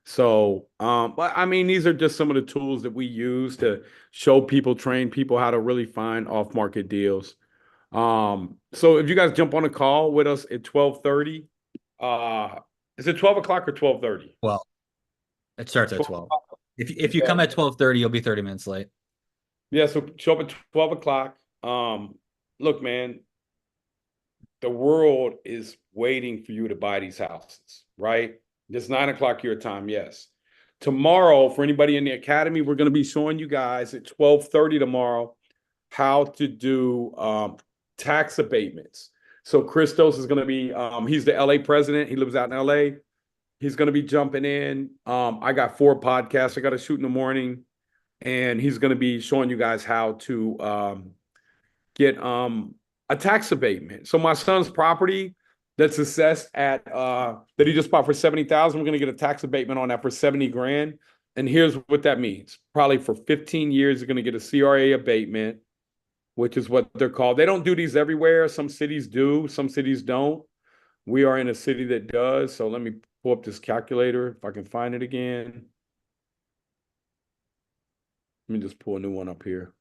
So, but I mean, these are just some of the tools that we use to show people, train people how to really find off-market deals. So if you guys jump on a call with us at 12:30, is it 12 o'clock or 12:30? Well, it starts at 12. If you come at 12:30, you'll be 30 minutes late. Yeah, so show up at 12 o'clock. Look, man, the world is waiting for you to buy these houses, right? It's 9 o'clock your time, yes. Tomorrow, for anybody in the academy, we're going to be showing you guys at 12:30 tomorrow how to do tax abatements. So Christos is going to be, he's the LA president. He lives out in LA. He's going to be jumping in. I got 4 podcasts I got to shoot in the morning, and he's going to be showing you guys how to get a tax abatement. So my son's property that's assessed at that he just bought for 70,000, we're going to get a tax abatement on that for 70 grand. And here's what that means. Probably for 15 years, you're going to get a CRA abatement, which is what they're called. They don't do these everywhere. Some cities do, some cities don't. We are in a city that does. So let me pull up this calculator if I can find it again. Let me just pull a new one up here.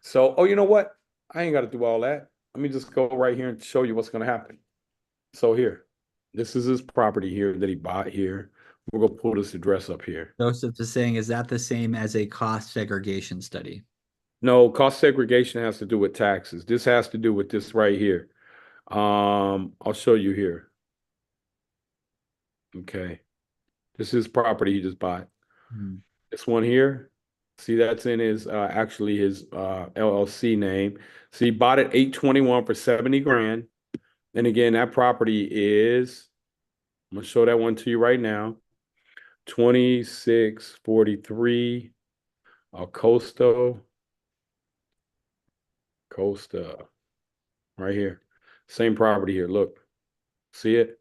So, oh, you know what? I ain't got to do all that. Let me just go right here and show you what's going to happen. So here, this is his property here that he bought here. We're going to pull this address up here. Joseph is saying, is that the same as a cost segregation study? No, cost segregation has to do with taxes. This has to do with this right here. I'll show you here. Okay. This is property he just bought. This one here. See, that's in his actually his LLC name. So he bought it 821 for 70 grand. And again, that property is, I'm gonna show that one to you right now. 2643 Costa, right here. Same property here. Look, see it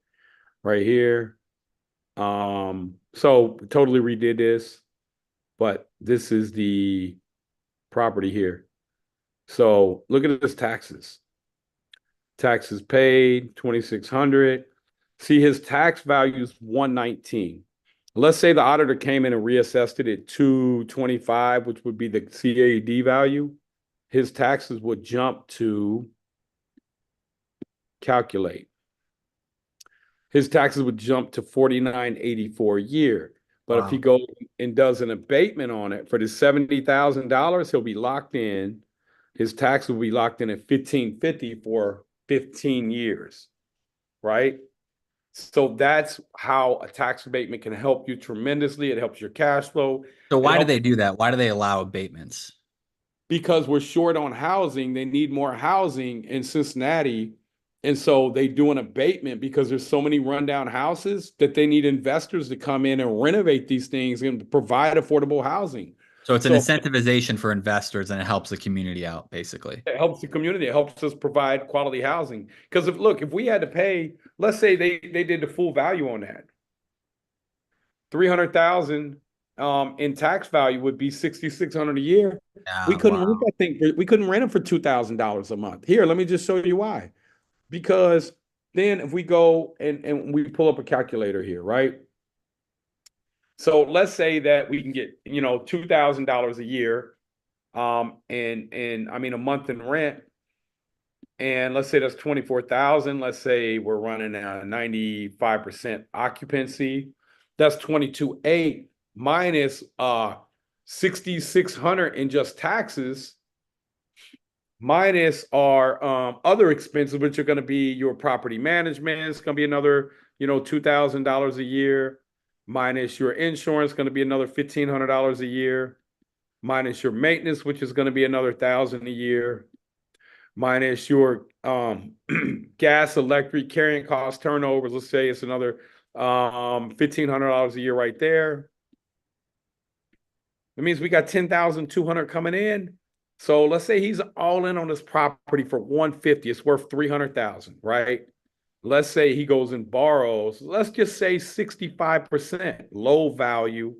right here. So totally redid this, but this is the property here. So look at this taxes. Taxes paid, 2,600. See, his tax value is 119. Let's say the auditor came in and reassessed it at 225, which would be the CAD value. His taxes would jump to calculate. His taxes would jump to 4984 a year. But if he goes and does an abatement on it for the $70,000, he'll be locked in. His tax will be locked in at 1,550 for 15 years, right? So that's how a tax abatement can help you tremendously. It helps your cash flow. So why do they do that? Why do they allow abatements? Because we're short on housing. They need more housing in Cincinnati. And so they do an abatement because there's so many rundown houses that they need investors to come in and renovate these things and provide affordable housing. So it's an incentivization for investors, and it helps the community out, basically. It helps the community. It helps us provide quality housing. Because if we had to pay, let's say they did the full value on that, 300,000 in tax value would be 6,600 a year. We couldn't rent that thing. We couldn't rent it for $2,000 a month. Here, let me just show you why. Because then if we go and we pull up a calculator here, right? So let's say that we can get, $2,000 a year, and I mean a month in rent, and let's say that's 24,000. Let's say we're running a 95% occupancy. That's 22.8 minus 6,600 in just taxes, minus our other expenses, which are going to be your property management. It's going to be another, $2,000 a year. Minus your insurance, going to be another $1,500 a year. Minus your maintenance, which is going to be another $1,000 a year. Minus your gas, electric, carrying costs, turnovers. Let's say it's another $1,500 a year right there. That means we got $10,200 coming in. So let's say he's all in on this property for $150. It's worth $300,000, right? Let's say he goes and borrows, let's just say 65%, low value.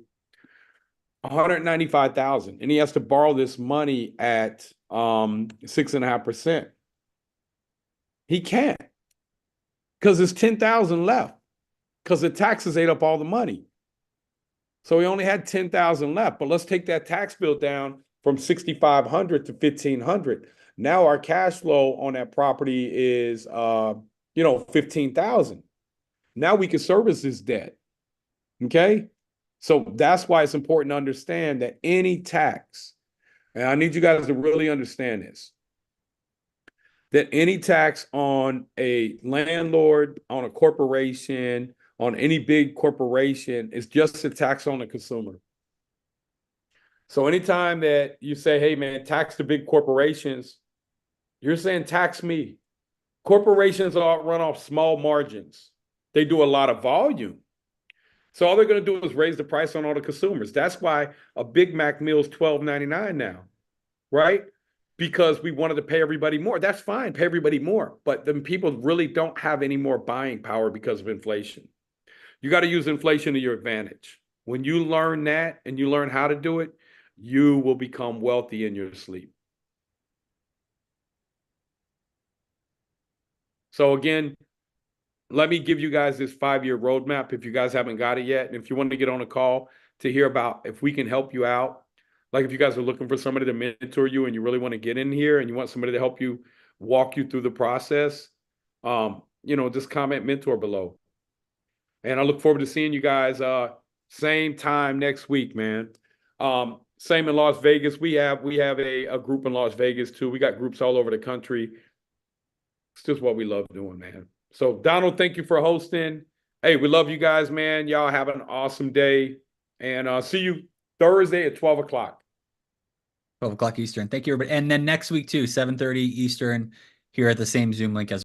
195,000, and he has to borrow this money at 6.5%. He can't, because there's 10,000 left, because the taxes ate up all the money. So he only had 10,000 left. But let's take that tax bill down from 6,500 to 1,500. Now our cash flow on that property is 15,000. Now we can service this debt. Okay? So that's why it's important to understand that any tax, and I need you guys to really understand this, that any tax on a landlord, on a corporation, on any big corporation is just a tax on the consumer. So anytime that you say, hey, man, tax the big corporations, you're saying tax me. Corporations all run off small margins. They do a lot of volume. So all they're going to do is raise the price on all the consumers. That's why a Big Mac meal is $12.99 now, right? Because we wanted to pay everybody more. That's fine, pay everybody more. But then people really don't have any more buying power because of inflation. You got to use inflation to your advantage. When you learn that and you learn how to do it, you will become wealthy in your sleep. So again, let me give you guys this 5-year roadmap if you guys haven't got it yet. And if you want to get on a call to hear about if we can help you out, like if you guys are looking for somebody to mentor you and you really want to get in here and you want somebody to help you walk you through the process, just comment mentor below. And I look forward to seeing you guys same time next week, man. Same in Las Vegas. We have a group in Las Vegas too. We got groups all over the country. It's just what we love doing, man. So Donald, thank you for hosting. Hey, we love you guys, man. Y'all have an awesome day. And see you Thursday at 12 o'clock. 12 o'clock Eastern. Thank you, everybody. And then next week too, 7:30 Eastern here at the same Zoom link as